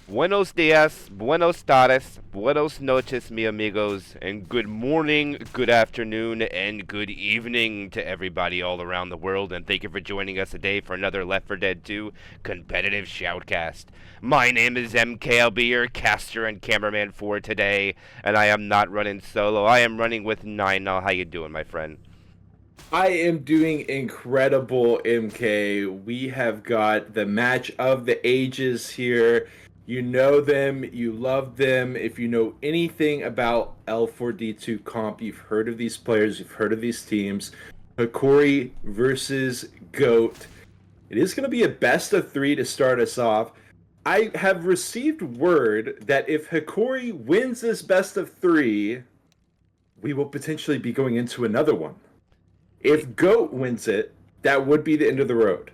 Buenos dias, buenos tardes, buenos noches, mi amigos, and good morning, good afternoon, and good evening to everybody all around the world, and thank you for joining us today for another Left 4 Dead 2 competitive shoutcast. My name is MK, I'll be your caster and cameraman for today, and I am not running solo, I am running with Nine. Now, how you doing, my friend? I am doing incredible, MK. We have got the match of the ages here. You know them, you love them. If you know anything about L4D2 comp, you've heard of these players, you've heard of these teams. Hokori versus Goat. It is going to be a best of three to start us off. I have received word that if Hokori wins this best of three, we will potentially be going into another one. If Goat wins it, that would be the end of the road.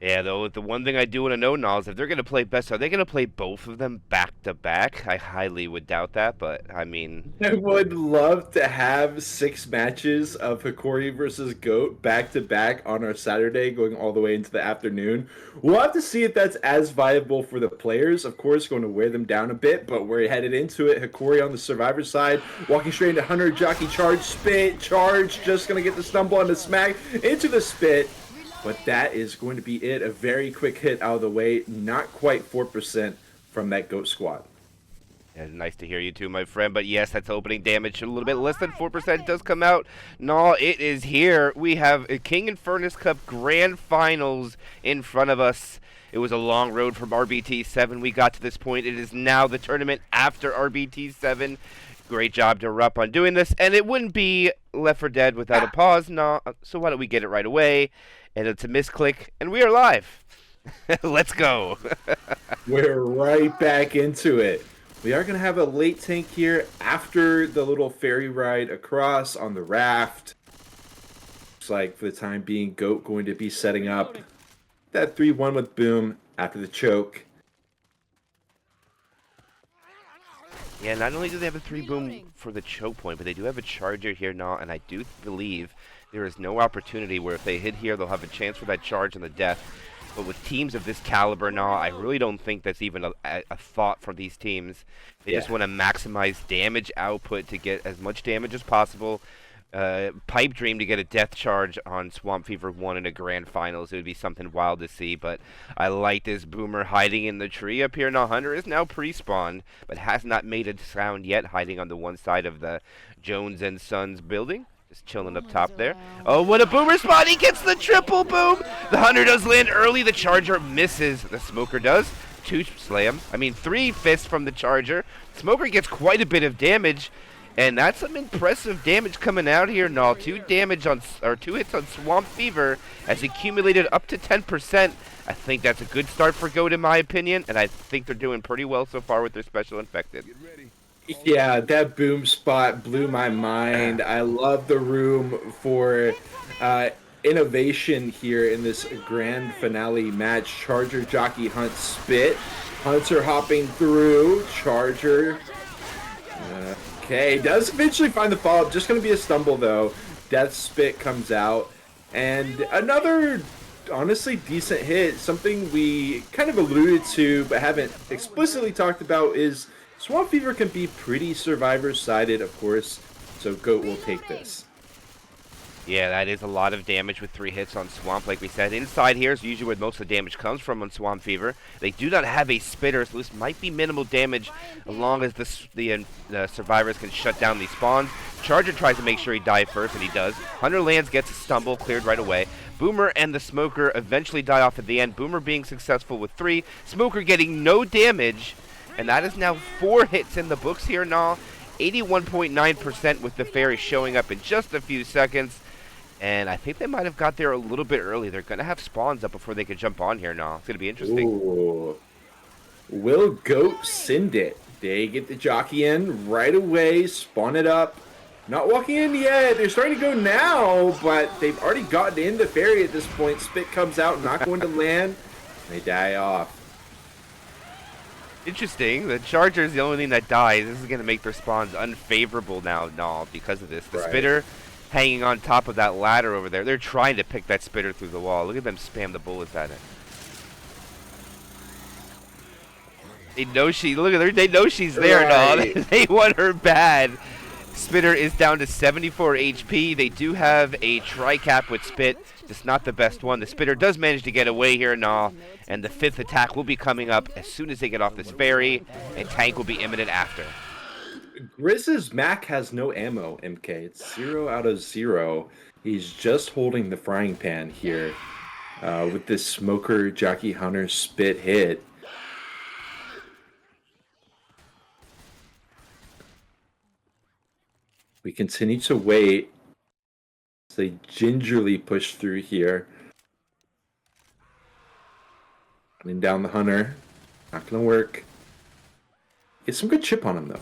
Yeah, though, the one thing I do want to know now is if they're going to play best, are they going to play both of them back to back? I highly would doubt that, but I mean, I would love to have 6 matches of Hokori versus Goat back to back on our Saturday, going all the way into the afternoon. We'll have to see if that's as viable for the players. Of course, going to wear them down a bit, but we're headed into it. Hokori on the Survivor side, walking straight into Hunter, Jockey, charge, spit, charge, just going to get the stumble on the smack into the spit. But that is going to be it. A very quick hit out of the way. Not quite 4% from that Goat squad. yeah, nice to hear you too, my friend. But yes, that's opening damage. A little bit less than 4% does come out. No, it is here. We have a King Infernus Cup Grand Finals in front of us. It was a long road from RBT 7. We got to this point. It is now the tournament after RBT 7. Great job to Rupp on doing this. And it wouldn't be Left 4 Dead without a pause. No, so why don't we get it right away? And it's a misclick, and we are live. Let's go. We're right back into it. We are going to have a late tank here after the little ferry ride across on the raft. Looks like for the time being, Goat going to be setting up that 3-1 with Boom after the choke. Yeah, not only do they have a 3-boom for the choke point, but they do have a charger here now, and I do believe there is no opportunity where if they hit here, they'll have a chance for that charge and the death. But with teams of this caliber now, I really don't think that's even a thought from these teams. They just want to maximize damage output to get as much damage as possible. Pipe dream to get a death charge on Swamp Fever 1 in a grand finals. It would be something wild to see, but I like this Boomer hiding in the tree up here. Now Hunter is now pre-spawned, but has not made a sound yet, hiding on the one side of the Jones and Sons building. Just chilling up top there. Oh, what a Boomer spot! He gets the triple boom! The Hunter does land early. The Charger misses. The Smoker does. 2 slam. I mean, 3 fists from the Charger. Smoker gets quite a bit of damage. And that's some impressive damage coming out here. No, 2 hits on Swamp Fever has accumulated up to 10%. I think that's a good start for Goat in my opinion, and I think they're doing pretty well so far with their special infected. Yeah, that Boom spot blew my mind. I love the room for innovation here in this grand finale match. Charger, Jockey, Hunt, Spit. Hunter hopping through. Charger. Okay, does eventually find the follow-up. Just going to be a stumble, though. Death Spit comes out. And another, honestly, decent hit. Something we kind of alluded to but haven't explicitly talked about is Swamp Fever can be pretty Survivor-sided, of course. So Goat will take this. Yeah, that is a lot of damage with 3 hits on Swamp, like we said. Inside here is usually where most of the damage comes from on Swamp Fever. They do not have a spitter, so this might be minimal damage as long as the survivors can shut down these spawns. Charger tries to make sure he dies first, and he does. Hunter lands, gets a stumble, cleared right away. Boomer and the Smoker eventually die off at the end. Boomer being successful with 3. Smoker getting no damage, and that is now 4 hits in the books here now. 81.9% with the fairy showing up in just a few seconds. And I think they might have got there a little bit early. They're going to have spawns up before they can jump on here now. It's going to be interesting. Ooh. Will Goat send it? They get the jockey in right away, spawn it up. Not walking in yet. They're starting to go now, but they've already gotten in the fairy at this point. Spit comes out, not going to land. They die off. Interesting. The Charger is the only thing that dies. This is going to make their spawns unfavorable now because of this. The Spitter hanging on top of that ladder over there. They're trying to pick that Spitter through the wall. Look at them spam the bullets at it. They know look at her, they know she's there now. Right. They want her bad. Spitter is down to 74 HP. They do have a tri-cap with Spit, just not the best one. The Spitter does manage to get away here and all, and the 5th attack will be coming up as soon as they get off this ferry, and tank will be imminent after. Grizz's Mac has no ammo, MK. It's 0 out of 0. He's just holding the frying pan here with this Smoker Jockey Hunter Spit hit. We continue to wait as they gingerly push through here. Running down the Hunter. Not going to work. Get some good chip on him, though.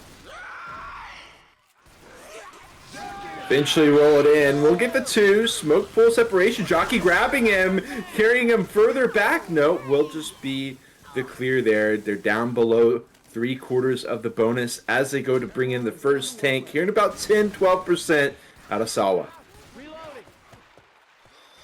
Eventually roll it in. We'll get the 2. Smoke pool separation. Jockey grabbing him. Carrying him further back. No, will just be the clear there. They're down below 3/4 of the bonus as they go to bring in the first tank. Here in about 10-12% out of Sawa.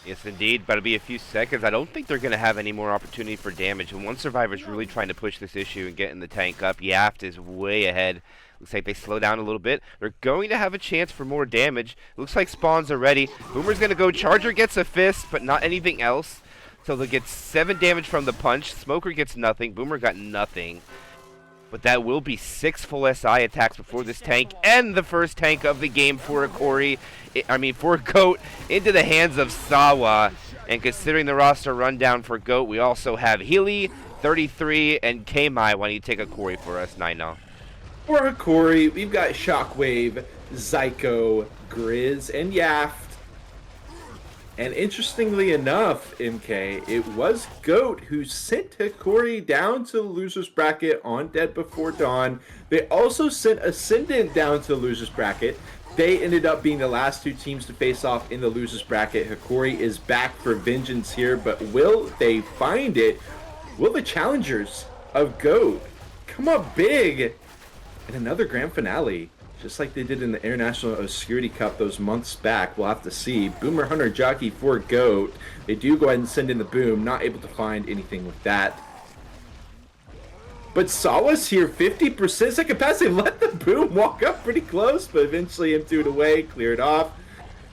Yes, indeed, but it'll be a few seconds. I don't think they're going to have any more opportunity for damage. And one survivor's really trying to push this issue and getting the tank up. Yaft is way ahead. Looks like they slow down a little bit. They're going to have a chance for more damage. Looks like spawns are ready. Boomer's going to go. Charger gets a fist, but not anything else. So they'll get 7 damage from the punch. Smoker gets nothing. Boomer got nothing. But that will be 6 full SI attacks before this tank, and the first tank of the game for Hokori, for Goat, into the hands of Sawa. And considering the roster rundown for Goat, we also have Healy, 33, and K-Mai. Why don't you take Hokori for us, Nino? For Hokori, we've got Shockwave, Zyko, Grizz, and Yaft. And interestingly enough, MK, it was Goat who sent Hokori down to the loser's bracket on Dead Before Dawn. They also sent Ascendant down to the loser's bracket. They ended up being the last 2 teams to face off in the loser's bracket. Hokori is back for vengeance here, but will they find it? Will the challengers of Goat come up big in another grand finale? Just like they did in the International Obscurity Cup those months back. We'll have to see. Boomer Hunter Jockey for Goat. They do go ahead and send in the boom. Not able to find anything with that. But Sawa's here, 50% second capacity. Let the boom walk up pretty close, but eventually empty it away, clear it off.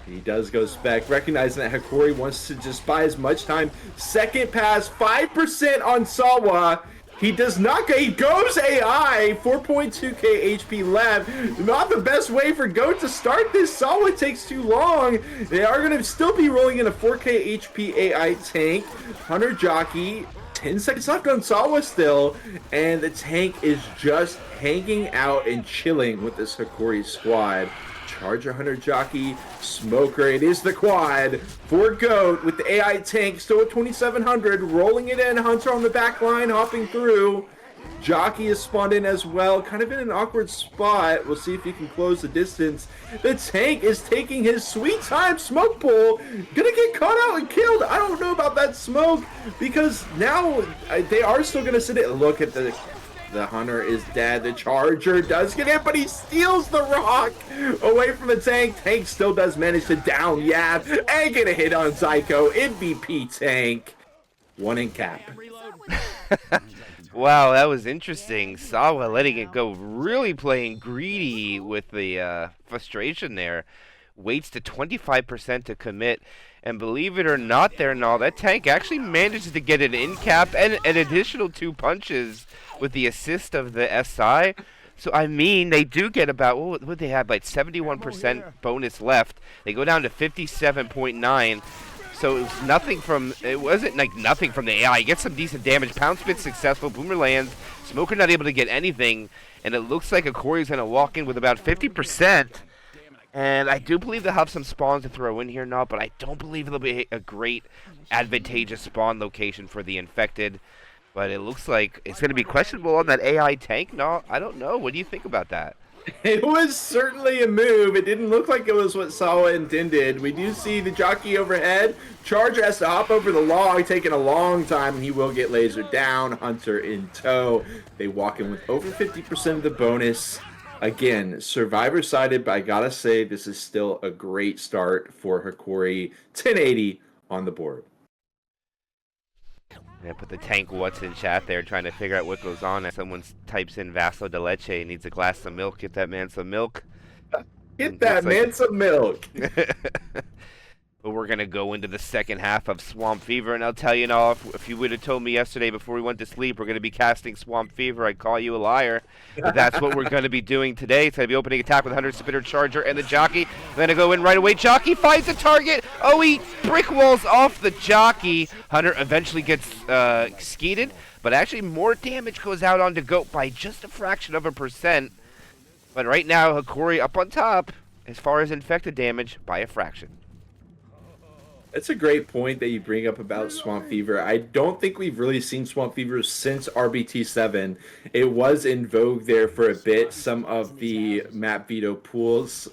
He does go spec, recognizing that Hokori wants to just buy as much time. Second pass, 5% on Sawa. He does not go. He goes AI. 4.2k HP left. Not the best way for Goat to start this. Sawa takes too long. They are going to still be rolling in a 4k HP AI tank. Hunter Jockey. 10 seconds left on Sawa still. And the tank is just hanging out and chilling with this Hokori squad. Charger, Hunter Jockey, Smoker. It is the quad for Goat with the AI tank still at 2,700. Rolling it in. Hunter on the back line, hopping through. Jockey is spawned in as well. Kind of in an awkward spot. We'll see if he can close the distance. The tank is taking his sweet time. Smoke pull. Gonna get caught out and killed. I don't know about that smoke because now they are still gonna sit it. Look at the Hunter is dead. The Charger does get hit, but he steals the rock away from the tank. Tank still does manage to down Yap and get a hit on Zyko. MVP tank. 1 in cap. Wow, that was interesting. Sawa letting it go, really playing greedy with the frustration there. Waits to 25% to commit. And believe it or not there and all, that tank actually manages to get an in cap and an additional 2 punches with the assist of the SI. So, I mean, they do get about, what would they have, like 71% bonus left. They go down to 57.9. So it wasn't like nothing from the AI. Gets some decent damage. Pound Spit successful. Boomer lands. Smoker not able to get anything. And it looks like Hokori's going to walk in with about 50%. And I do believe they'll have some spawns to throw in here now, but I don't believe it'll be a great advantageous spawn location for the infected. But it looks like it's going to be questionable on that AI tank. No, I don't know. What do you think about that? It was certainly a move. It didn't look like it was what Sawa intended. We do see the Jockey overhead. Charger has to hop over the log, taking a long time. He will get lasered down. Hunter in tow. They walk in with over 50% of the bonus. Again, survivor sided, but I gotta say this is still a great start for Hokori. 1080 on the board. Yeah, put the tank what's in chat there, trying to figure out what goes on. As someone types in vaso de leche, needs a glass of milk. Get that man some milk. Get that man some milk. But we're going to go into the second half of Swamp Fever, and I'll tell you now, if you would have told me yesterday before we went to sleep we're going to be casting Swamp Fever, I'd call you a liar. But that's what we're going to be doing today. It's going to be opening attack with 100 Spitter Charger and the Jockey. We're going to go in right away. Jockey finds a target. Oh, he brick walls off the Jockey. Hunter eventually gets skeeted, but actually more damage goes out onto Goat by just a fraction of a percent. But right now, Hokori up on top as far as infected damage by a fraction. It's a great point that you bring up about Swamp Fever. I don't think we've really seen Swamp Fever since RBT7. It was in vogue there for a bit. Some of the map veto pools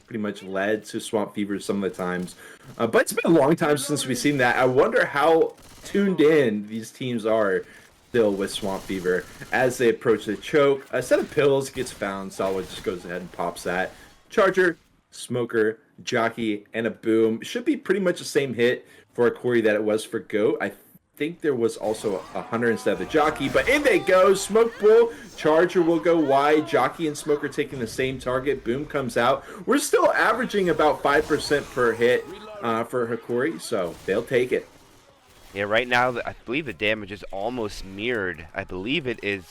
pretty much led to Swamp Fever some of the times. But it's been a long time since we've seen that. I wonder how tuned in these teams are still with Swamp Fever as they approach the choke. A set of pills gets found. Solid just goes ahead and pops that. Charger, Smoker, Jockey, and a Boom. Should be pretty much the same hit for Hokori that it was for Goat. I think there was also a Hunter instead of the Jockey, but in they go. Smoke Bull, Charger will go wide. Jockey and Smoker taking the same target. Boom comes out. We're still averaging about 5% per hit for Hokori, so they'll take it. Yeah, right now, I believe the damage is almost mirrored. I believe it is,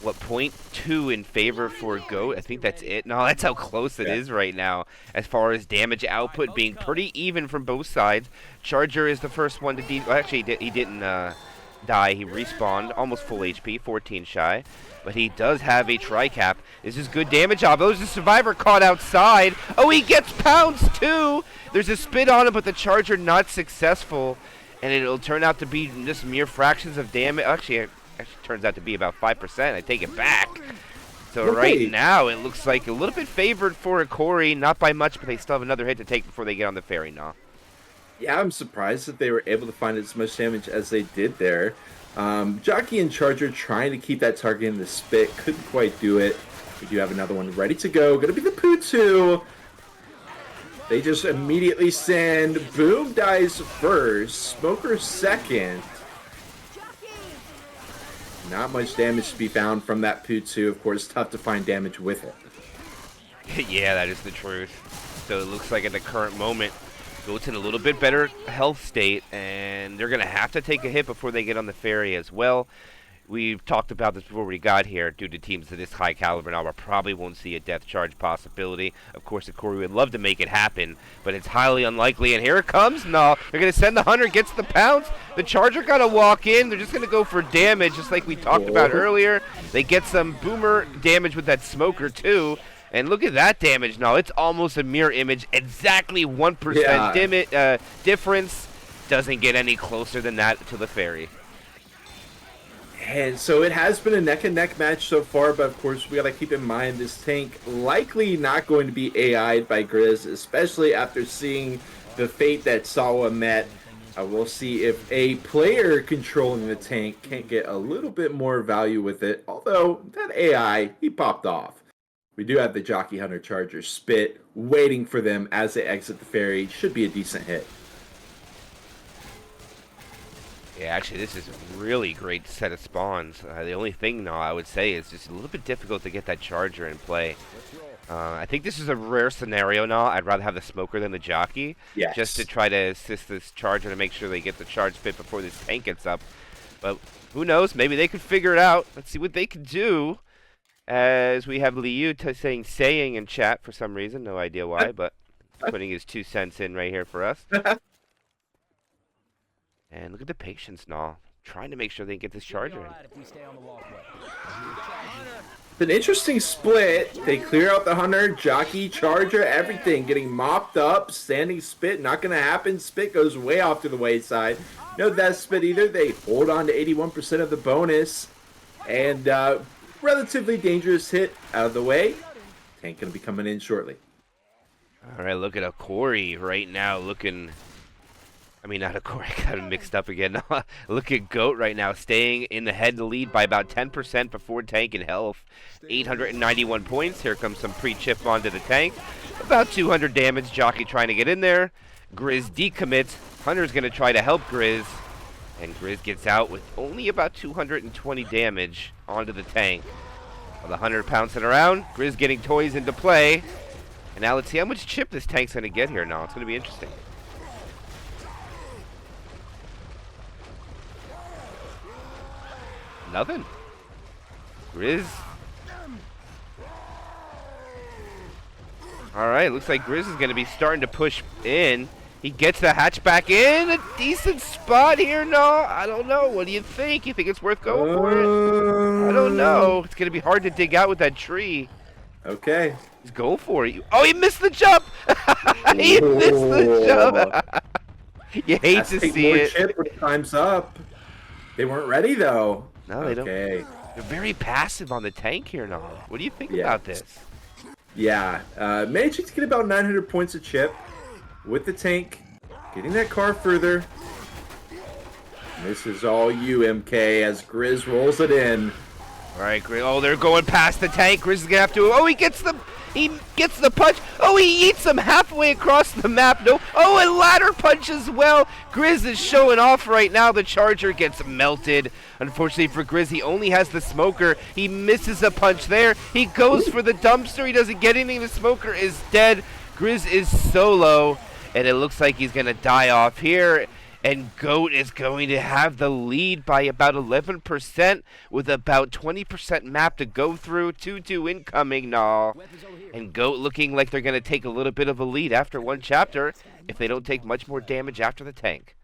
what, 0.2 in favor for Goat? I think that's it. No, that's how close it is right now. As far as damage output being pretty even from both sides. Charger is the first one to well, actually, he didn't die. He respawned, almost full HP, 14 shy. But he does have a tri-cap. This is good damage. Oh, there's a Survivor caught outside. Oh, he gets pounced too! There's a spit on him, but the Charger not successful. And it'll turn out to be just mere fractions of damage. Actually turns out to be about 5%. I take it back. So right now, it looks like a little bit favored for Hokori. Not by much, but they still have another hit to take before they get on the ferry now. Yeah, I'm surprised that they were able to find as much damage as they did there. Jockey and Charger trying to keep that target in the spit. Couldn't quite do it. We do have another one ready to go. Gonna be the Poo-2. They just immediately send. Boom dies first. Smoker second. Not much damage to be found from that Poo-2. Of course, tough to find damage with it. Yeah, that is the truth. So it looks like at the current moment, Goat's in a little bit better health state, and they're going to have to take a hit before they get on the ferry as well. We've talked about this before we got here. Due to teams of this high caliber now, we probably won't see a death charge possibility. Of course, Hokori would love to make it happen, but it's highly unlikely. And here it comes. No, they're going to send the Hunter, gets the pounce. The Charger got to walk in. They're just going to go for damage, just like we talked about earlier. They get some Boomer damage with that Smoker, too. And look at that damage now. It's almost a mirror image. Exactly 1% difference. Doesn't get any closer than that to the ferry. And so it has been a neck-and-neck match so far, but of course we got to keep in mind this tank likely not going to be AI'd by Grizz, especially after seeing the fate that Sawa met. We'll see if a player controlling the tank can't get a little bit more value with it, although that AI, he popped off. We do have the Jockey Hunter Charger spit waiting for them as they exit the ferry. Should be a decent hit. Yeah, actually, this is a really great set of spawns. The only thing, though, I would say is just a little bit difficult to get that Charger in play. I think this is a rare scenario now. I'd rather have the Smoker than the Jockey. Yes. Just to try to assist this Charger to make sure they get the charge spit before this tank gets up. But who knows? Maybe they could figure it out. Let's see what they can do. As we have Liu saying in chat for some reason. No idea why, but putting his 2 cents in right here for us. And look at the patience now, trying to make sure they get this Charger in. It's an interesting split. They clear out the Hunter, Jockey, Charger, everything getting mopped up. Standing spit, not going to happen. Spit goes way off to the wayside. No that spit either. They hold on to 81% of the bonus. And relatively dangerous hit out of the way. Tank going to be coming in shortly. All right, look at Hokori right now looking... I mean, not Hokori, I got him mixed up again. Look at Goat right now, staying in the head to lead by about 10% before tank and health. 891 points. Here comes some pre-chip onto the tank. About 200 damage. Jockey trying to get in there. Grizz decommits. Hunter's going to try to help Grizz. And Grizz gets out with only about 220 damage onto the tank. With 100 pouncing around, Grizz getting toys into play. And now let's see how much chip this tank's going to get here now. It's going to be interesting. Nothing. Grizz. Alright, looks like Grizz is going to be starting to push in. He gets the hatchback in. A decent spot here. No, I don't know. What do you think? You think it's worth going for it? I don't know. It's going to be hard to dig out with that tree. Okay. He's going for it. Oh, he missed the jump. He missed the jump. You hate to see it. Chip when time's up. They weren't ready, though. No, they don't. They're very passive on the tank here now. What do you think about this? Yeah. Managing to get about 900 points of chip with the tank. Getting that car further. And this is all you, MK, as Grizz rolls it in. All right, Grizz. Oh, they're going past the tank. Grizz is going to have to... Oh, he gets the punch. Oh, he eats him halfway across the map. No. Oh, and ladder punch as well. Grizz is showing off right now. The charger gets melted. Unfortunately for Grizz, he only has the smoker. He misses a punch there. He goes for the dumpster. He doesn't get anything. The smoker is dead. Grizz is solo, and it looks like he's going to die off here. And GOAT is going to have the lead by about 11% with about 20% map to go through. 2-2 incoming now. And GOAT looking like they're going to take a little bit of a lead after one chapter if they don't take much more damage after the tank.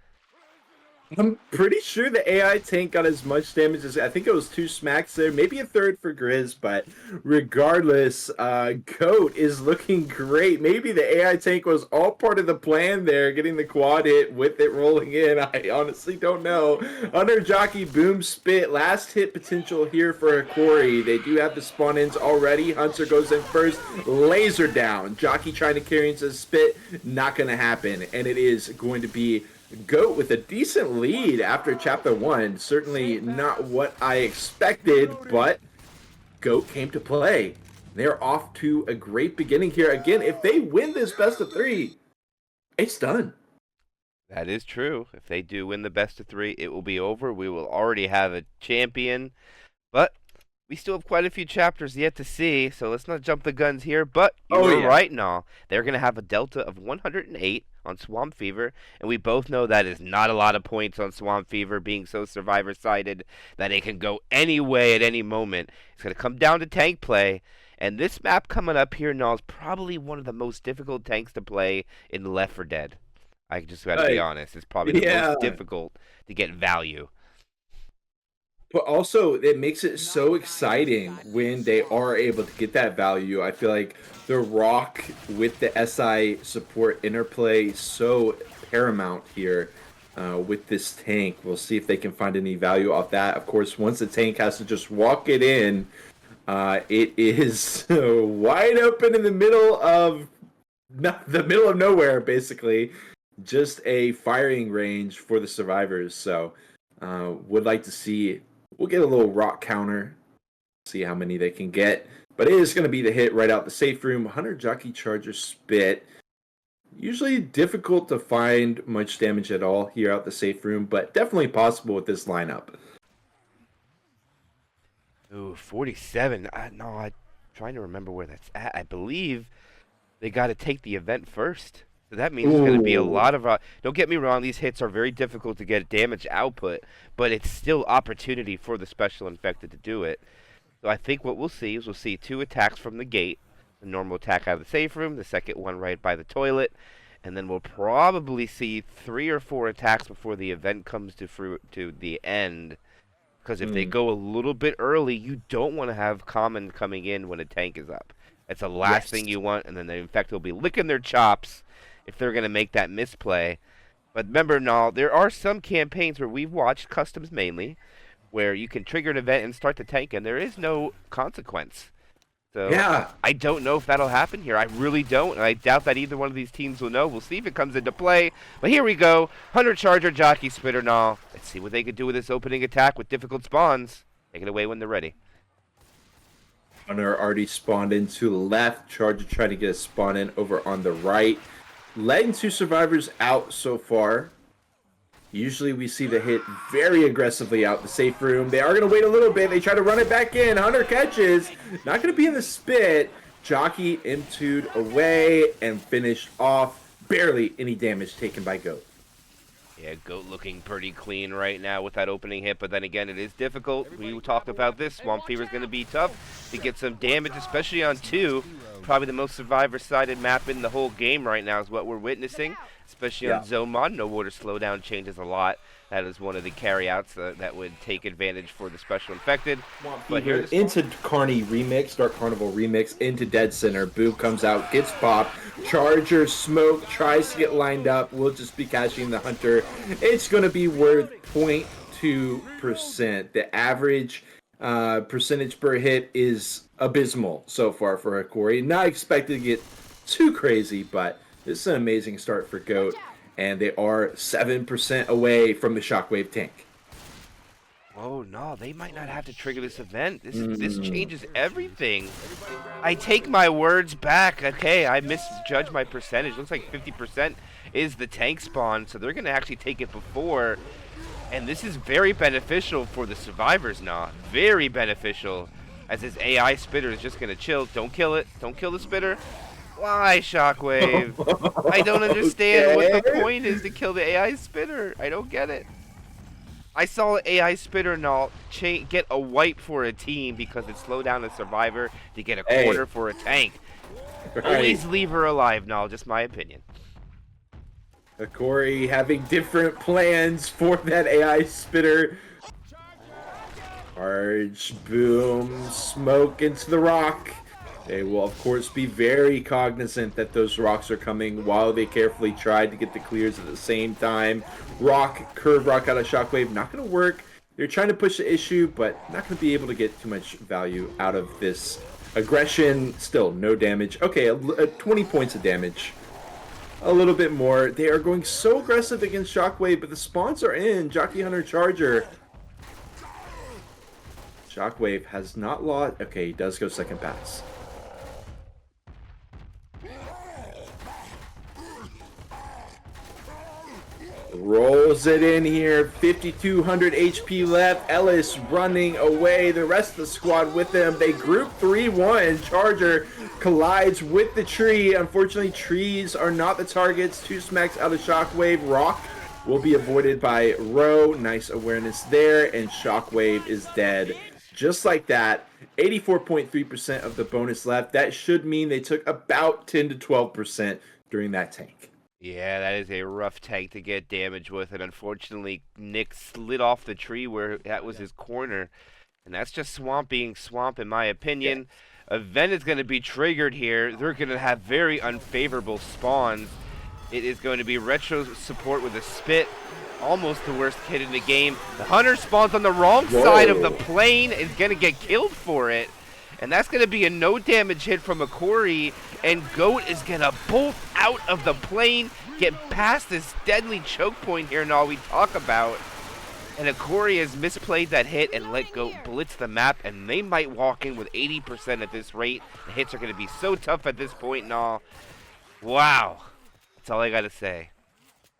I'm pretty sure the AI tank got as much damage as, I think it was 2 smacks there, maybe a third for Grizz, but regardless, GOAT is looking great. Maybe the AI tank was all part of the plan there, getting the quad hit with it rolling in. I honestly don't know. Under Jockey Boom Spit, last hit potential here for Hokori. They do have the spawn-ins already. Hunter goes in first, laser down. Jockey trying to carry into Spit, not going to happen, and it is going to be GOAT with a decent lead after Chapter 1. Certainly not what I expected, but GOAT came to play. They're off to a great beginning here. Again, if they win this best of 3, it's done. That is true. If they do win the best of 3, it will be over. We will already have a champion. But we still have quite a few chapters yet to see, so let's not jump the guns here. But you were right and all. They're going to have a delta of 108 on Swamp Fever, and we both know that is not a lot of points on Swamp Fever, being so survivor-sided that it can go any way at any moment. It's going to come down to tank play, and this map coming up here now is probably one of the most difficult tanks to play in Left 4 Dead. I just got to be honest. It's probably the most difficult to get value. But also, it makes it so exciting when they are able to get that value. I feel like the Rock with the SI support interplay is so paramount here with this tank. We'll see if they can find any value off that. Of course, once the tank has to just walk it in, it is wide open in the middle of nowhere, basically. Just a firing range for the survivors. So, would like to see. We'll get a little rock counter, see how many they can get. But it is going to be the hit right out the safe room. 100 Jockey Charger Spit. Usually difficult to find much damage at all here out the safe room, but definitely possible with this lineup. Ooh, 47. I'm trying to remember where that's at. I believe they got to take the event first. So that means there's going to be a lot of... don't get me wrong, these hits are very difficult to get damage output, but it's still opportunity for the Special Infected to do it. So I think what we'll see is 2 attacks from the gate. The normal attack out of the safe room, the second one right by the toilet, and then we'll probably see 3 or 4 attacks before the event comes to the end. Because if they go a little bit early, you don't want to have common coming in when a tank is up. That's the last thing you want, and then the Infected will be licking their chops if they're going to make that misplay. But remember, now there are some campaigns where we've watched, customs mainly, where you can trigger an event and start the tank, and there is no consequence. So I don't know if that'll happen here. I really don't, and I doubt that either one of these teams will know. We'll see if it comes into play. But here we go. 100 Charger, Jockey, Spitter, now. Let's see what they can do with this opening attack with difficult spawns. Take it away when they're ready. Hunter already spawned into the left. Charger trying to get a spawn in over on the right. Letting 2 survivors out so far. Usually we see the hit very aggressively out the safe room. They are going to wait a little bit. They try to run it back in. Hunter catches. Not going to be in the spit. Jockey M2'd away and finished off. Barely any damage taken by Goat. Yeah, Goat looking pretty clean right now with that opening hit, but then again, it is difficult. We talked about this. Swamp Fever is going to be tough to get some damage, especially on 2. Probably the most survivor-sided map in the whole game right now is what we're witnessing, especially on Zomon. No water slowdown changes a lot. That is one of the carryouts that would take advantage for the special infected. But here into Carney remix, Dark Carnival remix, into Dead Center. Boo comes out, gets popped. Charger Smoke tries to get lined up. We'll just be catching the Hunter. It's going to be worth 0.2%. The average percentage per hit is abysmal so far for Hokori. Not expected to get too crazy, but this is an amazing start for Goat. And they are 7% away from the Shockwave tank. Oh no, they might not have to trigger this event. This changes everything. I take my words back. Okay, I misjudged my percentage. Looks like 50% is the tank spawn, so they're going to actually take it before. And this is very beneficial for the survivors now. Very beneficial, as this AI spitter is just going to chill. Don't kill it. Don't kill the spitter. Why, Shockwave? I don't understand what the point is to kill the AI spitter. I don't get it. I saw an AI spitter now get a wipe for a team because it slowed down a survivor to get a quarter for a tank. Right. Always leave her alive, now. Just my opinion. Hokori having different plans for that AI spitter. Charge, boom, smoke into the rock. They will, of course, be very cognizant that those rocks are coming while they carefully tried to get the clears at the same time. Rock, curve rock out of Shockwave, not going to work. They're trying to push the issue, but not going to be able to get too much value out of this aggression. Still, no damage. Okay, 20 points of damage. A little bit more. They are going so aggressive against Shockwave, but the spawns are in. Jockey Hunter Charger. Shockwave has not lost. Okay, he does go second pass. Rolls it in here. 5,200 HP left. Ellis running away. The rest of the squad with him. They group 3-1. Charger collides with the tree. Unfortunately, trees are not the targets. 2 smacks out of Shockwave. Rock will be avoided by Row. Nice awareness there. And Shockwave is dead. Just like that. 84.3% of the bonus left. That should mean they took about 10 to 12% during that tank. Yeah, that is a rough tank to get damage with, and unfortunately, Nick slid off the tree where that was his corner, and that's just Swamp being Swamp, in my opinion. Yeah. Event is going to be triggered here. They're going to have very unfavorable spawns. It is going to be Retro support with a spit, almost the worst kid in the game. The Hunter spawns on the wrong side of the plane, is going to get killed for it. And that's going to be a no damage hit from Hokori, and Goat is going to bolt out of the plane, get past this deadly choke point here and all we talk about. And Hokori has misplayed that hit and let Goat blitz the map, and they might walk in with 80% at this rate. The hits are going to be so tough at this point and all. Wow. That's all I got to say.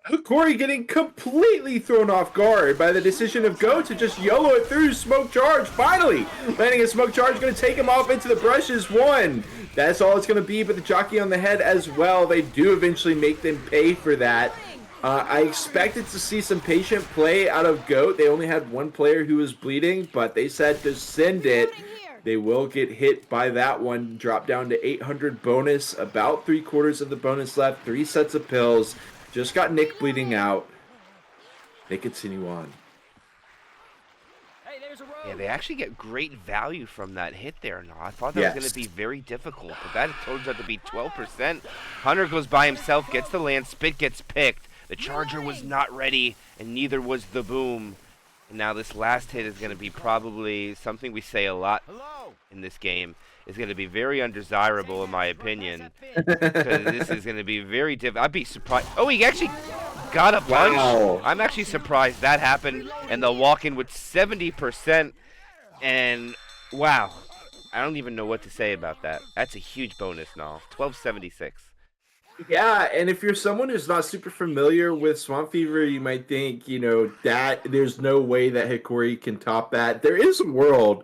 Hokori getting completely thrown off guard by the decision of Goat to just YOLO it through Smoke Charge. Finally, landing a Smoke Charge, going to take him off into the brushes. 1. That's all it's going to be, but the jockey on the head as well. They do eventually make them pay for that. I expected to see some patient play out of Goat. They only had 1 player who was bleeding, but they said to send it. They will get hit by that one. Drop down to 800 bonus. About 3/4 of the bonus left. 3 sets of pills. Just got Nick bleeding out. They continue on. Yeah, they actually get great value from that hit there. No, I thought that was going to be very difficult, but that turns out to be 12%. Hunter goes by himself, gets the land, Spit gets picked. The Charger was not ready, and neither was the Boom. And now this last hit is going to be probably something we say a lot in this game. Is going to be very undesirable, in my opinion. Because this is going to be very difficult. I'd be surprised. Oh, he actually got a punch. Wow. I'm actually surprised that happened. And they'll walk in with 70%. And, wow. I don't even know what to say about that. That's a huge bonus now. 1276. Yeah, and if you're someone who's not super familiar with Swamp Fever, you might think, that there's no way that Hikori can top that. There is a world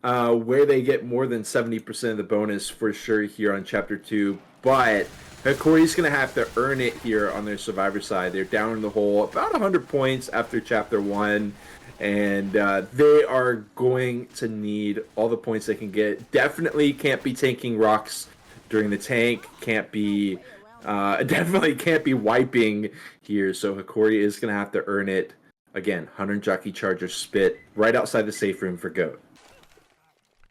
where they get more than 70% of the bonus for sure here on Chapter 2, but Hikori's going to have to earn it here on their Survivor side. They're down in the hole about 100 points after Chapter 1, and they are going to need all the points they can get. Definitely can't be taking rocks during the tank, can't be definitely can't be wiping here, so Hokori is going to have to earn it. Again, 100 Jockey Charger spit right outside the safe room for Goat.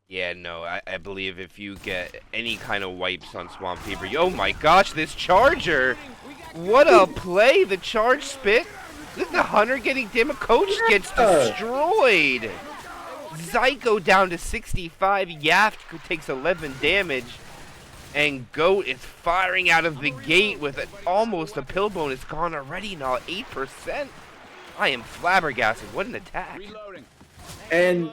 Yeah, no, I believe if you get any kind of wipes on Swamp Fever, oh my gosh, this Charger! What a play! The charge spit! Look at the Hunter getting damage. Coach gets destroyed! Zyko down to 65, Yaft takes 11 damage. And Goat is firing out of the gate with almost a pill bonus gone already now, 8%. I am flabbergasted. What an attack. And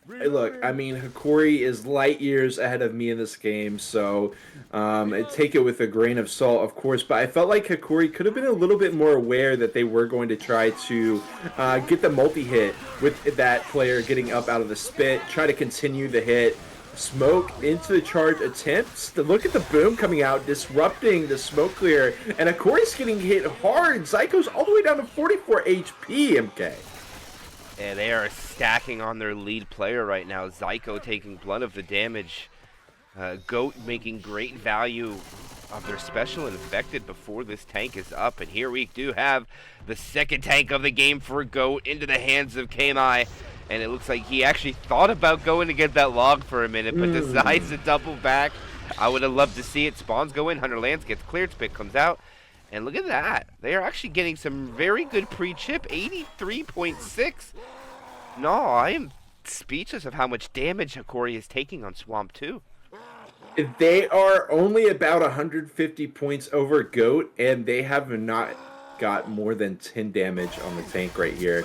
look, I mean, Hokori is light years ahead of me in this game, so take it with a grain of salt, of course. But I felt like Hokori could have been a little bit more aware that they were going to try to get the multi-hit with that player getting up out of the spit, try to continue the hit. Smoke into the charge attempts. Look at the boom coming out, disrupting the smoke clear. And Hokori's getting hit hard. Zyko's all the way down to 44 HP, MK. Yeah, they are stacking on their lead player right now. Zyko taking blunt of the damage. Goat making great value of their special infected before this tank is up. And here we do have the second tank of the game for Goat into the hands of KMI. And it looks like he actually thought about going to get that log for a minute, but decides to double back. I would have loved to see it. Spawns go in, Hunter lands, gets cleared, Spit comes out. And look at that. They are actually getting some very good pre-chip, 83.6. No, I am speechless of how much damage Hokori is taking on Swamp 2. They are only about 150 points over Goat, and they have not got more than 10 damage on the tank right here.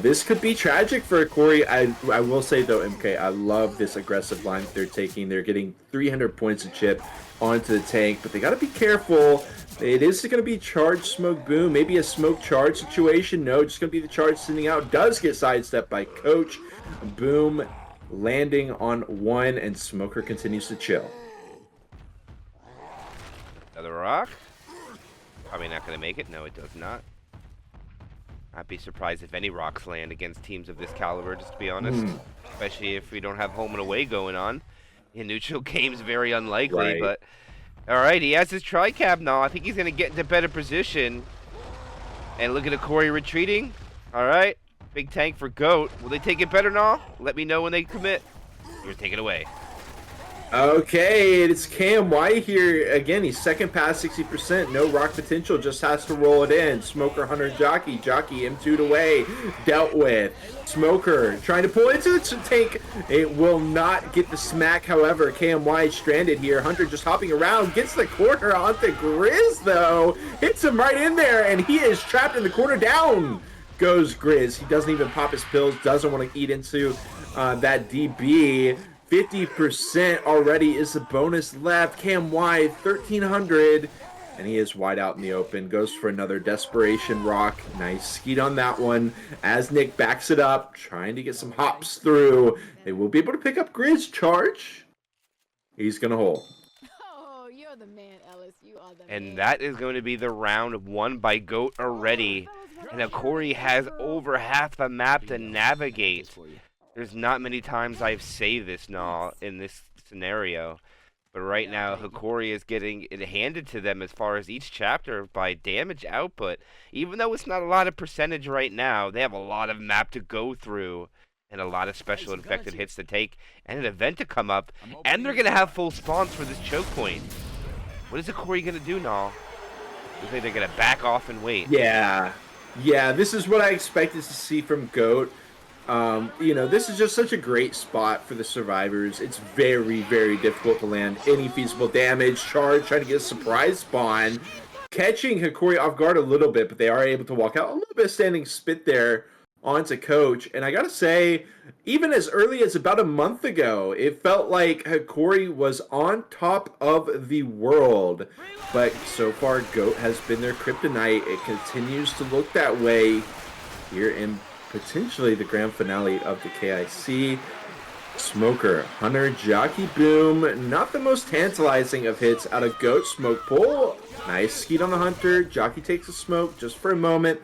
This could be tragic for Hokori. I will say, though, MK, I love this aggressive line that they're taking. They're getting 300 points of chip onto the tank, but they got to be careful. It is going to be charge, smoke, boom. Maybe a smoke charge situation. No, just going to be the charge sending out. Does get sidestepped by Coach. Boom, landing on one, and Smoker continues to chill. Another rock? Probably not going to make it. No, it does not. I'd be surprised if any rocks land against teams of this caliber, just to be honest. Especially if we don't have home and away going on. In neutral games, very unlikely, Right. but... Alright, he has his tri-cab now. I think he's going to get into better position. And look at Hokori retreating. Alright, big tank for Goat. Will they take it better now? Let me know when they commit. Here's take it away. Okay, it's KMY here. Again, he's second past 60%. No rock potential, just has to roll it in. Smoker, Hunter, Jockey. Jockey, M2'd away. Dealt with. Smoker trying to pull into the tank. It will not get the smack, however. KMY stranded here. Hunter just hopping around. Gets the corner onto Grizz, though. Hits him right in there, and he is trapped in the corner. Down goes Grizz. He doesn't even pop his pills. Doesn't want to eat into that DB. 50% already is the bonus left. KMY 1300, and he is wide out in the open. Goes for another desperation rock. Nice skeet on that one as Nick backs it up, trying to get some hops through. They will be able to pick up Grizz charge. He's gonna hold. Oh, you're the man, Ellis. You are the man. And that is going to be the round won by Goat already. And Hokori has over half the map to navigate. There's not many times I've saved this now in this scenario. But right now, Hokori is getting it handed to them as far as each chapter by damage output. Even though it's not a lot of percentage right now, they have a lot of map to go through. And a lot of special infected hits to take. And an event to come up. And they're going to have full spawns for this choke point. What is Hokori going to do now? You think they're going to back off and wait? Yeah, this is what I expected to see from Goat. This is just such a great spot for the survivors. It's very, very difficult to land any feasible damage. Charge, trying to get a surprise spawn. Catching Hokori off guard a little bit, but they are able to walk out. A little bit of standing spit there onto Coach. And I gotta say, even as early as about a month ago, it felt like Hokori was on top of the world. But so far, GOAT has been their kryptonite. It continues to look that way here in potentially the grand finale of the KIC. Smoker, Hunter, Jockey, Boom. Not the most tantalizing of hits out of GOAT. Smoke pull. Nice skeet on the Hunter. Jockey takes a smoke just for a moment.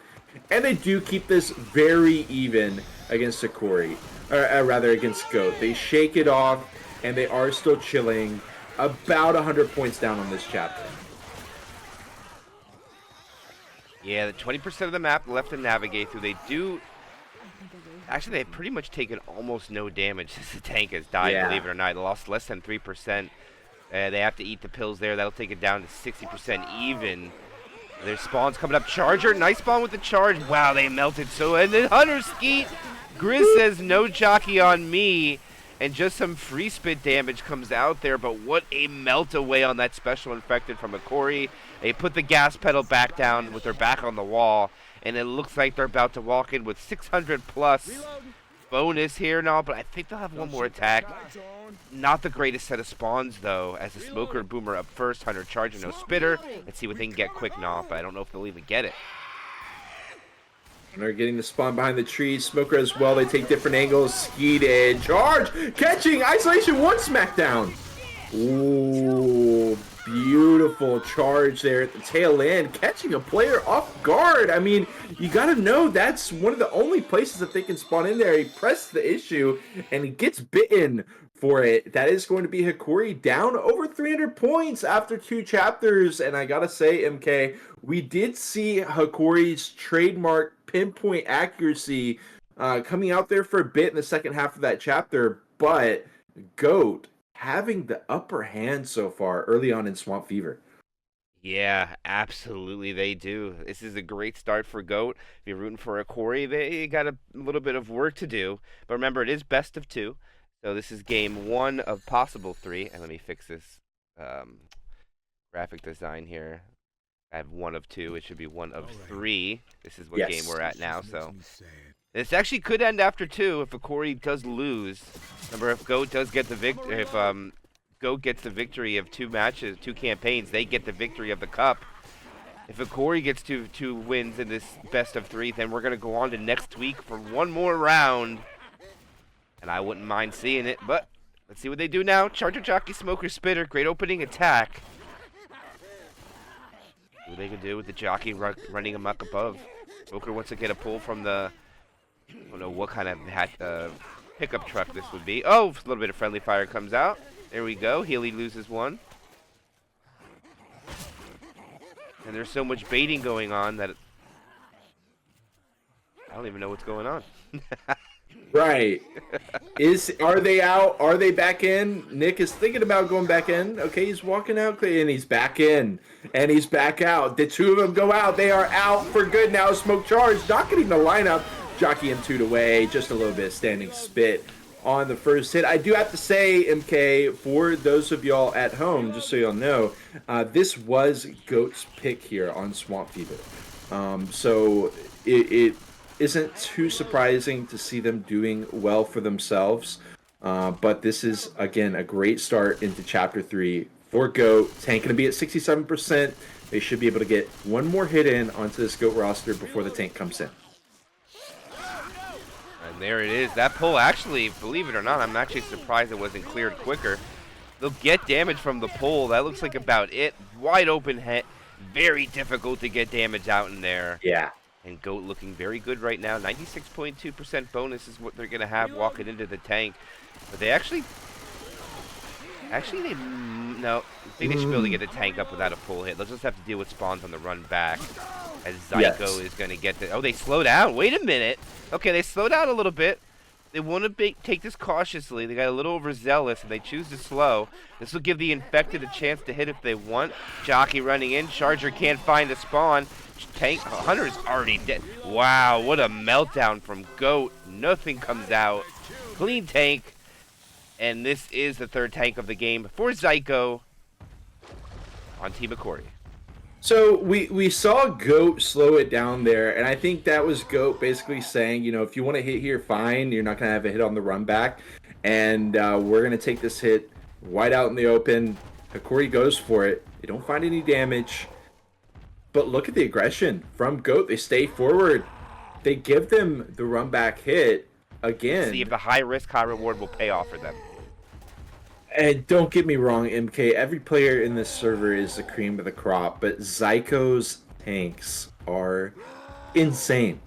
And they do keep this very even against Hokori. Or rather against GOAT. They shake it off, and they are still chilling. About 100 points down on this chapter. Yeah, the 20% of the map left to navigate through. They do... Actually, they've pretty much taken almost no damage since the tank has died, believe it or not. They lost less than 3%. They have to eat the pills there. That'll take it down to 60% even. There's spawns coming up. Charger, nice spawn with the charge. Wow, they melted so... And then Hunter Skeet. Grizz says no jockey on me. And just some free spit damage comes out there. But what a melt away on that special infected from Hokori. They put the gas pedal back down with their back on the wall. And it looks like they're about to walk in with 600 plus bonus here now, but I think they'll have one more attack. Not the greatest set of spawns, though, as the Smoker and Boomer up first. Hunter charging, no spitter. Let's see what they can get quick now, but I don't know if they'll even get it. Hunter getting the spawn behind the trees. Smoker as well. They take different angles. Skeet in. Charge! Catching! Isolation 1 smackdown! Ooh, beautiful charge there at the tail end, catching a player off guard. I mean, you got to know that's one of the only places that they can spawn in there. He pressed the issue, and he gets bitten for it. That is going to be Hokori down over 300 points after 2 chapters. And I got to say, MK, we did see Hokori's trademark pinpoint accuracy coming out there for a bit in the second half of that chapter, but GOAT having the upper hand so far early on in Swamp Fever. Yeah, absolutely they do. This is a great start for GOAT. If you're rooting for Hokori, they got a little bit of work to do. But remember, it is best of 2. So this is game 1 of possible 3. And let me fix this graphic design here. I have 1 of 2. It should be 1 of 3. This is what game we're at now. So this actually could end after 2 if Hokori does lose. Remember, if GOAT does get the victory, if GOAT gets the victory of 2 matches, 2 campaigns, they get the victory of the cup. If Hokori gets 2 wins in this best of 3, then we're gonna go on to next week for 1 more round, and I wouldn't mind seeing it. But let's see what they do now. Charger, Jockey, Smoker, Spitter, great opening attack. What they can do with the Jockey running amok above. Smoker wants to get a pull from the... I don't know what kind of pickup truck this would be. Oh, a little bit of friendly fire comes out. There we go. Healy loses 1. And there's so much baiting going on that I don't even know what's going on. Right. Are they out? Are they back in? Nick is thinking about going back in. Okay, he's walking out, and he's back in. And he's back out. The 2 of them go out. They are out for good now. Smoke charge. Not getting the lineup. Jockey and 2 away. Just a little bit of standing spit on the first hit. I do have to say, MK, for those of y'all at home, just so y'all know, this was GOAT's pick here on Swamp Fever. So it isn't too surprising to see them doing well for themselves. But this is, again, a great start into Chapter 3 for GOAT. Tank going to be at 67%. They should be able to get 1 more hit in onto this GOAT roster before the tank comes in. And there it is. That pull actually, believe it or not, I'm actually surprised it wasn't cleared quicker. They'll get damage from the pull. That looks like about it. Wide open hit. Very difficult to get damage out in there. Yeah. And GOAT looking very good right now. 96.2% bonus is what they're going to have walking into the tank. But they actually, no, I think they should be able to get the tank up without a full hit. They'll just have to deal with spawns on the run back. As Zyko is going to get the, oh, they slow down. Wait a minute. Okay, they slow down a little bit. They want to take this cautiously. They got a little overzealous, and they choose to slow. This will give the infected a chance to hit if they want. Jockey running in. Charger can't find a spawn. Tank Hunter's already dead. Wow, what a meltdown from GOAT. Nothing comes out. Clean tank. And this is the 3rd tank of the game for Zyko on Team Hokori. So we saw Goat slow it down there, and I think that was Goat basically saying, if you want to hit here, fine. You're not gonna have a hit on the run back, and we're gonna take this hit wide out in the open. Hokori goes for it. They don't find any damage, but look at the aggression from Goat. They stay forward. They give them the run back hit again. See if the high risk, high reward will pay off for them. And don't get me wrong, MK, every player in this server is the cream of the crop, but Zyko's tanks are insane.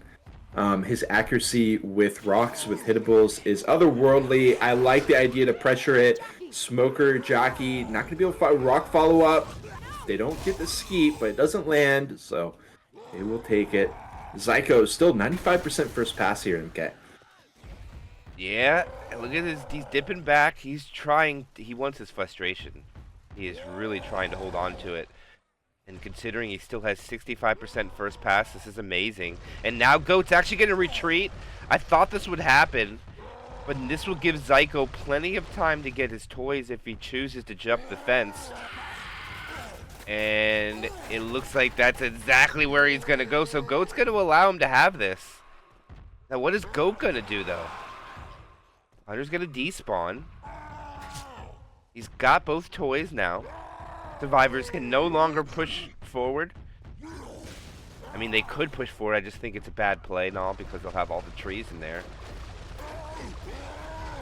His accuracy with rocks, with hittables, is otherworldly. I like the idea to pressure it. Smoker, Jockey, not going to be able to fight rock follow-up. They don't get the skeet, but it doesn't land, so they will take it. Zyko still 95% first pass here, MK. Yeah, and look at this. He's dipping back. He's trying. He wants his frustration. He is really trying to hold on to it. And considering he still has 65% first pass, this is amazing. And now Goat's actually going to retreat. I thought this would happen, but this will give Zyko plenty of time to get his toys if he chooses to jump the fence. And it looks like that's exactly where he's going to go. So Goat's going to allow him to have this. Now, what is Goat going to do, though? Hunter's gonna despawn. He's got both toys now. Survivors can no longer push forward. I mean, they could push forward. I just think it's a bad play and all because they'll have all the trees in there.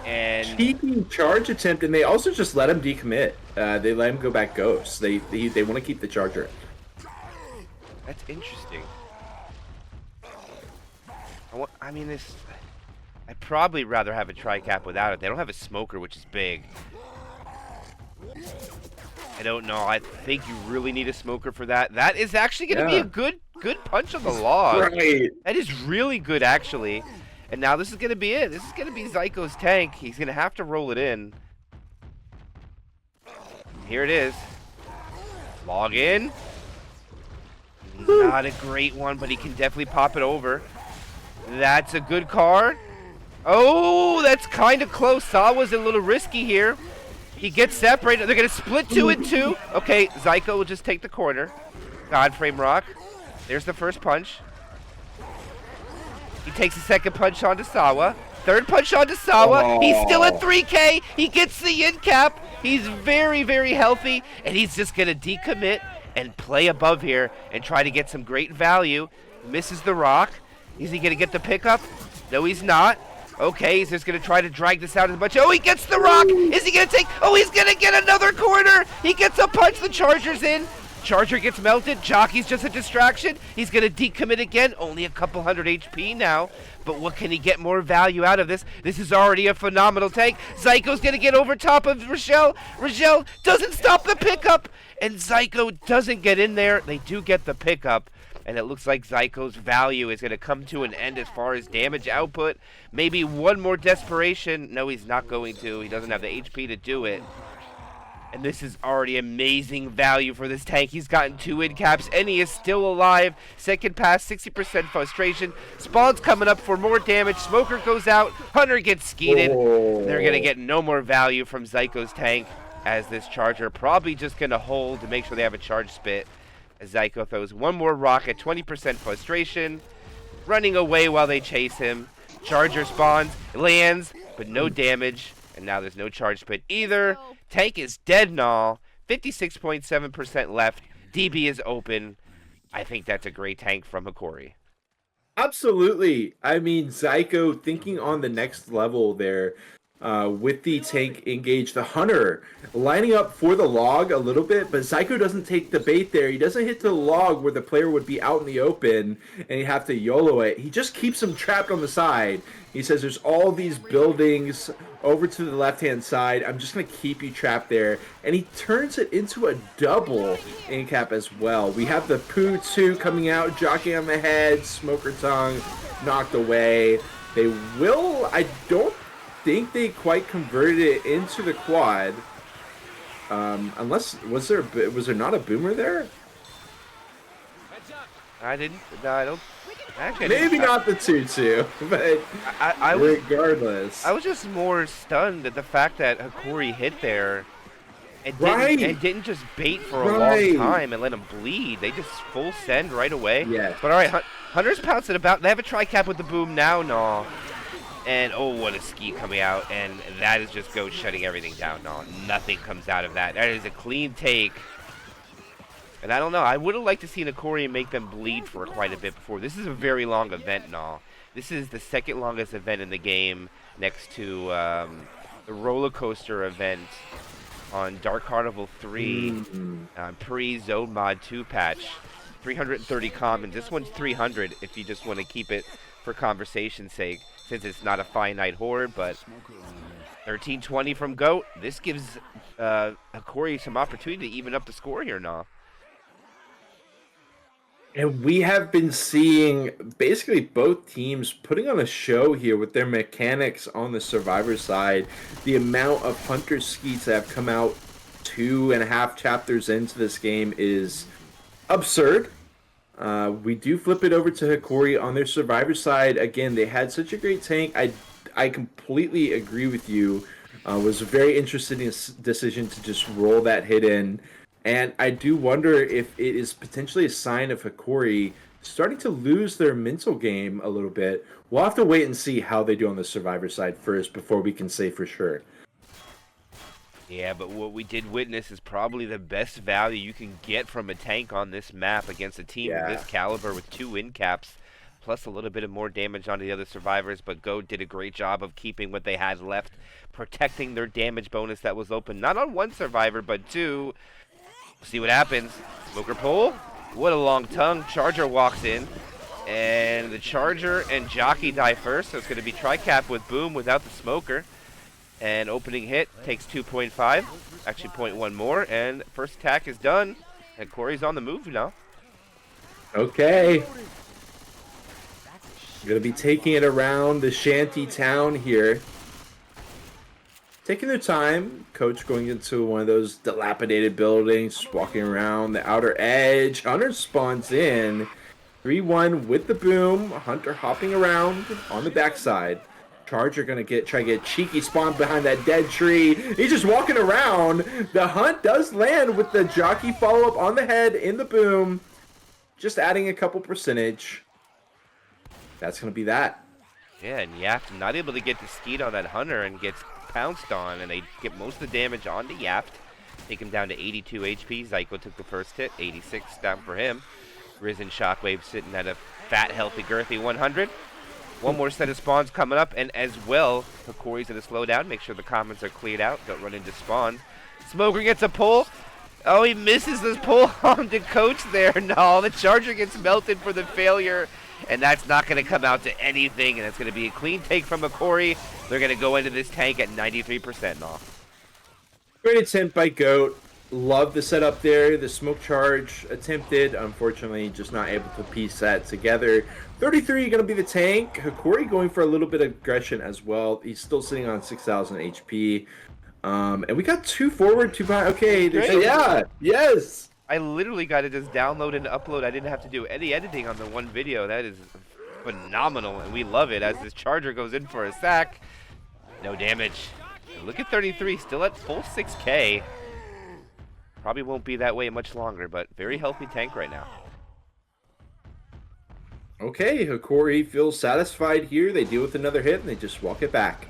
And cheeky charge attempt, and they also just let him decommit. They let him go back ghost. They want to keep the charger. That's interesting. I mean, this. I'd probably rather have a tri-cap without it. They don't have a smoker, which is big. I don't know. I think you really need a smoker for that. That is actually going to be a good punch on the log. Right. That is really good, actually. And now this is going to be it. This is going to be Zyko's tank. He's going to have to roll it in. Here it is. Log in. Not a great one, but he can definitely pop it over. That's a good card. Oh, that's kind of close. Sawa's a little risky here. He gets separated. They're going to split 2 and 2. Okay, Zyko will just take the corner. Godframe Rock. There's the first punch. He takes the second punch onto Sawa. Third punch onto Sawa. Oh. He's still at 3K. He gets the end cap. He's very, very healthy. And he's just going to decommit and play above here and try to get some great value. Misses the rock. Is he going to get the pickup? No, he's not. Okay, he's just going to try to drag this out as much. Oh, he gets the rock. Is he going to take? Oh, he's going to get another corner. He gets a punch. The charger's in. Charger gets melted. Jockey's just a distraction. He's going to decommit again. Only a couple hundred HP now. But what can he get more value out of this? This is already a phenomenal tank. Zyko's going to get over top of Rochelle. Rochelle doesn't stop the pickup. And Zyko doesn't get in there. They do get the pickup. And it looks like Zyko's value is going to come to an end as far as damage output. Maybe one more desperation. No, he's not going to. He doesn't have the HP to do it. And this is already amazing value for this tank. He's gotten 2 end caps, and he is still alive. Second pass, 60% frustration. Spawn's coming up for more damage. Smoker goes out. Hunter gets skeeted. Oh. They're going to get no more value from Zyko's tank, as this charger probably just going to hold to make sure they have a charge spit. Zyko throws one more rock at 20% frustration, running away while they chase him. Charger spawns, lands, but no damage, and now there's no charge spit either. Tank is dead and all. 56.7% left. DB is open. I think that's a great tank from Hokori. Absolutely. I mean, Zyko thinking on the next level there. With the tank engaged, the Hunter lining up for the log a little bit, but Zyko doesn't take the bait there. He doesn't hit the log where the player would be out in the open and he'd have to YOLO it. He just keeps him trapped on the side. He says there's all these buildings over to the left-hand side. I'm just going to keep you trapped there. And he turns it into a double in cap as well. We have the Poo 2 coming out, Jockey on the head, Smoker Tongue knocked away. They will, I don't think they quite converted it into the quad. Unless was there not a boomer there? I didn't. No, I don't. Actually, Maybe not the 2-2, but I was, regardless. I was just more stunned at the fact that Hokori hit there. And Right. didn't just bait for a Right. long time and let him bleed. They just full send right away. Yes. But all right, Hunter's pouncing about. They have a tri-cap with the boom now, no. And oh, what a ski coming out. And that is just Goat shutting everything down, no. Nothing comes out of that. That is a clean take. And I don't know. I would have liked to see Hokori make them bleed for quite a bit before. This is a very long event, no. This is the second longest event in the game next to the roller coaster event on Dark Carnival 3 pre-Zone Mod 2 patch. 330 commons. This one's 300 if you just want to keep it for conversation's sake, since it's not a finite horde, but 1320 from Goat. This gives Hokori some opportunity to even up the score here now. And we have been seeing basically both teams putting on a show here with their mechanics on the Survivor side. The amount of Hunter skeets that have come out 2.5 chapters into this game is absurd. We do flip it over to Hokori on their Survivor side. Again, they had such a great tank. I completely agree with you. Was a very interesting decision to just roll that hit in. And I do wonder if it is potentially a sign of Hokori starting to lose their mental game a little bit. We'll have to wait and see how they do on the Survivor side first before we can say for sure. Yeah, but what we did witness is probably the best value you can get from a tank on this map against a team of this caliber with 2 win caps, plus a little bit of more damage onto the other survivors. But Goat did a great job of keeping what they had left, protecting their damage bonus that was open, not on 1 survivor, but 2. See what happens. Smoker pull. What a long tongue. Charger walks in. And the Charger and Jockey die first. So it's going to be tri-cap with Boom without the Smoker. And opening hit takes 2.5. Actually 0.1 more. And first attack is done. And Corey's on the move now. Okay. Going to be taking it around the shanty town here. Taking their time, Coach going into one of those dilapidated buildings, walking around the outer edge. Hunter spawns in. 3-1 with the boom. Hunter hopping around on the backside. Charger gonna try to get cheeky spawn behind that dead tree. He's just walking around. The hunt does land with the jockey follow-up on the head in the boom. Just adding a couple percentage. That's gonna be that. Yeah, and Yaft not able to get the skeet on that Hunter and gets pounced on, and they get most of the damage onto Yaft. Take him down to 82 HP. Zyko took the first hit, 86 down for him. Risen Shockwave sitting at a fat, healthy, girthy 100. One more set of spawns coming up, and as well, Hokori's going to slow down, make sure the comments are cleared out, don't run into spawn. Smoker gets a pull. Oh, he misses this pull on to Coach there. No, the Charger gets melted for the failure. And that's not going to come out to anything, and it's going to be a clean take from Hokori. They're going to go into this tank at 93% off. Great attempt by Goat. Love the setup there. The smoke charge attempted. Unfortunately, just not able to piece that together. 33 going to be the tank. Hokori going for a little bit of aggression as well. He's still sitting on 6,000 HP. And we got 2 forward, 2 behind. Okay, yeah, yes. I literally got to just download and upload. I didn't have to do any editing on the one video. That is phenomenal, and we love it as this Charger goes in for a sack. No damage. And look at 33, still at full 6K. Probably won't be that way much longer, but very healthy tank right now. Okay, Hokori feels satisfied here. They deal with another hit, and they just walk it back.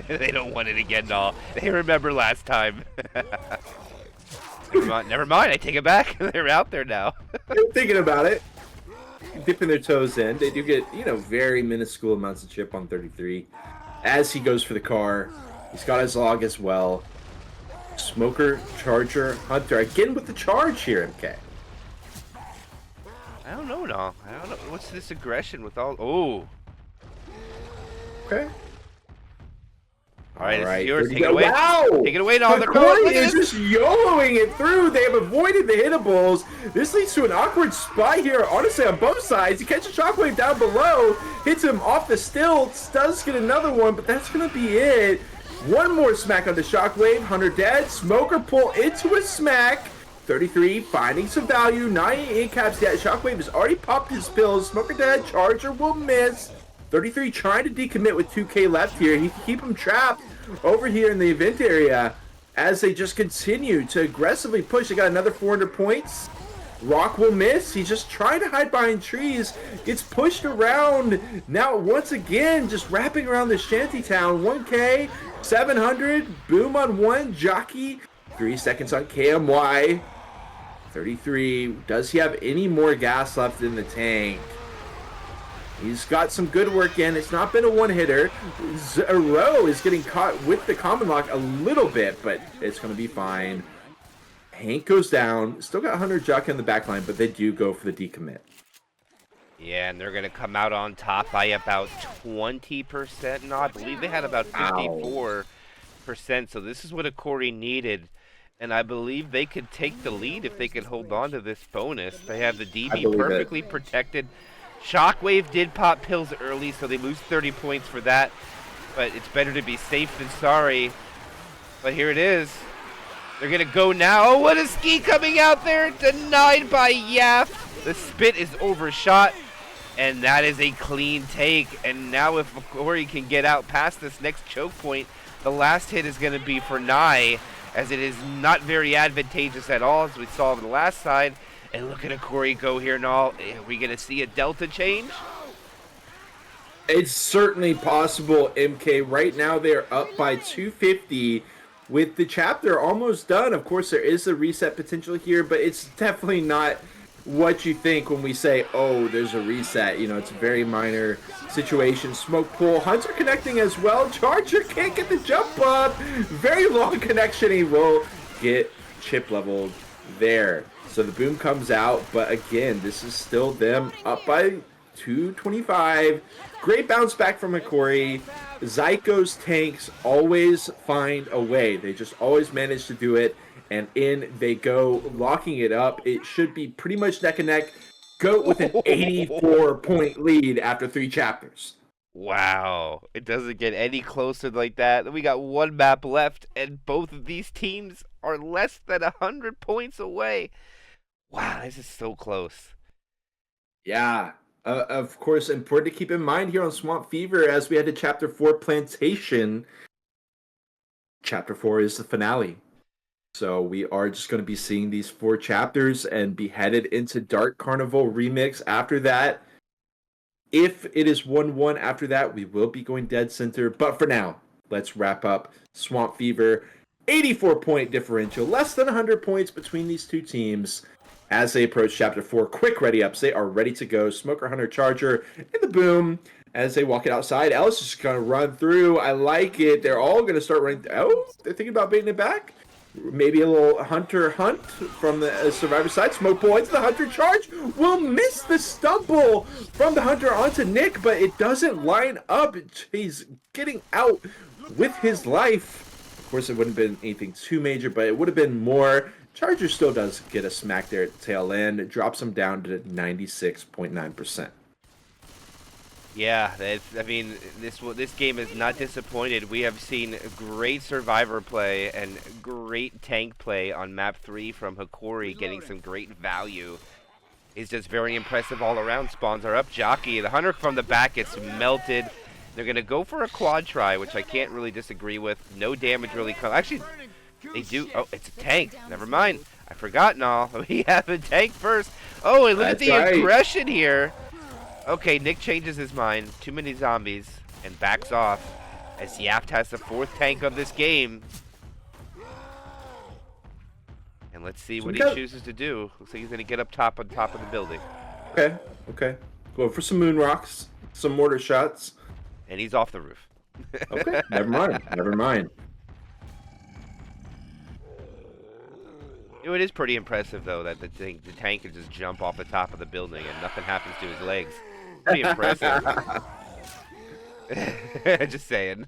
They don't want it again, no. They remember last time. Never mind, I take it back. They're out there now. They're thinking about it. Dipping their toes in. They do get, very minuscule amounts of chip on 33. As he goes for the car, he's got his log as well. Smoker, Charger, Hunter. Again with the charge here, MK. I don't know, no. I don't know. What's this aggression with all... Oh. Okay. All right, All right, this is yours. Take it 30 away. Wow! Take it away, no. Hokori is just YOLOing it through. They have avoided the hittables. This leads to an awkward spot here, honestly, on both sides. He catches Shockwave down below, hits him off the stilts, does get another one, but that's going to be it. One more smack on the Shockwave. Hunter dead. Smoker pull into a smack. 33 finding some value. 98 caps yet. Shockwave has already popped his pills. Smoker dead. Charger will miss. 33 trying to decommit with 2K left here. He can keep him trapped over here in the event area as they just continue to aggressively push. They got another 400 points. Rock will miss. He's just trying to hide behind trees. Gets pushed around. Now, once again, just wrapping around the shantytown. 1K, 700. Boom on one. Jockey, 3 seconds on KMY. 33. Does he have any more gas left in the tank? He's got some good work in. It's not been a one-hitter. Zero is getting caught with the common lock a little bit, but it's going to be fine. Hank goes down. Still got Hunter Jockey on the back line, but they do go for the decommit. Yeah, and they're going to come out on top by about 20%. No, I believe they had about 54%. So this is what Hokori needed. And I believe they could take the lead if they could hold on to this bonus. They have the DB perfectly protected. Shockwave did pop pills early, so they lose 30 points for that. But it's better to be safe than sorry. But here it is. They're going to go now. Oh, what a ski coming out there. Denied by Yaf. The spit is overshot. And that is a clean take. And now if Hokori can get out past this next choke point, the last hit is going to be for Nye, as it is not very advantageous at all, as we saw on the last side. And look at Hokori go here and all. Are we going to see a delta change? It's certainly possible, MK. Right now they're up by 250 with the chapter almost done. Of course, there is a reset potential here, but it's definitely not what you think when we say, oh, there's a reset. You know, it's a very minor situation. Smoke pool. Hunter connecting as well. Charger can't get the jump up. Very long connection. He will get chip leveled there. So the boom comes out, but again, this is still them up by 225. Great bounce back from Hokori. Zyko's tanks always find a way. They just always manage to do it. And in they go, locking it up. It should be pretty much neck and neck. Goat with an 84-point lead after 3 chapters. Wow. It doesn't get any closer like that. We got one map left, and both of these teams are less than 100 points away. Wow, this is so close. Yeah. Of course, important to keep in mind here on Swamp Fever as we head to Chapter 4 Plantation. Chapter 4 is the finale. So we are just going to be seeing these 4 chapters and be headed into Dark Carnival Remix after that. If it is 1-1 after that, we will be going dead center. But for now, let's wrap up Swamp Fever. 84-point differential, less than 100 points between these two teams. As they approach Chapter 4, quick ready ups. They are ready to go. Smoker, Hunter, Charger, and the boom. As they walk it outside, Ellis is just going to run through. I like it. They're all going to start running. Oh, they're thinking about baiting it back. Maybe a little Hunter hunt from the Survivor side. Smoke Boy into the Hunter charge. Will miss the stumble from the Hunter onto Nick, but it doesn't line up. He's getting out with his life. Of course, it wouldn't have been anything too major, but it would have been more. Charger still does get a smack there at the tail end. It drops him down to 96.9%. Yeah, I mean, this game is not disappointed. We have seen great survivor play and great tank play on map 3 from Hokori, getting some great value. He's just very impressive all around. Spawns are up. Jockey, the Hunter from the back gets melted. They're going to go for a quad try, which I can't really disagree with. No damage really comes. Actually, they do. Oh, it's a tank. Never mind. I forgot now. We have a tank first. Oh, and look at the aggression here. Okay, Nick changes his mind. Too many zombies. And backs off. As Yaft has the 4th tank of this game. And let's see what he chooses to do. Looks like he's going to get up top on top of the building. Okay. Go for some moon rocks. Some mortar shots. And he's off the roof. Okay, never mind. You know, it is pretty impressive, though, that the tank can just jump off the top of the building and nothing happens to his legs. Pretty impressive. Just saying.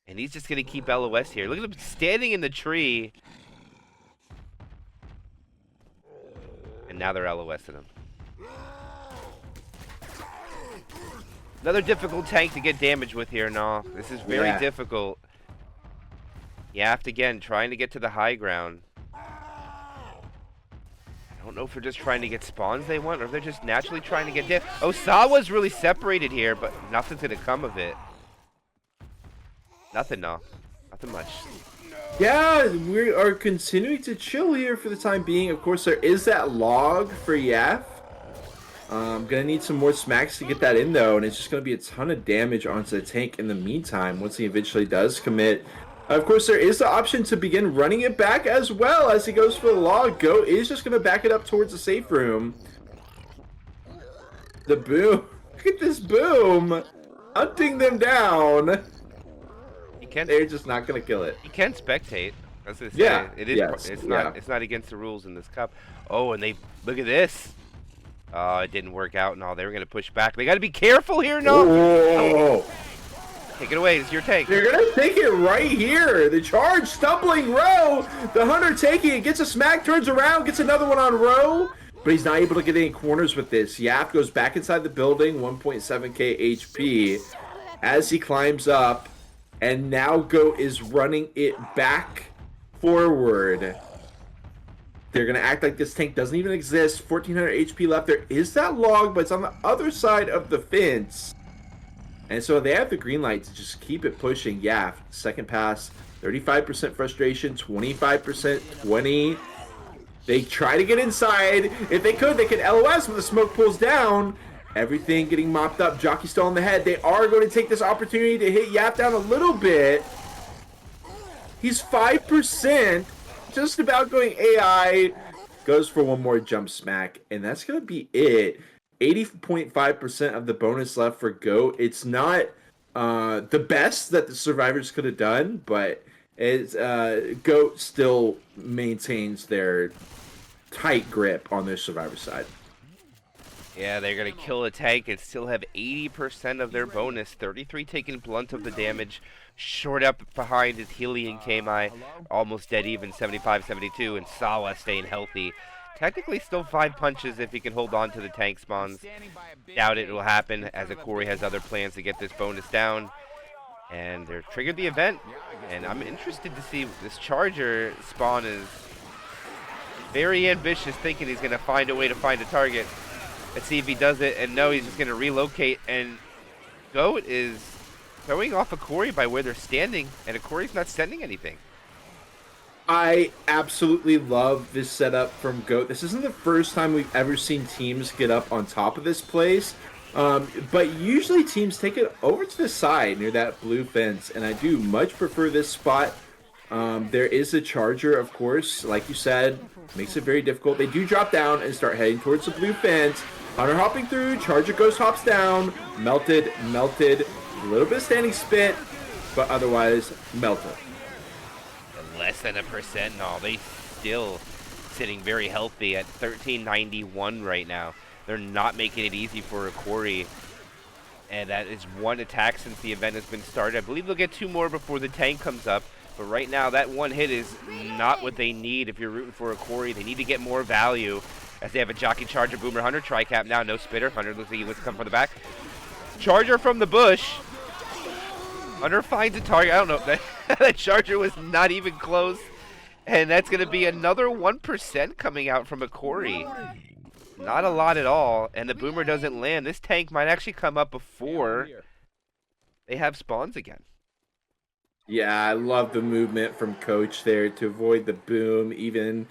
And he's just going to keep LOS here. Look at him standing in the tree. And now they're LOSing him. Another difficult tank to get damage with here, no. This is very difficult. Yaft again, trying to get to the high ground. I don't know if they're just trying to get spawns they want, or if they're just naturally trying to get damage. Oh, Sawa's really separated here, but nothing's going to come of it. Nothing, no. Nothing much. Yeah, we are continuing to chill here for the time being. Of course, there is that log for Yaf. Gonna need some more smacks to get that in though, and it's just gonna be a ton of damage onto the tank in the meantime once he eventually does commit. Of course, there is the option to begin running it back as well as he goes for the log. Go is just gonna back it up towards the safe room. The boom. Look at this boom. Hunting them down. They're just not gonna kill it. You can spectate. As they say. Yeah. It is. Yes. It's not against the rules in this cup. Oh, and they look at this. Oh, it didn't work out. No, they were gonna push back. They got to be careful here. No. Whoa. Take it away. It's your tank. They're gonna take it right here. The charge, stumbling Row. The Hunter taking it, gets a smack, turns around, gets another one on Row. But he's not able to get any corners with this. Yap goes back inside the building, 1.7k HP. As he climbs up, and now Go is running it back forward. They're going to act like this tank doesn't even exist. 1400 HP left. There is that log, but it's on the other side of the fence. And so they have the green light to just keep it pushing. Yeah, second pass, 35% frustration, 25%, 20. They try to get inside. If they could LOS when the smoke pulls down. Everything getting mopped up. Jockey still on the head. They are going to take this opportunity to hit Yap down a little bit. He's 5%. Just about going AI. Goes for one more jump smack. And that's going to be it. 80.5% of the bonus left for Goat. It's not the best that the survivors could have done, but it's, Goat still maintains their tight grip on their survivor side. Yeah, they're going to kill a tank and still have 80% of their bonus. 33 taking blunt of the damage. Short up behind is Healy and KMI. Almost dead even, 75-72. And Sawa staying healthy. Technically still 5 punches if he can hold on to the tank spawns. Doubt it will happen as Hokori has other plans to get this bonus down. And they're triggered the event. And I'm interested to see this Charger spawn is very ambitious, thinking he's going to find a way to find a target. Let's see if he does it. And no, he's just going to relocate. And Goat is throwing off Hokori by where they're standing. And Hokori's not sending anything. I absolutely love this setup from Goat. This isn't the first time we've ever seen teams get up on top of this place. But usually teams take it over to the side near that blue fence. And I do much prefer this spot. There is a Charger, of course. Like you said, makes it very difficult. They do drop down and start heading towards the blue fence. Hunter hopping through. Charger Ghost hops down. Melted. A little bit of standing spit. But otherwise, melted. Less than 1%. No, they still sitting very healthy at 1391 right now. They're not making it easy for Hokori. And that is one attack since the event has been started. I believe they'll get 2 more before the tank comes up. But right now, that one hit is not what they need if you're rooting for Hokori. They need to get more value as they have a Jockey, Charger, Boomer, Hunter, Tricap now. No spitter. Hunter looks like he wants to come from the back. Charger from the bush. Hunter finds a target. I don't know. That Charger was not even close. And that's going to be another 1% coming out from Hokori. Not a lot at all. And the Boomer doesn't land. This tank might actually come up before they have spawns again. Yeah, I love the movement from Coach there to avoid the boom. Even,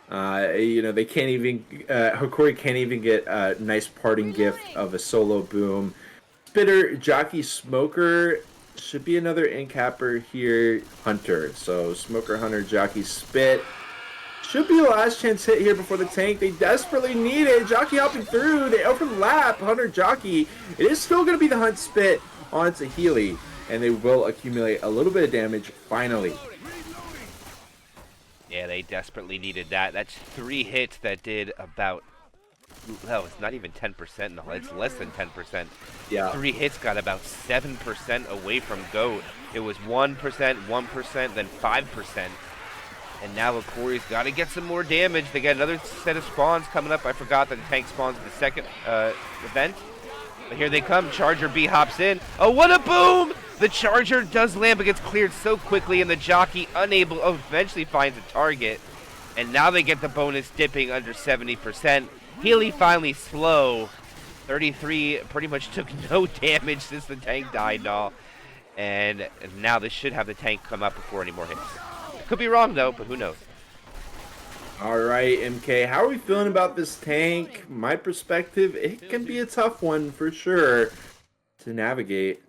they can't even, Hokori can't even get a nice parting gift of a solo boom. Spitter, Jockey, Smoker. Should be another incapper here, Hunter. So Smoker, Hunter, Jockey, Spit. Should be the last chance hit here before the tank. They desperately need it. Jockey hopping through. They overlap. Hunter, Jockey. It is still going to be the Hunt Spit onto Healy. And they will accumulate a little bit of damage finally. Yeah, they desperately needed that. That's 3 hits that did about... No, it's not even 10%. No, it's less than 10%. Yeah. 3 hits got about 7% away from Goat. It was 1%, 1%, then 5%. And now Hokori's got to get some more damage. They got another set of spawns coming up. I forgot that the tank spawns at the second event. But here they come. Charger B hops in. Oh, what a boom! The Charger does land, but gets cleared so quickly, and the Jockey unable... Oh, eventually finds a target. And now they get the bonus dipping under 70%. Healy finally slow. 33 pretty much took no damage since the tank died, all. And now this should have the tank come up before any more hits. Could be wrong though, but who knows? All right, MK, how are we feeling about this tank? My perspective, it can be a tough one for sure to navigate.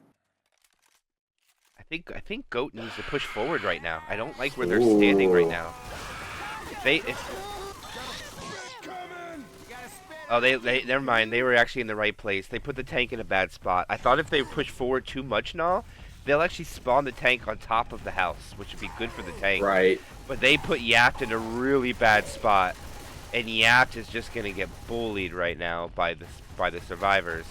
I think Goat needs to push forward right now. I don't like where they're standing right now. They never mind. They were actually in the right place. They put the tank in a bad spot. I thought if they push forward too much now, they'll actually spawn the tank on top of the house, which would be good for the tank. Right. But they put Yapt in a really bad spot, and Yapt is just gonna get bullied right now by the survivors.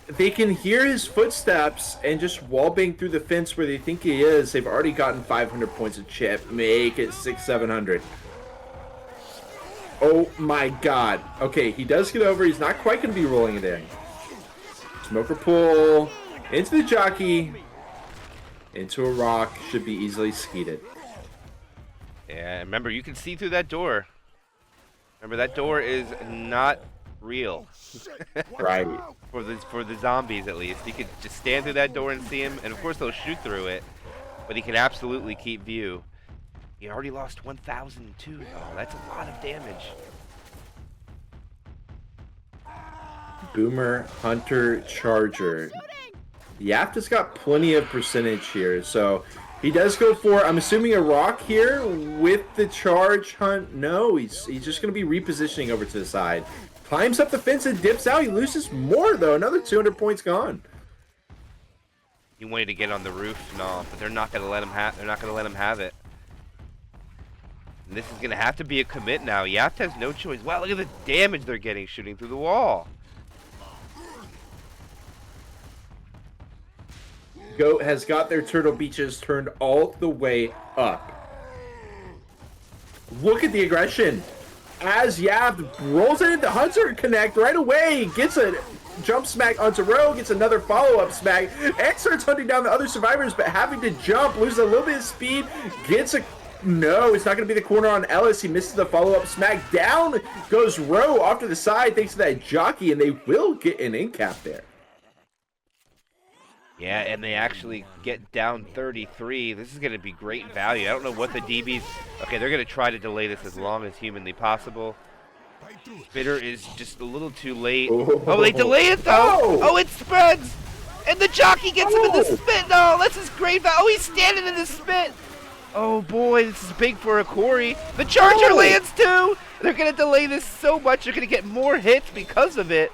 They can hear his footsteps and just wallbang through the fence where they think he is. They've already gotten 500 points of chip. Make it 600-700. Oh my god. Okay, he does get over. He's not quite going to be rolling it in. Smoker pull. Into the jockey. Into a rock. Should be easily skeeted. Yeah, remember, you can see through that door. Remember, that door is not real. Right. For the zombies, at least. He could just stand through that door and see him, and of course they'll shoot through it. But he can absolutely keep view. He already lost 1,002, though. That's a lot of damage. Boomer, Hunter, Charger. Yapt has got plenty of percentage here, so he does go for, I'm assuming, a rock here with the charge hunt. No, he's just going to be repositioning over to the side. Climbs up the fence and dips out. He loses more, though. Another 200 points gone. He wanted to get on the roof, no, but they're not going to let him have. They're not going to let him have it. And this is going to have to be a commit now. Yapt has no choice. Wow, look at the damage they're getting shooting through the wall. Goat has got their turtle beaches turned all the way up. Look at the aggression. As Yapt rolls it into Hunter Connect right away, gets a jump smack onto Row, gets another follow-up smack, and starts hunting down the other survivors, but having to jump, loses a little bit of speed, gets a... No, it's not going to be the corner on Ellis. He misses the follow-up smack. Down goes Row off to the side thanks to that jockey, and they will get an in cap there. Yeah, and they actually get down 33. This is going to be great value. I don't know what the DBs... Okay, they're going to try to delay this as long as humanly possible. Spitter is just a little too late. Oh, they delay it, though! Oh, it spreads! And the jockey gets him in the spit! No, this is great value. Oh, he's standing in the spit! Oh, boy, this is big for Hokori. The charger lands, too! They're going to delay this so much. They're going to get more hits because of it.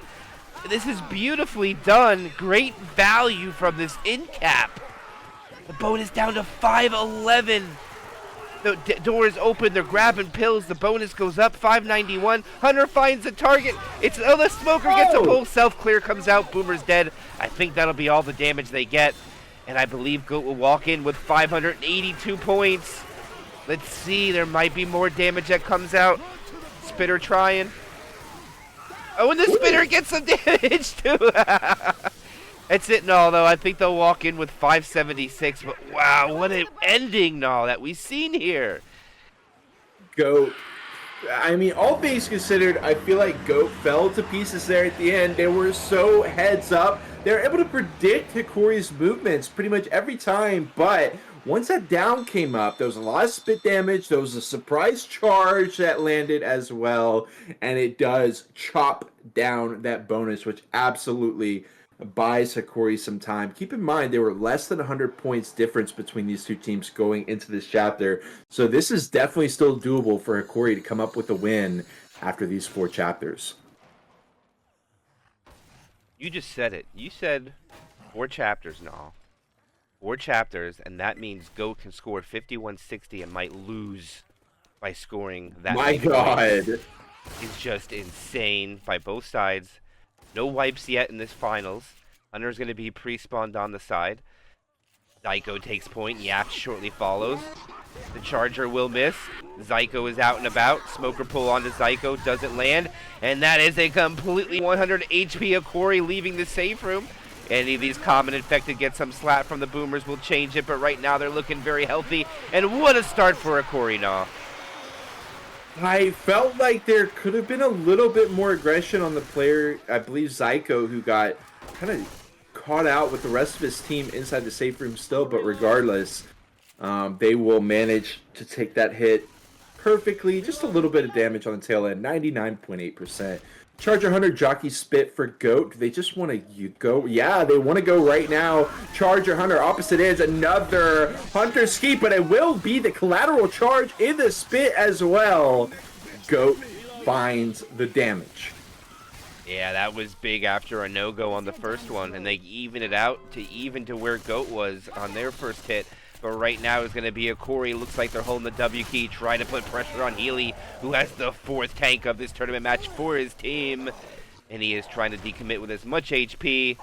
This is beautifully done. Great value from this in cap. The bonus down to 511. The door is open. They're grabbing pills. The bonus goes up. 591. Hunter finds the target. It's the smoker gets a pull. Self clear comes out. Boomer's dead. I think that'll be all the damage they get. And I believe Goat will walk in with 582 points. Let's see. There might be more damage that comes out. Spitter trying. Oh, and the Spitter gets some damage, too. That's it, no, though. I think they'll walk in with 576. But, wow, what an ending, no, that we've seen here. Goat. I mean, all things considered, I feel like Goat fell to pieces there at the end. They were so heads up. They were able to predict Hokori's movements pretty much every time, but once that down came up, there was a lot of spit damage. There was a surprise charge that landed as well, and it does chop down that bonus, which absolutely buys Hokori some time. Keep in mind, there were less than 100 points difference between these two teams going into this chapter, so this is definitely still doable for Hokori to come up with a win after these 4 chapters. You just said it. You said 4 chapters, no. 4 chapters, and that means Goat can score 5160 and might lose by scoring that. My God. It's just insane by both sides. No wipes yet in this finals. Hunter's going to be pre-spawned on the side. Zyko takes point. Yapt shortly follows. The charger will miss. Zyko is out and about. Smoker pull onto Zyko. Doesn't land. And that is a completely 100 HP Hokori leaving the safe room. Any of these common infected get some slap from the boomers will change it, but right now they're looking very healthy. And what a start for Hokori now. I felt like there could have been a little bit more aggression on the player, I believe Zyko, who got kind of caught out with the rest of his team inside the safe room still, but regardless, they will manage to take that hit perfectly. Just a little bit of damage on the tail end, 99.8%. Charger Hunter Jockey Spit for Goat. Do they just want to go? Yeah, they want to go right now. Charger Hunter opposite ends, another Hunter Ski, but it will be the collateral charge in the Spit as well. Goat finds the damage. Yeah, that was big after a no-go on the first one, and they even it out to where Goat was on their first hit. But right now is going to be Hokori. Looks like they're holding the W key, trying to put pressure on Healy, who has the 4th tank of this tournament match for his team. And he is trying to decommit with as much HP.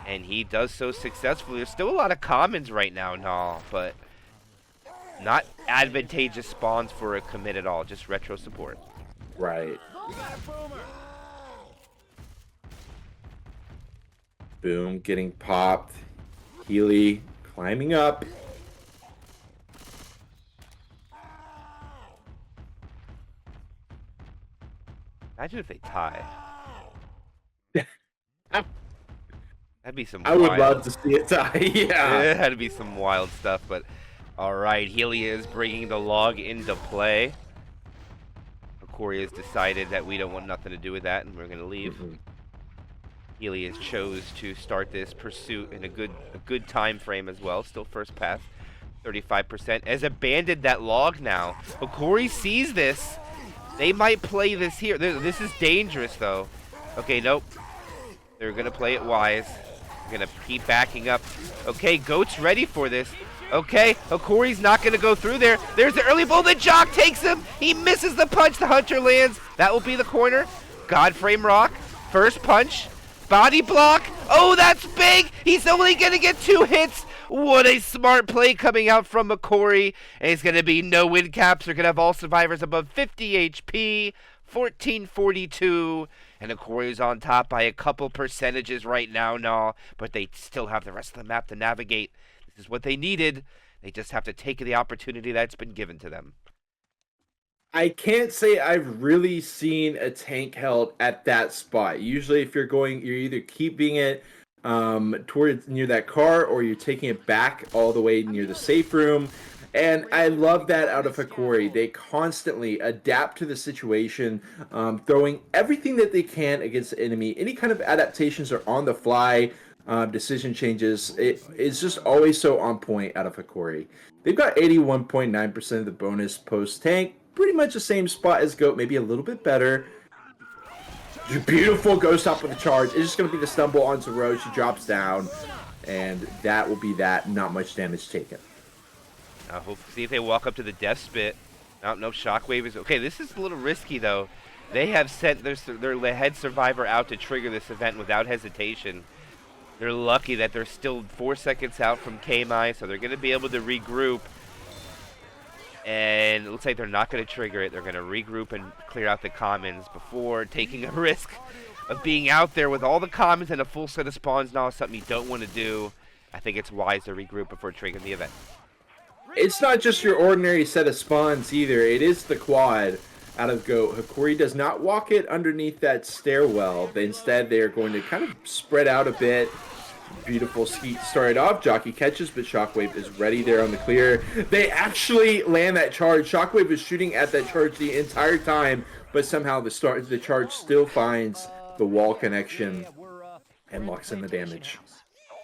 And he does so successfully. There's still a lot of commons right now, but not advantageous spawns for a commit at all. Just retro support. Right. Boom, getting popped. Healy climbing up. Imagine if they tie. That'd be some I would love to see it tie, yeah. It had to be some wild stuff, but alright, Healy is bringing the log into play. Hokori has decided that we don't want nothing to do with that, and we're going to leave. Healy has chose to start this pursuit in a good time frame as well. Still first pass, 35%. Has abandoned that log now. Hokori sees this. They might play this here. This is dangerous, though. Okay, nope. They're going to play it wise. They're going to keep backing up. Okay, Goat's ready for this. Okay, Hokori's not going to go through there. There's the early bull. The Jock takes him. He misses the punch. The Hunter lands. That will be the corner. Godframe Rock. First punch. Body block. Oh, that's big. He's only going to get 2 hits. What a smart play coming out from Hokori. And it's going to be no win caps. They're going to have all survivors above 50 HP. 1442. And Hokori is on top by a couple percentages right now, but they still have the rest of the map to navigate. This is what they needed. They just have to take the opportunity that's been given to them. I can't say I've really seen a tank held at that spot. Usually if you're either keeping it towards near that car, or you're taking it back all the way near the safe room. And I love that out of Hokori. They constantly adapt to the situation, throwing everything that they can against the enemy. Any kind of adaptations are on the fly, decision changes. It is just always so on point out of Hokori. They've got 81.9% of the bonus post-tank. Pretty much the same spot as Goat, maybe a little bit better. Beautiful ghost hop with a charge. It's just going to be the stumble onto Rose. She drops down, and that will be that. Not much damage taken. See if they walk up to the death spit. No shockwave is okay. This is a little risky though. They have sent their head survivor out to trigger this event without hesitation. They're lucky that they're still 4 seconds out from KMI, so they're going to be able to regroup. And it looks like they're not going to trigger it. They're going to regroup and clear out the commons before taking a risk of being out there with all the commons and a full set of spawns. Now, something you don't want to do. I think it's wise to regroup before triggering the event. It's not just your ordinary set of spawns either. It is the quad out of Goat. Hokori does not walk it underneath that stairwell. Instead, they are going to kind of spread out a bit. Beautiful skeet started off. Jockey catches, but Shockwave is ready there on the clear. They actually land that charge. Shockwave is shooting at that charge the entire time, but somehow the charge still finds the wall connection and locks in the damage.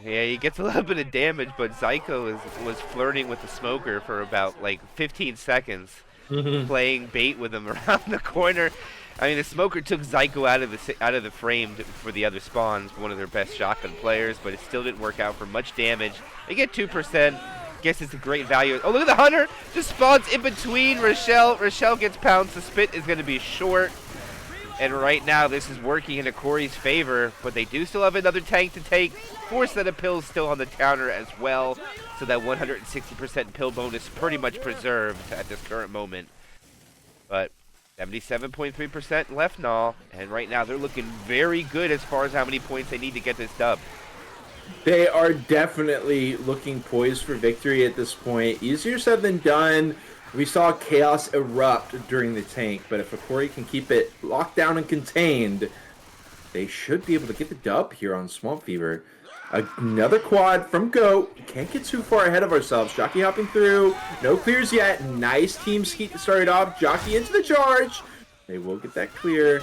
Yeah, he gets a little bit of damage, but Zyko was flirting with the smoker for about like 15 seconds, playing bait with him around the corner. I mean, the smoker took Zyko out of the frame for the other spawns, one of their best shotgun players, but it still didn't work out for much damage. They get 2%. Guess it's a great value. Oh, look at the Hunter! Just spawns in between Rochelle. Rochelle gets pounced. The spit is going to be short. And right now, this is working in Hokori's favor, but they do still have another tank to take. 4 set of pills still on the counter as well, so that 160% pill bonus pretty much preserved at this current moment. But 77.3% left now, and right now they're looking very good as far as how many points they need to get this dub. They are definitely looking poised for victory at this point. Easier said than done. We saw chaos erupt during the tank, but if Hokori can keep it locked down and contained, they should be able to get the dub here on Swamp Fever. Another quad from Goat. Can't get too far ahead of ourselves. Jockey hopping through. No clears yet. Nice team skeet to start it off. Jockey into the charge. They will get that clear.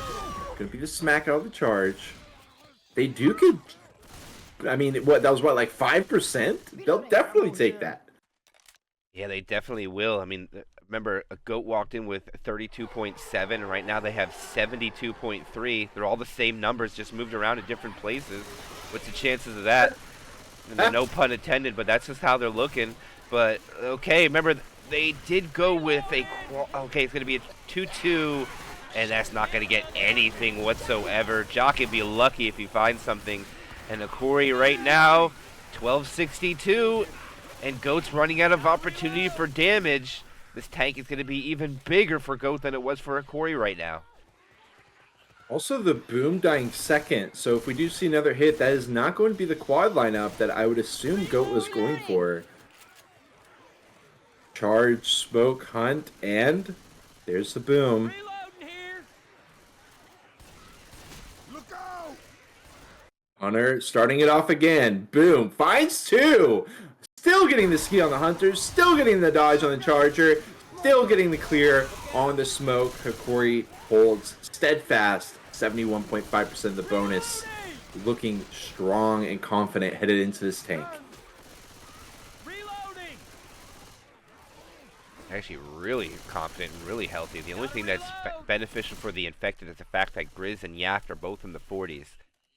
Gonna be the smack out of the charge. They do get... I mean, what that was what, like 5%? They'll definitely take that. Yeah, they definitely will. I mean, remember, a Goat walked in with 32.7, and right now they have 72.3. They're all the same numbers, just moved around at different places. What's the chances of that? And no pun intended, but that's just how they're looking. But, okay, remember, they did go with a... Okay, it's going to be a 2-2, and that's not going to get anything whatsoever. Jock would be lucky if he finds something. And Hokori right now, 1262, and Goat's running out of opportunity for damage. This tank is going to be even bigger for Goat than it was for Hokori right now. Also, the boom dying second, so if we do see another hit, that is not going to be the quad lineup that I would assume Goat was going for. Charge, smoke, hunt, and there's the boom. Hunter starting it off again. Boom. Finds two. Still getting the ski on the Hunter. Still getting the dodge on the Charger. Still getting the clear on the smoke. Hokori holds steadfast. 71.5% of the bonus. Looking strong and confident headed into this tank. Actually really confident and really healthy. The only thing that's beneficial for the infected is the fact that Grizz and Yaft are both in the 40s.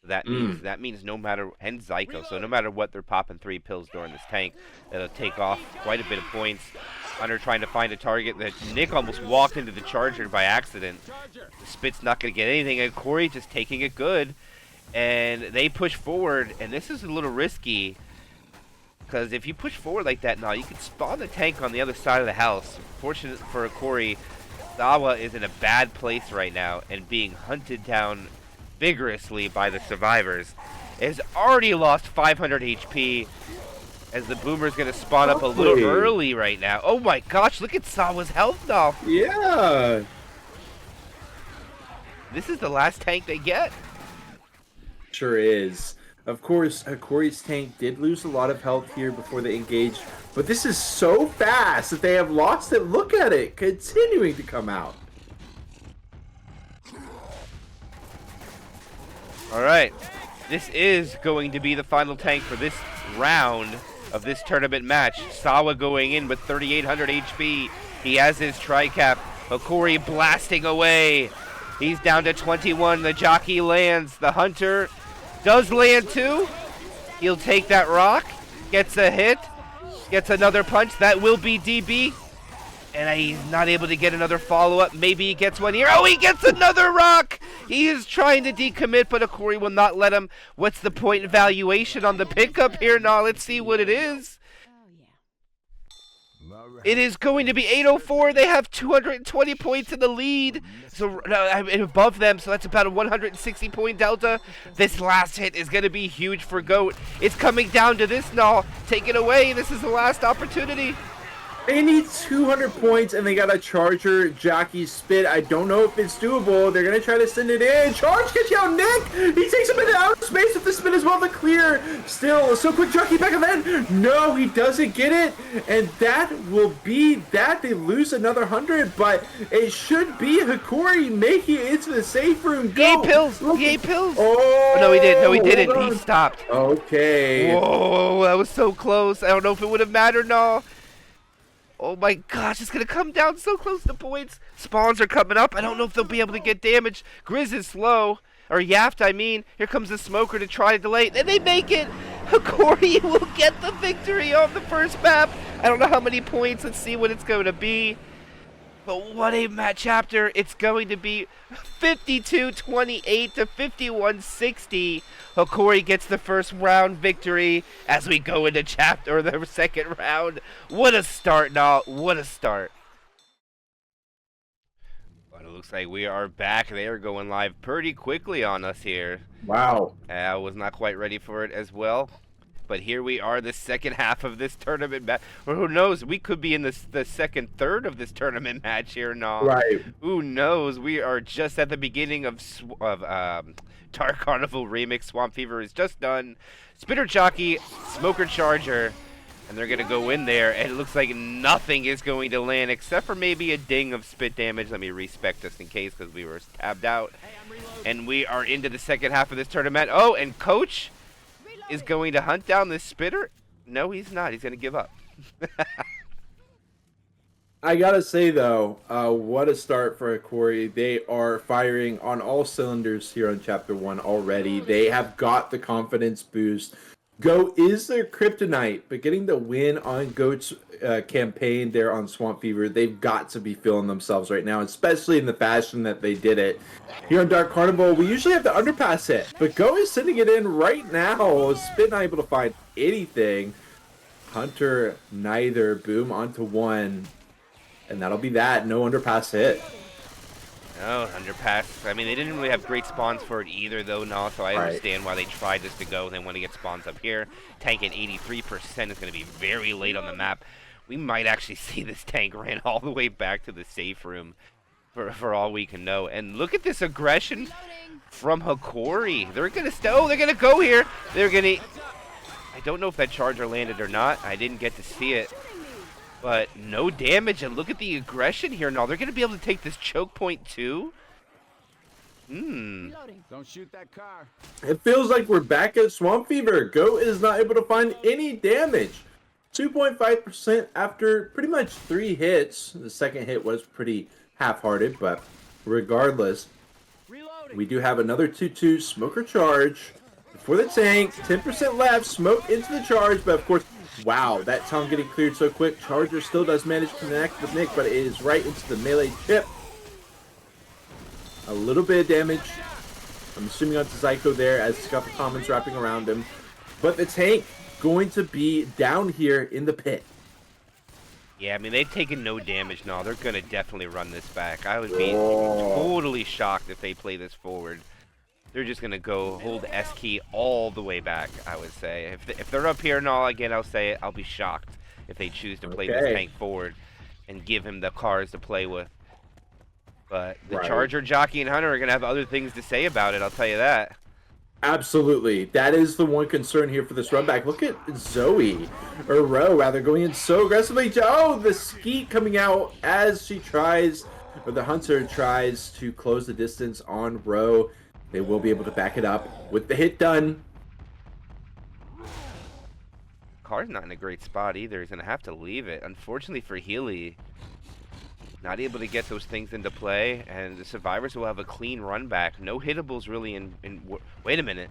That means no matter, and Zyko, so no matter what, they're popping 3 pills during this tank. That'll take off quite a bit of points. Hunter trying to find a target that Nick almost walked into the Charger by accident. The Spit's not going to get anything, and Corey just taking it good. And they push forward, and this is a little risky, because if you push forward like that now, you can spawn the tank on the other side of the house. Fortunate for Corey, Sawa is in a bad place right now, and being hunted down vigorously by the survivors. Has already lost 500 HP as the Boomer's going to spawn up a little early right now. Oh my gosh, look at Sawa's health now. Yeah. This is the last tank they get. Sure is. Of course, Hokori's tank did lose a lot of health here before they engaged, but this is so fast that they have lost it. Look at it, continuing to come out. Alright, this is going to be the final tank for this round of this tournament match. Sawa going in with 3,800 HP. He has his tri-cap. Hokori blasting away. He's down to 21. The jockey lands. The Hunter does land too. He'll take that rock. Gets a hit. Gets another punch. That will be DB. And he's not able to get another follow-up. Maybe he gets one here. Oh, he gets another rock! He is trying to decommit, but Hokori will not let him. What's the point valuation on the pickup here? Now, let's see what it is. It is going to be 804. They have 220 points in the lead. So above them, so that's about a 160-point delta. This last hit is going to be huge for Goat. It's coming down to this now. Take it away. This is the last opportunity. They need 200 points, and they got a Charger, Jockey, Spit. I don't know if it's doable. They're going to try to send it in. Charge gets you out, Nick! He takes him into outer space with the Spit as well to clear. Still, so quick, Jockey back of then. No, he doesn't get it. And that will be that. They lose another 100, but it should be Hokori making it into the safe room. He ate pills. He ate pills. Oh, no, he didn't. No, he didn't. He stopped. Okay. Whoa, that was so close. I don't know if it would have mattered, no. Oh my gosh, it's going to come down so close to points. Spawns are coming up. I don't know if they'll be able to get damage. Grizz is slow. Or Yaft, I mean. Here comes the Smoker to try to delay. And they make it. Hokori will get the victory on the first map. I don't know how many points. Let's see what it's going to be. But what a match chapter. It's going to be 52-28 to 51-60. Hokori gets the first round victory as we go into chapter or the second round. What a start, now. What a start. But it looks like we are back. They are going live pretty quickly on us here. Wow. I was not quite ready for it as well. but here we are, the second half of this tournament match. Or who knows? We could be in the second third of this tournament match here, no? Right. Who knows? We are just at the beginning of Dark Carnival Remix. Swamp Fever is just done. Spitter Jockey, Smoker Charger, and they're going to go in there, and it looks like nothing is going to land except for maybe a ding of spit damage. Let me respec just in case because we were tabbed out. And we are into the second half of this tournament. Oh, and Coach is going to hunt down this Spitter. No, he's not. He's going to give up. I gotta say though, what a start for Hokori. They are firing on all cylinders here on Chapter 1 already. They have got the confidence boost. Go is their kryptonite, but getting the win on Goat's campaign there on Swamp Fever, they've got to be feeling themselves right now, especially in the fashion that they did it. Here on Dark Carnival, we usually have the underpass hit, but Go is sending it in right now. Spit not able to find anything. Hunter neither. Boom onto one. And that'll be that. No underpass hit. No, underpass. I mean, they didn't really have great spawns for it either, though, no, so I understand why they tried this to go. They want to get spawns up here. Tank at 83% is going to be very late on the map. We might actually see this tank ran all the way back to the safe room for all we can know. And look at this aggression from Hokori. They're going to they're going to go here. They're going to... I don't know if that charger landed or not. I didn't get to see it. But no damage, and look at the aggression here. No, they're going to be able to take this choke point too. Don't shoot that car. It feels like we're back at Swamp Fever. Go is not able to find any damage. 2.5% after pretty much 3 hits. The second hit was pretty half-hearted, but regardless, we do have another 2-2 Smoker Charge for the tank. 10% left, smoke into the charge, but of course, wow, that tongue getting cleared so quick. Charger still does manage to connect with Nick, but it is right into the melee chip. A little bit of damage. I'm assuming onto Zyko there as Scuffle Commons wrapping around him. But the tank going to be down here in the pit. Yeah, I mean, they've taken no damage. No, they're going to definitely run this back. I would be totally shocked if they play this forward. They're just going to go hold S key all the way back, I would say. If they're up here and all, again, I'll say it, I'll be shocked if they choose to play this tank forward and give him the cars to play with. But the Charger, Jockey, and Hunter are going to have other things to say about it, I'll tell you that. Absolutely. That is the one concern here for this run back. Look at Zoe, or Ro, rather, going in so aggressively. Oh, the Skeet coming out as she tries, or the Hunter tries to close the distance on Ro. They will be able to back it up with the hit done. Car's not in a great spot either. He's going to have to leave it. Unfortunately for Healy, not able to get those things into play, and the survivors will have a clean run back. No hittables really in wait a minute.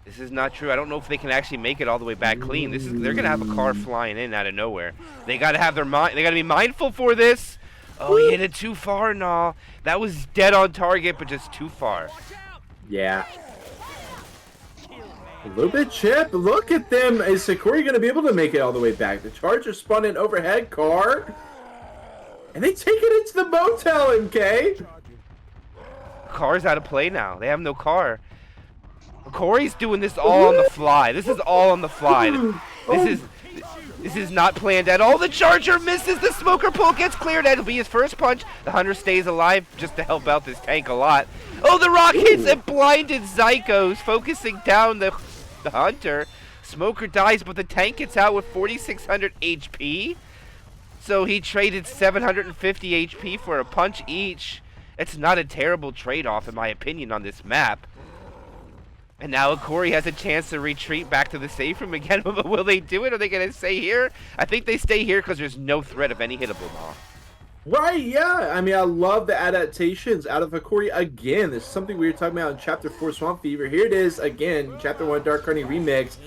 This is not true. I don't know if they can actually make it all the way back clean. They're going to have a car flying in out of nowhere. They got to have they got to be mindful for this. Oh, he hit it too far, no. That was dead on target, but just too far. Yeah. A little bit chip. Look at them. Is Hokori going to be able to make it all the way back? The Charger spun an overhead car. And they take it into the motel, MK. Car's out of play now. They have no car. Corey's doing this all on the fly. This is all on the fly. This is not planned at all. The Charger misses. The Smoker pull gets cleared. That'll be his first punch. The Hunter stays alive just to help out this tank a lot. Oh, the rock hits and blinded Zyko's, focusing down the Hunter. Smoker dies, but the tank gets out with 4,600 HP. So he traded 750 HP for a punch each. It's not a terrible trade-off, in my opinion, on this map. And now Hokori has a chance to retreat back to the safe room again. But will they do it? Are they going to stay here? I think they stay here because there's no threat of any hittable now. Right, yeah. I mean, I love the adaptations out of Hokori again. This is something we were talking about in Chapter 4 Swamp Fever. Here it is again, Chapter 1 Dark Carney Remix.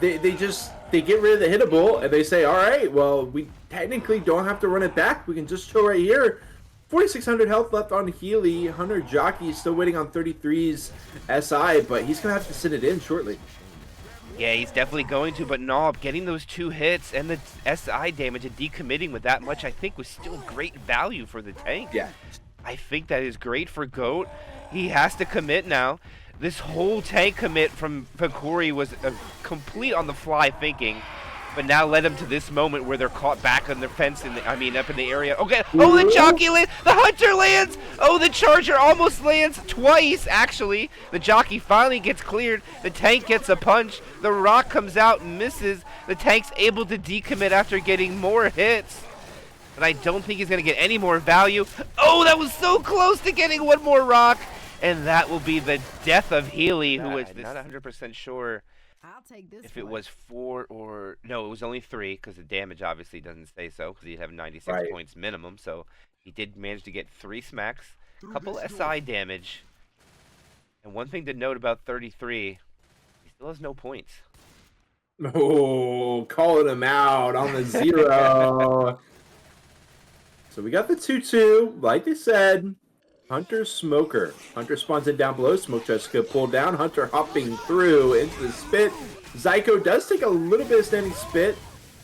They get rid of the hittable and they say, all right, well, we technically don't have to run it back. We can just chill right here. 4,600 health left on Healy. Hunter Jockey still waiting on 33's SI, but he's going to have to send it in shortly. Yeah, he's definitely going to, but Nob getting those 2 hits and the SI damage and decommitting with that much, I think, was still great value for the tank. Yeah. I think that is great for GOAT. He has to commit now. This whole tank commit from Hokori was a complete on the fly thinking, but now led them to this moment where they're caught back on their fence up in the area. Okay, oh, the jockey lands, the hunter lands, oh, the charger almost lands twice, actually. The jockey finally gets cleared, the tank gets a punch, the rock comes out and misses, the tank's able to decommit after getting more hits. But I don't think he's going to get any more value. Oh, that was so close to getting one more rock. And that will be the death of Healy, who is not 100% sure I'll take this if it was 4 or... No, it was only 3, because the damage obviously doesn't say so, because he'd have 96 points minimum. So he did manage to get 3 smacks, a couple SI damage. And one thing to note about 33, he still has no points. Oh, calling him out on the 0. So we got the 2-2, like they said. Hunter Smoker. Hunter spawns in down below. Smoke Jessica pulled down. Hunter hopping through into the spit. Zyko does take a little bit of standing spit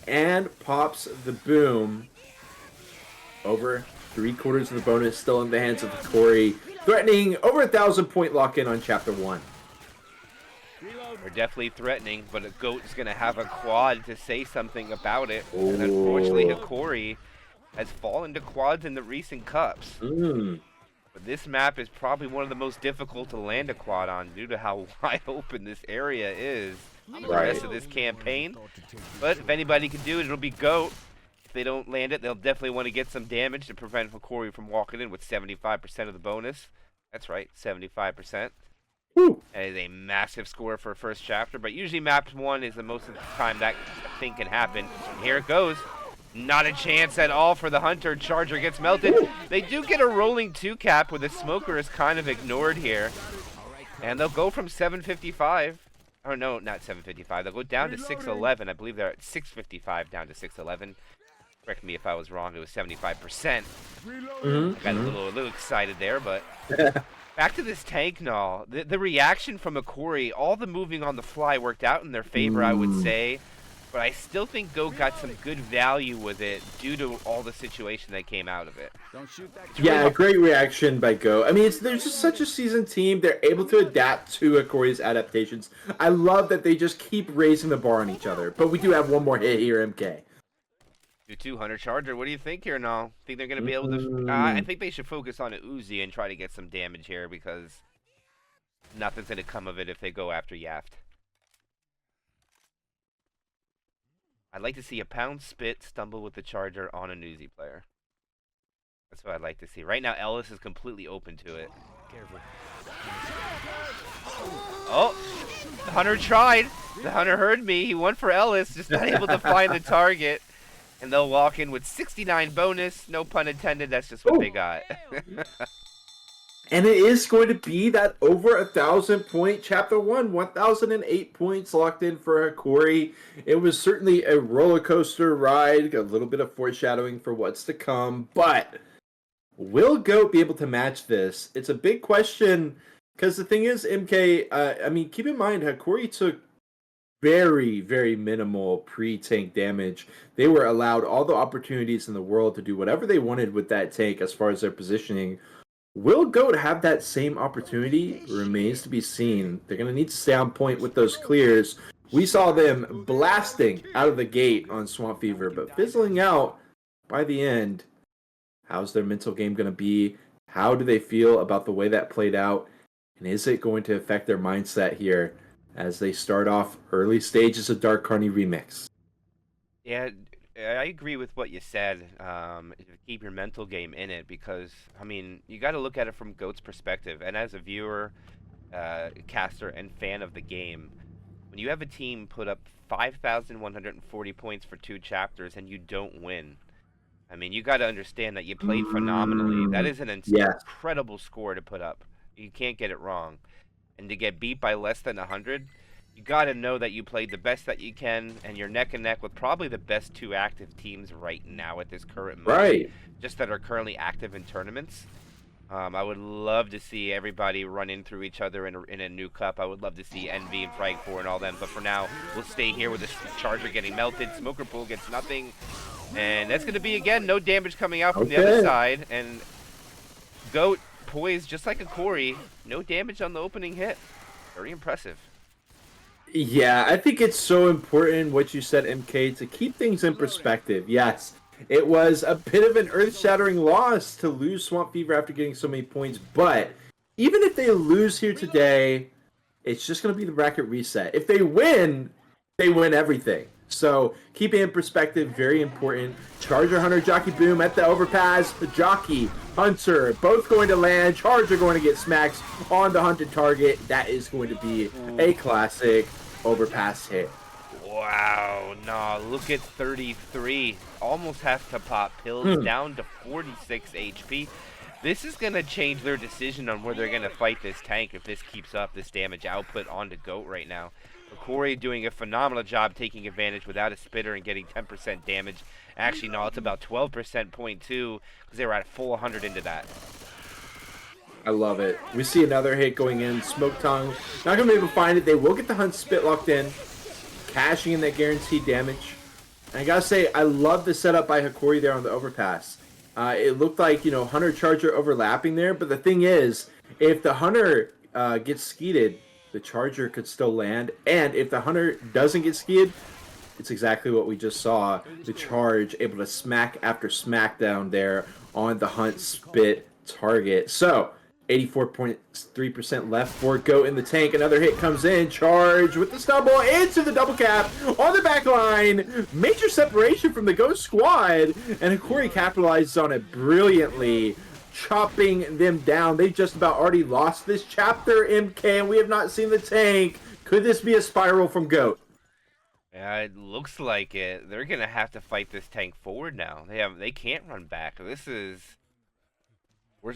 and pops the boom. Over 3/4 of the bonus still in the hands of Hokori, threatening over 1,000 point lock-in on Chapter 1. We're definitely threatening, but a goat is going to have a quad to say something about it. And unfortunately, Hokori has fallen to quads in the recent cups. But this map is probably one of the most difficult to land a quad on due to how wide open this area is on the rest of this campaign. But if anybody can do it, it'll be GOAT. If they don't land it, they'll definitely want to get some damage to prevent Hokori from walking in with 75% of the bonus. That's right, 75%. That is a massive score for a first chapter, but usually map 1 is the most of the time that thing can happen. And here it goes. Not a chance at all for the Hunter. Charger gets melted. They do get a rolling 2 cap where the Smoker is kind of ignored here. And they'll go from 755. Oh, no, not 755. They'll go down to 611. I believe they're at 655 down to 611. Correct me if I was wrong. It was 75%. Got a little excited there, but... Back to this tank null. The reaction from Hokori, all the moving on the fly worked out in their favor, I would say. But I still think Go got some good value with it due to all the situation that came out of it. Yeah, great reaction by Go. I mean, they're just such a seasoned team. They're able to adapt to Hokori's adaptations. I love that they just keep raising the bar on each other. But we do have one more hit here, MK. 2-2 Hunter Charger. What do you think here now? Think they're going to be able to... I think they should focus on a Uzi and try to get some damage here because nothing's going to come of it if they go after Yaft. I'd like to see a pound spit stumble with the Charger on a Uzi player. That's what I'd like to see. Right now, Ellis is completely open to it. Careful. Oh! The Hunter tried. The Hunter heard me. He went for Ellis, just not able to find the target. And they'll walk in with 69 bonus. No pun intended. That's just what they got. And it is going to be that over 1,000 point Chapter 1. 1,008 points locked in for Hokori. It was certainly a roller coaster ride. A little bit of foreshadowing for what's to come. But will GOAT be able to match this? It's a big question. Because the thing is, MK, I mean, keep in mind, Hokori took very, very minimal pre-tank damage. They were allowed all the opportunities in the world to do whatever they wanted with that tank as far as their positioning. Will GOAT have that same opportunity? Remains to be seen. They're going to need to stay on point with those clears. We saw them blasting out of the gate on Swamp Fever, but fizzling out by the end. How's their mental game going to be? How do they feel about the way that played out? And is it going to affect their mindset here as they start off early stages of Dark Carney Remix? Yeah, I agree with what you said. Keep your mental game in it because, I mean, you got to look at it from GOAT's perspective. And as a viewer, caster, and fan of the game, when you have a team put up 5,140 points for 2 chapters and you don't win, I mean, you got to understand that you played phenomenally. That is an incredible score to put up. You can't get it wrong. And to get beat by less than 100, you got to know that you played the best that you can, and you're neck and neck with probably the best 2 active teams right now at this current moment. Just that are currently active in tournaments. I would love to see everybody run in through each other in a new cup. I would love to see Envy and Frag4 and all them. But for now, we'll stay here with this Charger getting melted. Smoker Pool gets nothing. And that's going to be, again, no damage coming out from the other side. And GOAT poised just like Hokori. No damage on the opening hit. Very impressive. Yeah, I think it's so important what you said, MK, to keep things in perspective. Yes, it was a bit of an earth-shattering loss to lose Swamp Fever after getting so many points, but even if they lose here today, it's just going to be the bracket reset. If they win everything. So keeping it in perspective, very important. Charger, Hunter, Jockey, Boom at the overpass. The Jockey, Hunter, both going to land. Charger going to get smacks on the hunted target. That is going to be a classic overpass hit. Wow, nah, look at 33. Almost has to pop pills, down to 46 HP. This is going to change their decision on where they're going to fight this tank if this keeps up, this damage output onto GOAT right now. Hokori doing a phenomenal job taking advantage without a spitter and getting 10% damage. Actually, no, it's about 12% 0.2 because they were at full 100 into that. I love it. We see another hit going in. Smoke Tongue. Not going to be able to find it. They will get the Hunt Spit locked in. Cashing in that guaranteed damage. And I got to say, I love the setup by Hokori there on the overpass. It looked like, Hunter Charger overlapping there. But the thing is, if the Hunter gets skeeted, the Charger could still land. And if the Hunter doesn't get skied, it's exactly what we just saw. The Charge able to smack after smackdown there on the Hunt Spit target. So, 84.3% left for GOAT in the tank. Another hit comes in. Charge with the stumble into the double cap on the back line. Major separation from the GOAT squad. And Hokori capitalizes on it brilliantly, chopping them down. They just about already lost this chapter, MK, and we have not seen the tank. Could this be a spiral from GOAT? Yeah, it looks like it. They're gonna have to fight this tank forward now. They can't run back. This is.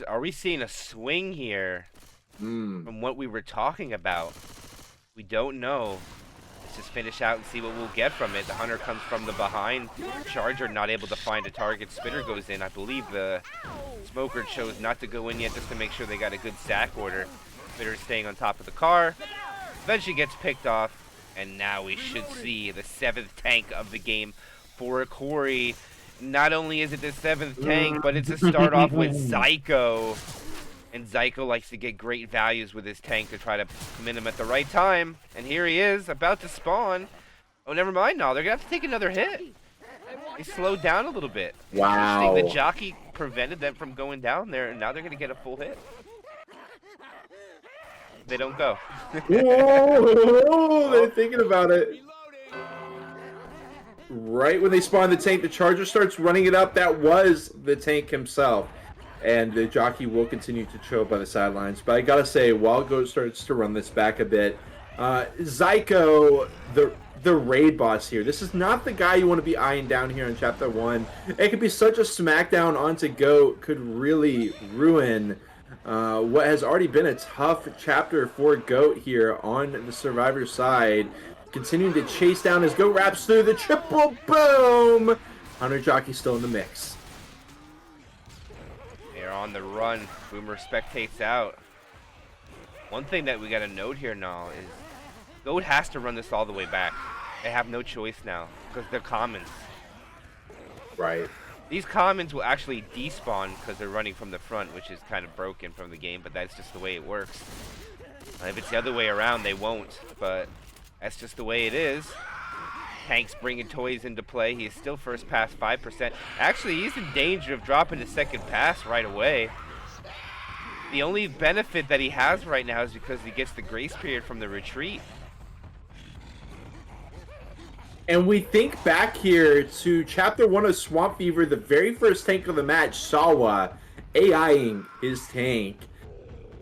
Are we seeing a swing here from what we were talking about? We don't know. Let's just finish out and see what we'll get from it. The Hunter comes from the behind. Charger not able to find a target. Spitter goes in. I believe the Smoker chose not to go in yet just to make sure they got a good stack order. Spitter staying on top of the car. Eventually gets picked off. And now we should see the 7th tank of the game for Hokori. Not only is it the 7th tank, but it's a start off with Zyko. And Zyko likes to get great values with his tank to try to come in him at the right time. And here he is, about to spawn. Oh, never mind. No, they're going to have to take another hit. They slowed down a little bit. Wow. Interesting. The Jockey prevented them from going down there, and now they're going to get a full hit. They don't go. Whoa, they're thinking about it. Right when they spawn the tank, the Charger starts running it up. That was the tank himself. And the Jockey will continue to chill by the sidelines. But I gotta say, while GOAT starts to run this back a bit, Zyko, the raid boss here, this is not the guy you want to be eyeing down here in Chapter 1. It could be such a smackdown onto GOAT, could really ruin what has already been a tough chapter for GOAT here on the Survivor side. Continuing to chase down as GOAT wraps through the triple boom. Hunter Jockey still in the mix. They're on the run. Boomer spectates out. One thing that we got to note here now is GOAT has to run this all the way back. They have no choice now because they're commons. Right. These commons will actually despawn because they're running from the front, which is kind of broken from the game, but that's just the way it works. If it's the other way around, they won't, but that's just the way it is. Tank's bringing toys into play. He is still first pass 5%. Actually, he's in danger of dropping to second pass right away. The only benefit that he has right now is because he gets the grace period from the retreat. And we think back here to Chapter 1 of Swamp Fever, the very first tank of the match, Sawa, AIing his tank.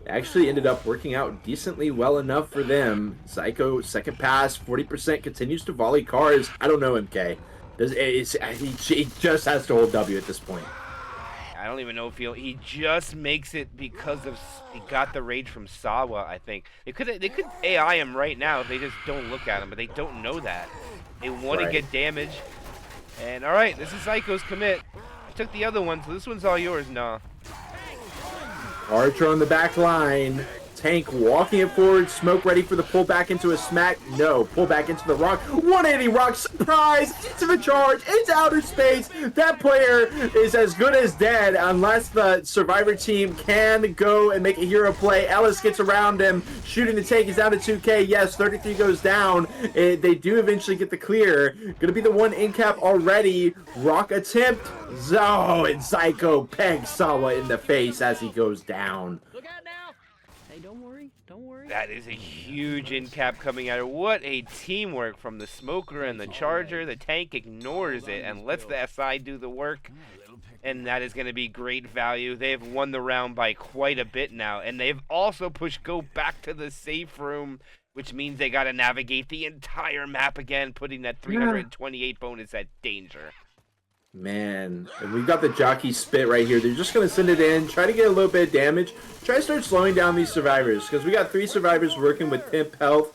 Actually ended up working out decently well enough for them. Zyko, second pass, 40%, continues to volley cars. I don't know, MK. He just has to hold W at this point. I don't even know if he just makes it because of he got the rage from Sawa, I think. They could AI him right now if they just don't look at him, but they don't know that. They want to get damage. And all right, this is Zyko's commit. I took the other one, so this one's all yours now. Archer on the back line. Tank walking it forward. Smoke ready for the pull back into a smack. No, pull back into the rock. 180 rock. Surprise! Into the charge. Into outer space. That player is as good as dead unless the Survivor team can go and make a hero play. Ellis gets around him. Shooting the tank is down to 2K. Yes, 33 goes down. They do eventually get the clear. Gonna be the one in cap already. Rock attempt. Oh, and Psycho pegs Sawa in the face as he goes down. Look out now! Hey, don't worry. That is a huge in cap coming out. What a teamwork from the Smoker and the Charger. The tank ignores it and lets the SI do the work. And that is going to be great value. They have won the round by quite a bit now. And they've also pushed Go back to the safe room, which means they got to navigate the entire map again, putting that 328 bonus at danger. Man, and we've got the jockey spit right here. They're just going to send it in, try to get a little bit of damage, try to start slowing down these survivors, because we got 3 survivors working with temp health,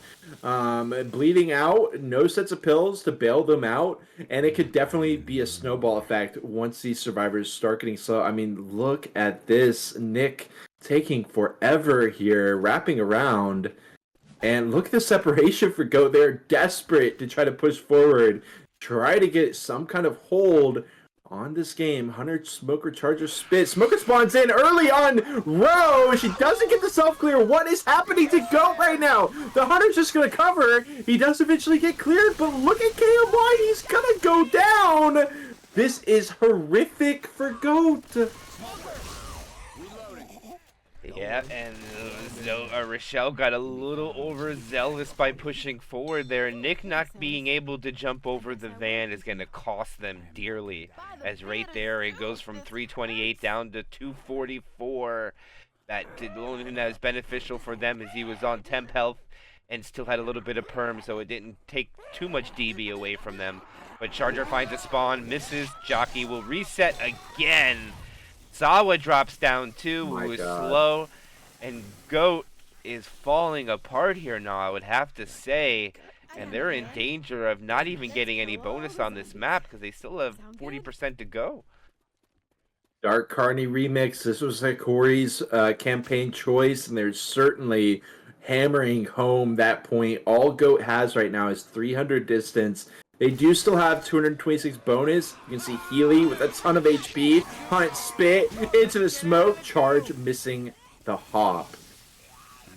bleeding out, no sets of pills to bail them out, and it could definitely be a snowball effect once these survivors start getting slow. I mean, look at this. Nick taking forever here, wrapping around, and look at the separation for Goat. They're desperate to try to push forward, try to get some kind of hold on this game. Hunter, Smoker, Charger, Spit. Smoker spawns in early on row. She doesn't get the self-clear. What is happening to Goat right now? The Hunter's just going to cover. He does eventually get cleared, but look at KMY. He's going to go down. This is horrific for Goat. Yeah, and Rochelle got a little overzealous by pushing forward there. Nick not being able to jump over the van is going to cost them dearly. As right there, it goes from 328 down to 244. The only thing that was beneficial for them is he was on temp health and still had a little bit of perm, so it didn't take too much DB away from them. But Charger finds a spawn, misses. Jockey will reset again. Sawa drops down too, who is slow, and Goat is falling apart here now, I would have to say, and they're in danger of not even getting any bonus on this map because they still have 40% to go. Dark Carney remix. This was Hokori's campaign choice, and they're certainly hammering home that point. All Goat has right now is 300 distance. They do still have 226 bonus. You can see Healy with a ton of HP. Hunt, Spit into the smoke. Charge missing the hop.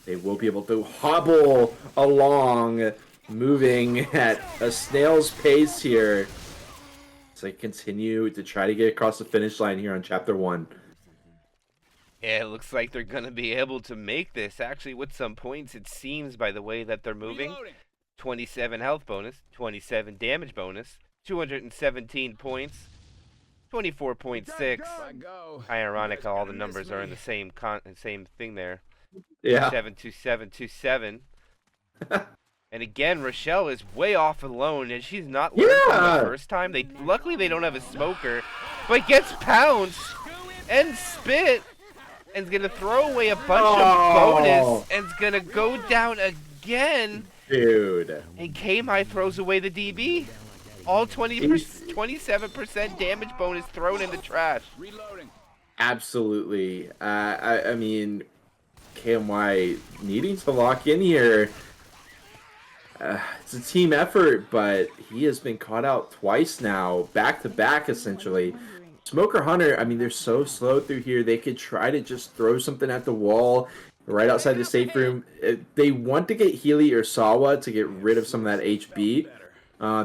They will be able to hobble along, moving at a snail's pace here. So they continue to try to get across the finish line here on Chapter 1. Yeah, it looks like they're going to be able to make this, actually, with some points, it seems, by the way that they're moving. Reloading. 27 health bonus, 27 damage bonus, 217 points, 24.6. Ironic how all the numbers are in the same thing there. Yeah. 272727. And again, Rochelle is way off alone, and she's not learned from the first time. Luckily they don't have a smoker, but gets pounced and spit, and is gonna throw away a bunch of bonus, and is gonna go down again. Dude. And KMI throws away the DB. All 27% damage bonus thrown in the trash. Reloading. Absolutely. I mean, KMY needing to lock in here. It's a team effort, but he has been caught out twice now, back to back essentially. Smoker Hunter, I mean, they're so slow through here. They could try to just throw something at the wall right outside the safe room. They want to get Healy or Sawa to get rid of some of that HB.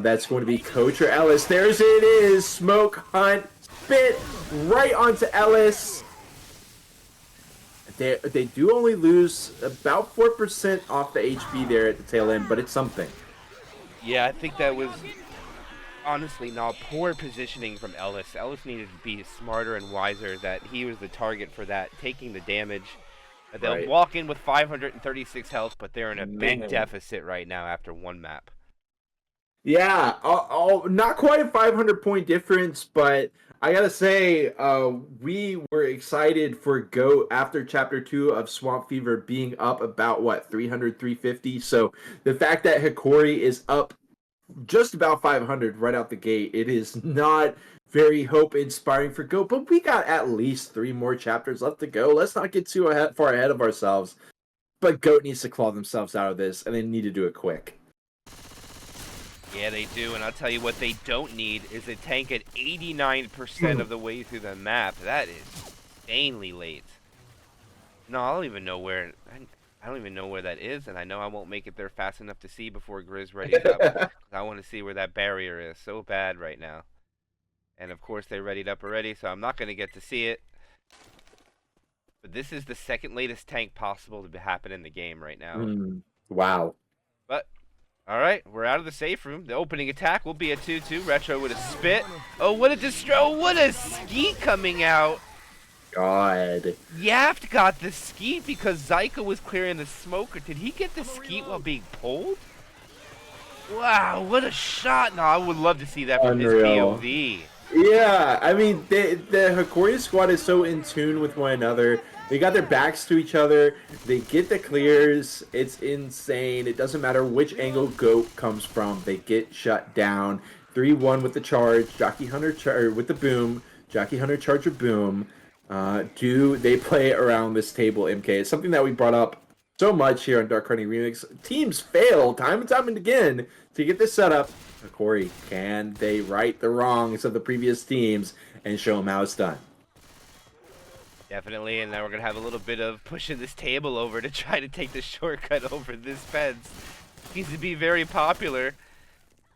That's going to be Coach or Ellis. There's it is. Smoke, Hunt, Spit right onto Ellis. They do only lose about 4% off the HP there at the tail end, but it's something. Yeah, I think that was honestly not poor positioning from Ellis. Ellis needed to be smarter and wiser that he was the target for that, taking the damage. They'll walk in with 536 health, but they're in a big deficit right now after one map. Yeah, not quite a 500-point difference, but I gotta say, we were excited for Goat after Chapter 2 of Swamp Fever being up about, 300, 350? So the fact that Hokori is up just about 500 right out the gate, it is not very hope-inspiring for Goat, but we got at least 3 more chapters left to go. Let's not get too far ahead of ourselves. But Goat needs to claw themselves out of this, and they need to do it quick. Yeah, they do, and I'll tell you what they don't need is a tank at 89% of the way through the map. That is insanely late. No, I don't even know where. I don't even know where that is, and I know I won't make it there fast enough to see before Grizz readies up. I want to see where that barrier is so bad right now. And of course they readied up already, so I'm not going to get to see it. But this is the second latest tank possible to happen in the game right now. Wow. But all right, we're out of the safe room. The opening attack will be a 2-2. Retro with a spit. Oh, what a what a skeet coming out. God. Yaft got the skeet because Zyka was clearing the smoker. Did he get the skeet while being pulled? Wow, what a shot. No, I would love to see that from his Unreal. POV. Yeah, I mean, the Hokori squad is so in tune with one another. They got their backs to each other. They get the clears. It's insane. It doesn't matter which angle Goat comes from. They get shut down. 3-1 with the charge. Jockey Hunter with the boom. Jockey Hunter Charger boom. Do they play around this table, MK? It's something that we brought up so much here on Dark Hardy Remix. Teams fail time and again to get this set up. Hokori, can they right the wrongs of the previous teams and show them how it's done? Definitely, and now we're going to have a little bit of pushing this table over to try to take the shortcut over this fence. Seems to be very popular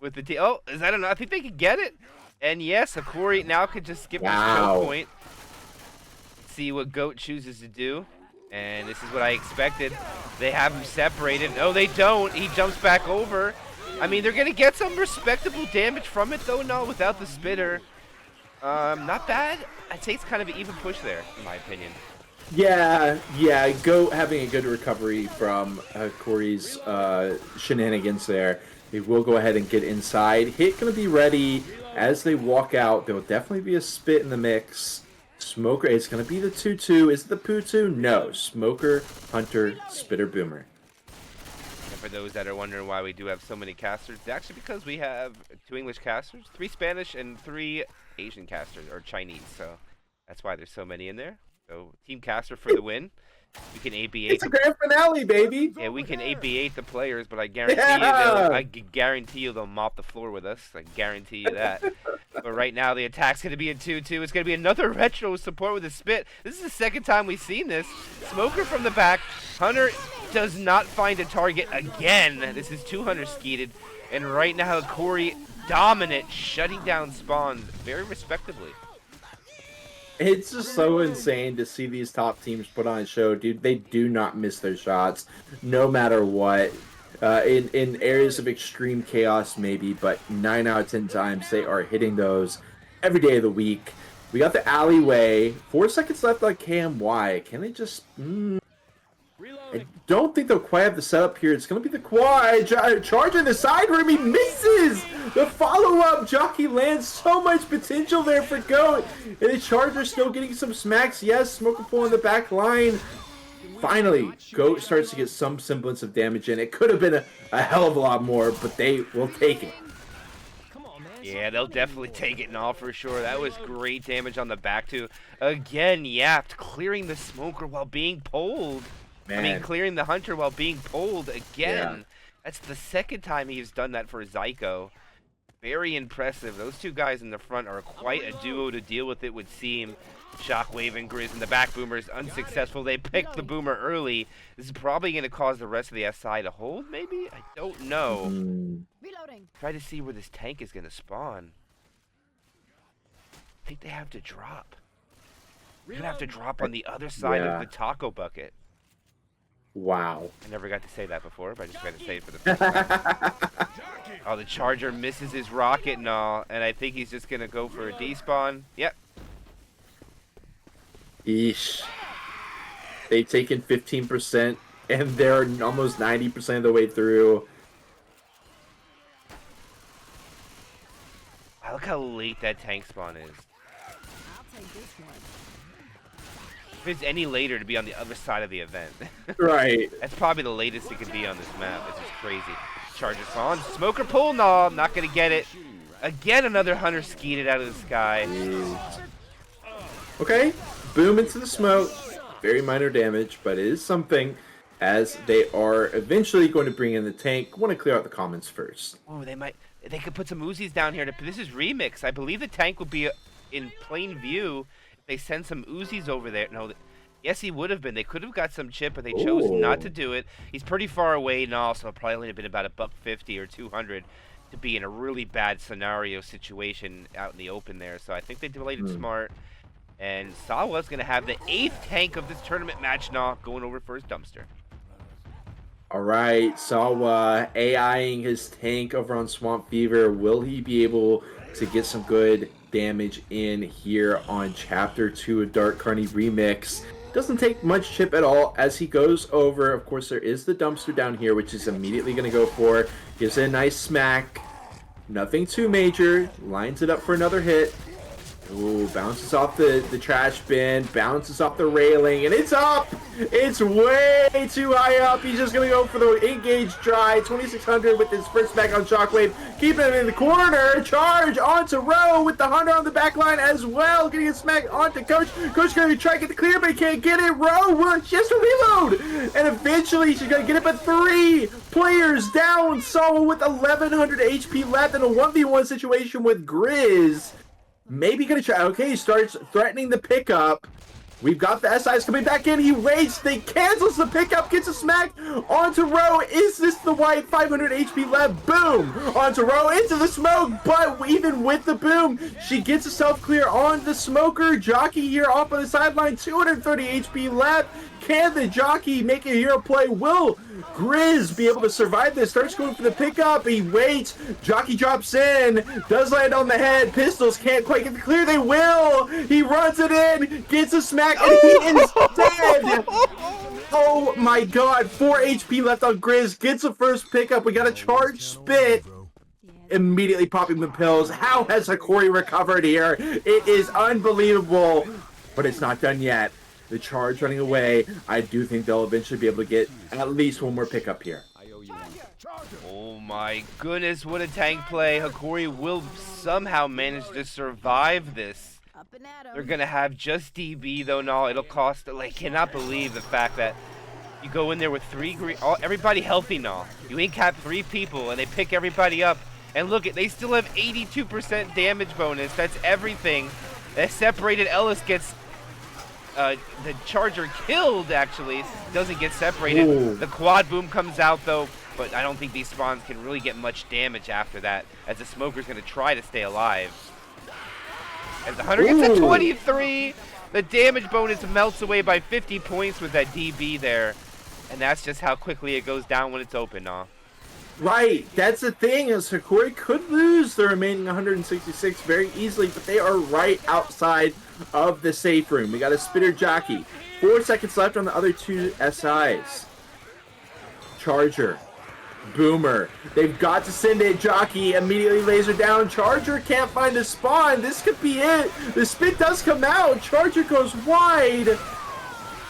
with the team. Oh, is that enough? I think they could get it. And yes, Hokori now could just skip the choke point. See what Goat chooses to do. And this is what I expected. They have him separated. No, they don't. He jumps back over. I mean, they're going to get some respectable damage from it, though, no, without the spitter. Not bad. I'd say it's kind of an even push there, in my opinion. Yeah, Goat having a good recovery from Corey's shenanigans there. They will go ahead and get inside. Hit going to be ready as they walk out. There will definitely be a spit in the mix. Smoker, it's going to be the 2-2. Is it the Poo-2? No. Smoker, Hunter, Spitter, Boomer. And for those that are wondering why we do have so many casters, it's actually because we have 2 English casters, 3 Spanish, and 3 Asian casters, or Chinese. So that's why there's so many in there. So Team Caster for the win. We can AB8. It's a grand finale, baby. Yeah, we can AB8 the players, but I guarantee you they'll mop the floor with us. I guarantee you that. But right now the attack's going to be in 2-2. It's going to be another retro support with a spit. This is the second time we've seen this. Smoker from the back. Hunter does not find a target again. This is 200 skeeted. And right now Hokori dominant, shutting down spawns very respectably. It's just so insane to see these top teams put on a show, dude. They do not miss their shots, no matter what. In areas of extreme chaos, maybe, but 9 out of 10 times they are hitting those every day of the week. We got the alleyway. 4 seconds left on KMY. Can they just... I don't think they'll quite have the setup here. It's going to be the quad. Charge in the side room. He misses! The follow-up. Jockey lands so much potential there for Goat. And the Charger still getting some smacks. Yes, Smoker pull in the back line. Finally, Goat starts to get some semblance of damage in. It could have been a hell of a lot more, but they will take it. Yeah, they'll definitely take it and all for sure. That was great damage on the back too. Again, Yaft clearing the Smoker while being pulled. Man. I mean, clearing the Hunter while being pulled again. Yeah. That's the second time he's done that for Zyko. Very impressive. Those 2 guys in the front are quite a duo to deal with, it would seem. Shockwave and Grizz in the back. Boomers unsuccessful. They picked the Boomer early. This is probably going to cause the rest of the SI to hold, maybe? I don't know. Reloading. Try to see where this tank is going to spawn. I think they have to drop. They're going to have to drop on the other side of the taco bucket. Wow. I never got to say that before, but I just got to say it for the first time. Oh, the Charger misses his rocket and all, and I think he's just going to go for a despawn. Yep. Eesh. They've taken 15%, and they're almost 90% of the way through. Wow, look how late that tank spawn is. I'll take this one. If it's any later to be on the other side of the event. Right. That's probably the latest it could be on this map. This is crazy. Charger spawn. Smoker pull. No, I'm not going to get it. Again, another Hunter skeeted out of the sky. Okay. Boom into the smoke. Very minor damage, but it is something. as they are eventually going to bring in the tank. Want to clear out the comments first. Oh, they could put some Uzis down here. This is Remix. I believe the tank would be in plain view if they send some Uzis over there. No, yes, he would have been. They could have got some chip, but they chose not to do it. He's pretty far away now, so probably only been about $150 or 200 to be in a really bad scenario situation out in the open there. So I think they delayed it smart. And Sawa's going to have the 8th tank of this tournament match now, going over for his dumpster. All right, Sawa AIing his tank over on Swamp Fever. Will he be able to get some good damage in here on Chapter 2 of Dark Carney Remix? Doesn't take much chip at all as he goes over. Of course, there is the dumpster down here, which is immediately going to go for. Gives it a nice smack. Nothing too major. Lines it up for another hit. Ooh, bounces off the trash bin, bounces off the railing, and it's up! It's way too high up. He's just going to go for the engage try. 2600 with his first back on Shockwave. Keeping him in the corner. Charge onto Rowe with the Hunter on the back line as well. Getting a smack onto Coach. Coach going to try to get the clear, but he can't get it. Rowe, she has to reload! And eventually, she's going to get it, but 3 players down. Sawa with 1100 HP left in a 1v1 situation with Grizz. Maybe gonna try. Okay, he starts threatening the pickup. We've got the SIs coming back in. He waits. They cancels the pickup. Gets a smack onto Rowe. Is this the white? 500 HP left. Boom! Onto Rowe. Into the smoke. But even with the boom, she gets a self-clear on the smoker. Jockey here off on the sideline. 230 HP left. Can the Jockey make a hero play? Will Grizz be able to survive this? Starts going for the pickup. He waits. Jockey drops in. Does land on the head. Pistols can't quite get the clear. They will. He runs it in. Gets a smack. And he is dead. Oh my god. 4 HP left on Grizz. Gets the first pickup. We got a charge spit. Immediately popping the pills. How has Hokori recovered here? It is unbelievable. But it's not done yet. The charge running away. I do think they'll eventually be able to get at least one more pickup here. Oh my goodness, what a tank play. Hokori will somehow manage to survive this. They're going to have just DB though, no, it'll cost, like, cannot believe the fact that you go in there with 3 green, everybody healthy now. You incap 3 people and they pick everybody up. And look, they still have 82% damage bonus. That's everything. That separated Ellis gets the Charger killed, actually. Doesn't get separated. Ooh. The quad boom comes out, though, but I don't think these spawns can really get much damage after that, as the Smoker's going to try to stay alive. As the Hunter gets a 23, the damage bonus melts away by 50 points with that DB there, and that's just how quickly it goes down when it's open, nah. Right, that's the thing, is Hokori could lose the remaining 166 very easily, but they are right outside of the safe room. We got a Spitter Jockey. 4 seconds left on the other 2 SIs. Charger. Boomer. They've got to send it. Jockey immediately laser down. Charger can't find a spawn. This could be it. The spit does come out. Charger goes wide.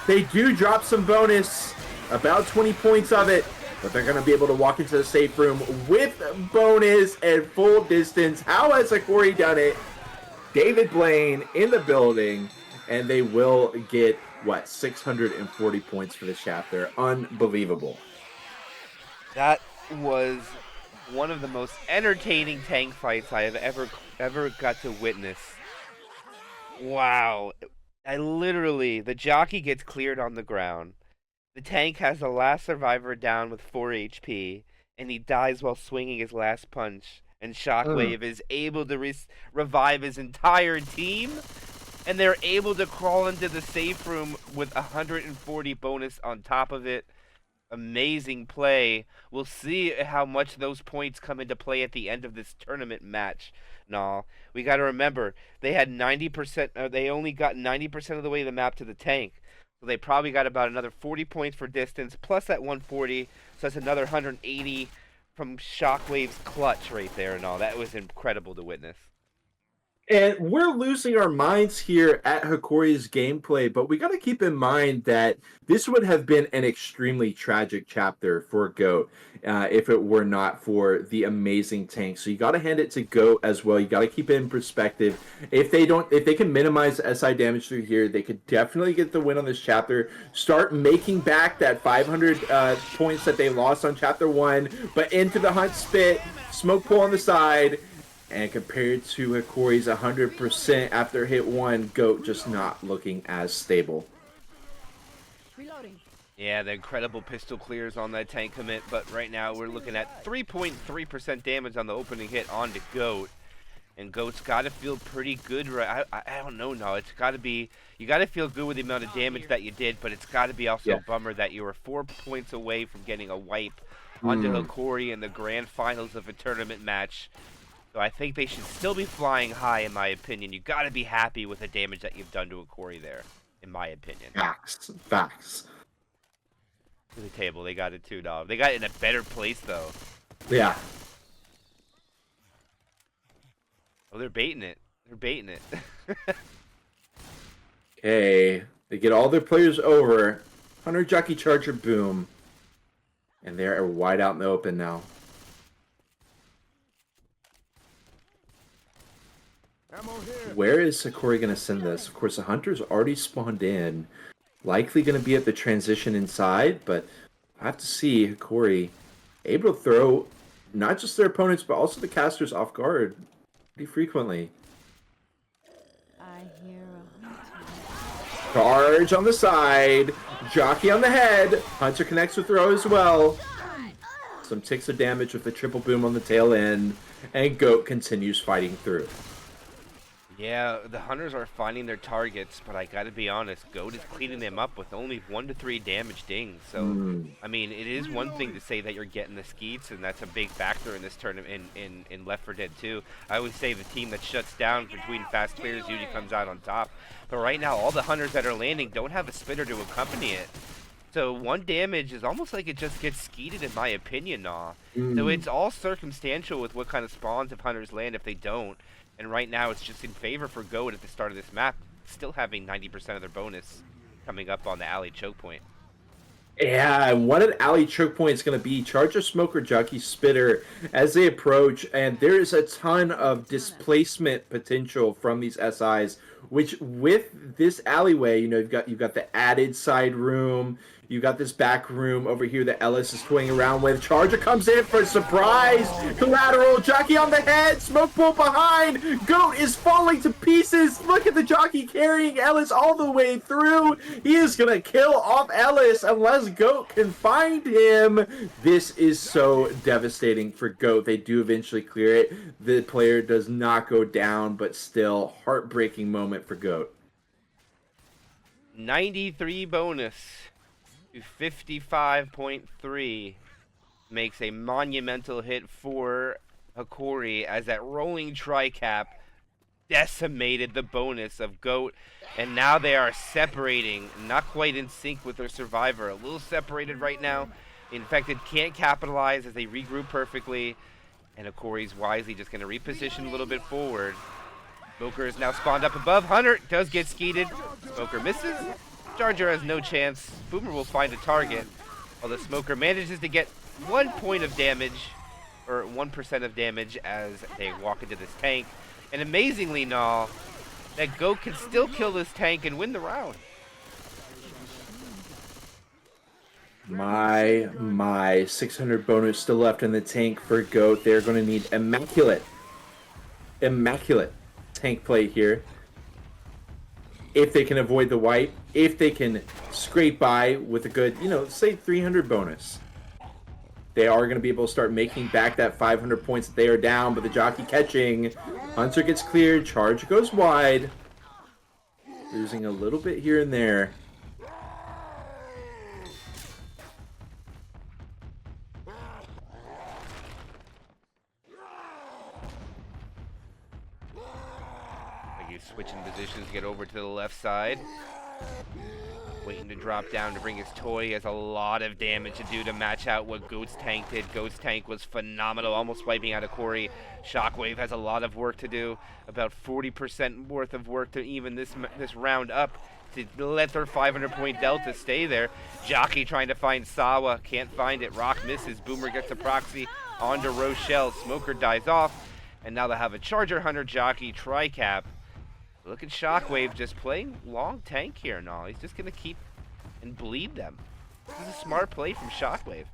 They do drop some bonus. About 20 points of it. But they're going to be able to walk into the safe room with bonus and full distance. How has Hokori done it? David Blaine in the building. And they will get, what, 640 points for this chapter. Unbelievable. That was one of the most entertaining tank fights I have ever got to witness. Wow. The Jockey gets cleared on the ground. The tank has the last survivor down with 4 HP, and he dies while swinging his last punch. And Shockwave is able to revive his entire team, and they're able to crawl into the safe room with 140 bonus on top of it. Amazing play. We'll see how much those points come into play at the end of this tournament match. No, we got to remember, they had 90%, they only got 90% of the way to the map to the tank. So they probably got about another 40 points for distance, plus that 140. So that's another 180 from Shockwave's clutch right there and all. That was incredible to witness. And we're losing our minds here at Hokori's gameplay, but we got to keep in mind that this would have been an extremely tragic chapter for GOAT if it were not for the amazing tank. So you got to hand it to GOAT as well. You got to keep it in perspective. If they can minimize SI damage through here, they could definitely get the win on this chapter. Start making back that 500 points that they lost on chapter 1, but into the hunt spit, smoke pull on the side. And compared to Hokori's 100% after hit 1, GOAT just not looking as stable. Reloading. Yeah, the incredible pistol clears on that tank commit, but right now we're looking at 3.3% damage on the opening hit onto GOAT. And GOAT's got to feel pretty good, right? I don't know, no. It's got to be, you got to feel good with the amount of damage that you did, but it's got to be also a bummer that you were 4 points away from getting a wipe onto Hokori in the grand finals of a tournament match. So I think they should still be flying high, in my opinion. You got to be happy with the damage that you've done to Hokori there, in my opinion. Facts. To the table, they got it too, dog. They got it in a better place, though. Yeah. Oh, they're baiting it. They're baiting it. Okay. They get all their players over. Hunter Jockey Charger boom. And they're wide out in the open now. Where is Hokori going to send this? Of course, the Hunter's already spawned in. Likely going to be at the transition inside, but I have to see Hokori able to throw not just their opponents, but also the casters off guard pretty frequently. I hear a hunter. Charge on the side. Jockey on the head. Hunter connects with throw as well. Some ticks of damage with the triple boom on the tail end. And GOAT continues fighting through. Yeah, the Hunters are finding their targets, but I gotta be honest, GOAT is cleaning them up with only 1 to 3 damage dings. So, I mean, it is one thing to say that you're getting the skeets, and that's a big factor in this tournament in Left 4 Dead 2. I always say the team that shuts down between fast clears usually comes out on top. But right now, all the Hunters that are landing don't have a spitter to accompany it. So 1 damage is almost like it just gets skeeted, in my opinion, nah. So it's all circumstantial with what kind of spawns if Hunters land if they don't. And right now, it's just in favor for GOAT at the start of this map, still having 90% of their bonus coming up on the alley choke point. Yeah, and what an alley choke point is going to be. Charger, Smoker, Jockey, Spitter as they approach, and there is a ton of displacement potential from these SIs. Which, with this alleyway, you know, you've got the added side room. You've got this back room over here that Ellis is toying around with. Charger comes in for a surprise. Collateral. Jockey on the head. Smoke pull behind. GOAT is falling to pieces. Look at the Jockey carrying Ellis all the way through. He is going to kill off Ellis unless GOAT can find him. This is so devastating for GOAT. They do eventually clear it. The player does not go down, but still heartbreaking moment for GOAT. 93 bonus to 55.3 makes a monumental hit for Hokori as that rolling tri-cap decimated the bonus of GOAT, and now they are separating, not quite in sync with their survivor, a little separated right now. Infected can't capitalize as they regroup perfectly, and Hokori's wisely just going to reposition a little bit forward. Smoker is now spawned up above. Hunter does get skeeted. Smoker misses. Charger has no chance. Boomer will find a target, although Smoker manages to get 1 point of damage, or 1% of damage as they walk into this tank. And amazingly, that GOAT can still kill this tank and win the round. My 600 bonus still left in the tank for GOAT. They're going to need immaculate tank play here. If they can avoid the wipe, if they can scrape by with a good, say 300 bonus, they are going to be able to start making back that 500 points that they are down. But the Jockey catching, Hunter gets cleared, Charge goes wide, losing a little bit here and there. Switching positions to get over to the left side. Waiting to drop down to bring his toy. He has a lot of damage to do to match out what Goat's Tank did. Goat's Tank was phenomenal, almost wiping out Hokori. Shockwave has a lot of work to do, about 40% worth of work to even this round up to let their 500-point delta stay there. Jockey trying to find Sawa, can't find it. Rock misses. Boomer gets a proxy onto Rochelle. Smoker dies off, and now they have a Charger Hunter Jockey tri-cap. Look at Shockwave just playing long tank here and all. He's just going to keep and bleed them. This is a smart play from Shockwave.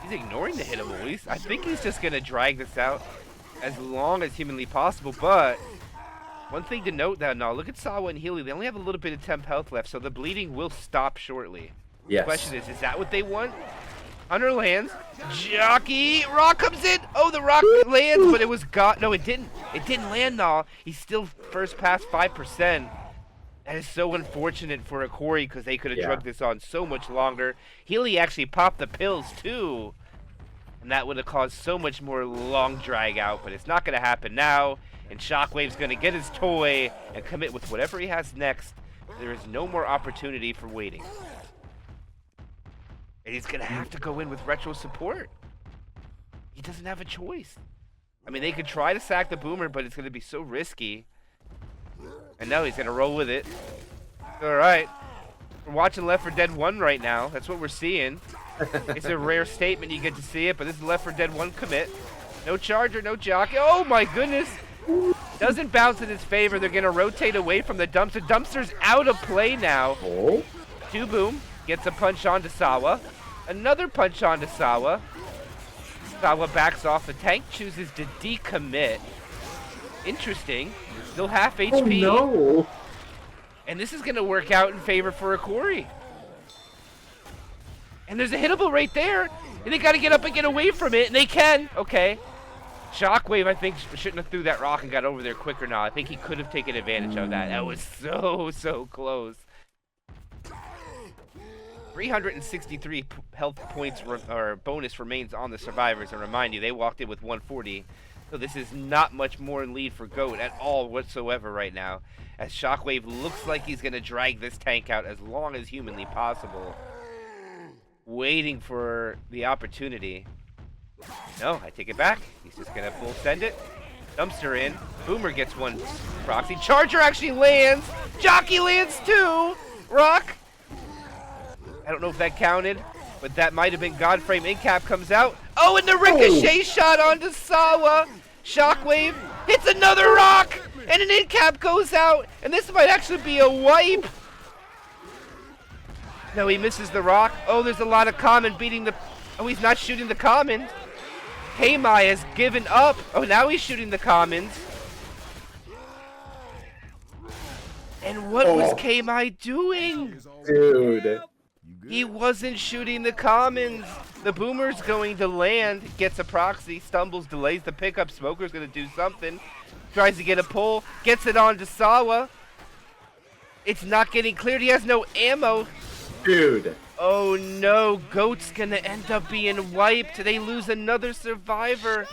He's ignoring the hittable. I think he's just going to drag this out as long as humanly possible. But one thing to note that now, look at Sawa and Healy. They only have a little bit of temp health left, so the bleeding will stop shortly. Yes. The question is that what they want? Hunter lands. Jockey. Rock comes in. Oh, the rock lands, but it was got. No, it didn't. It didn't land, no. He's still first pass 5%. That is so unfortunate for Hokori because they could have drugged this on so much longer. Healy actually popped the pills, too. And that would have caused so much more long drag out, but it's not going to happen now. And Shockwave's going to get his toy and commit with whatever he has next. There is no more opportunity for waiting. And he's going to have to go in with retro support. He doesn't have a choice. I mean, they could try to sack the Boomer, but it's going to be so risky. And now he's going to roll with it. All right. We're watching Left 4 Dead 1 right now. That's what we're seeing. It's a rare statement you get to see it, but this is Left 4 Dead 1 commit. No Charger, no Jockey. Oh, my goodness. Doesn't bounce in his favor. They're going to rotate away from the dumpster. Dumpster's out of play now. Oh. 2 Boom. Gets a punch onto Sawa. Another punch onto Sawa. Sawa backs off. The tank chooses to decommit. Interesting. Still half HP. Oh, no. And this is going to work out in favor for Hokori. And there's a hittable right there. And they got to get up and get away from it. And they can. Okay. Shockwave, I think, shouldn't have threw that rock and got over there quicker now. I think he could have taken advantage of that. That was so close. 363 health points or bonus remains on the survivors. And remind you, they walked in with 140. So this is not much more in lead for Goat at all whatsoever right now. As Shockwave looks like he's going to drag this tank out as long as humanly possible. Waiting for the opportunity. No, I take it back. He's just going to full send it. Dumpster in. Boomer gets one proxy. Charger actually lands. Jockey lands too. Rock. I don't know if that counted, but that might have been Godframe. Incap comes out. Oh, and the ricochet shot onto Sawa. Shockwave hits another rock, and an Incap goes out, and this might actually be a wipe. No, he misses the rock. Oh, there's a lot of common beating the... Oh, he's not shooting the commons. K-Mai has given up. Oh, now he's shooting the commons. And what was K-Mai doing? Dude. He wasn't shooting the commons. The Boomer's going to land, gets a proxy, stumbles, delays the pickup. Smoker's going to do something. Tries to get a pull, gets it on to Sawa. It's not getting cleared. He has no ammo. Dude. Oh no, Goat's going to end up being wiped. They lose another survivor.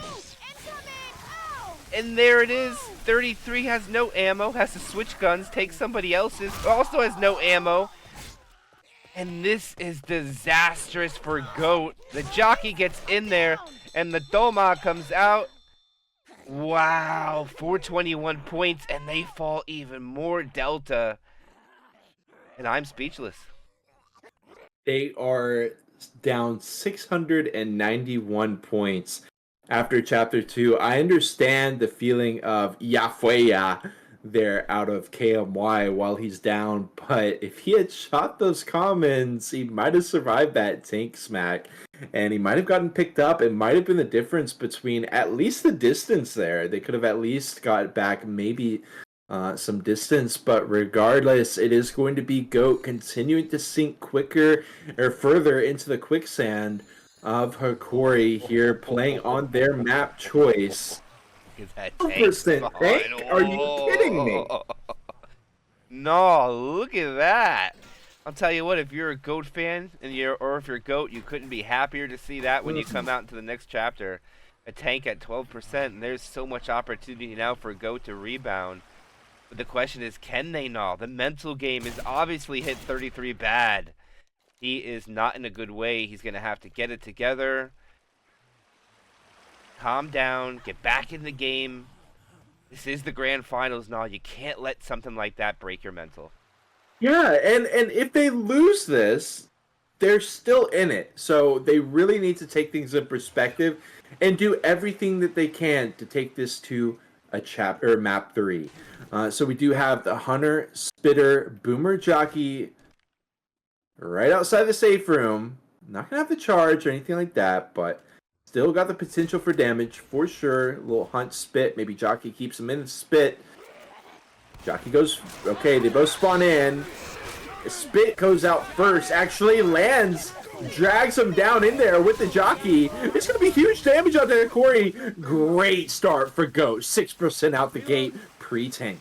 And there it is. 33 has no ammo, has to switch guns, take somebody else's, also has no ammo. And this is disastrous for Goat. The Jockey gets in there, and the Doma comes out. Wow, 421 points, and they fall even more delta. And I'm speechless. They are down 691 points after Chapter 2. I understand the feeling of Yafueya there out of KMY while he's down, but if he had shot those commons, he might have survived that tank smack, and he might have gotten picked up. It might have been the difference between at least the distance there. They could have at least got back maybe some distance, but regardless, it is going to be Goat continuing to sink quicker or further into the quicksand of Hokori here, playing on their map choice. Look at that 100% tank? Are you kidding me? No, look at that. I'll tell you what, if you're a Goat fan, or if you're Goat, you couldn't be happier to see that when you come out into the next chapter. A tank at 12%, and there's so much opportunity now for Goat to rebound. But the question is, can they gnaw? The mental game is obviously hit 33 bad. He is not in a good way. He's going to have to get it together. Calm down. Get back in the game. This is the grand finals, Gnaw. You can't let something like that break your mental. Yeah, and if they lose this, they're still in it. So they really need to take things in perspective and do everything that they can to take this to a chapter map 3. So we do have the Hunter, Spitter, Boomer, Jockey right outside the safe room. Not gonna have the charge or anything like that, but still got the potential for damage for sure. A little Hunt Spit, maybe Jockey keeps him in the Spit. Jockey goes, okay, they both spawn in. Spit goes out first, actually lands, drags him down in there with the Jockey. It's going to be huge damage out there, Corey. Great start for Goat, 6% out the gate, pre-tank.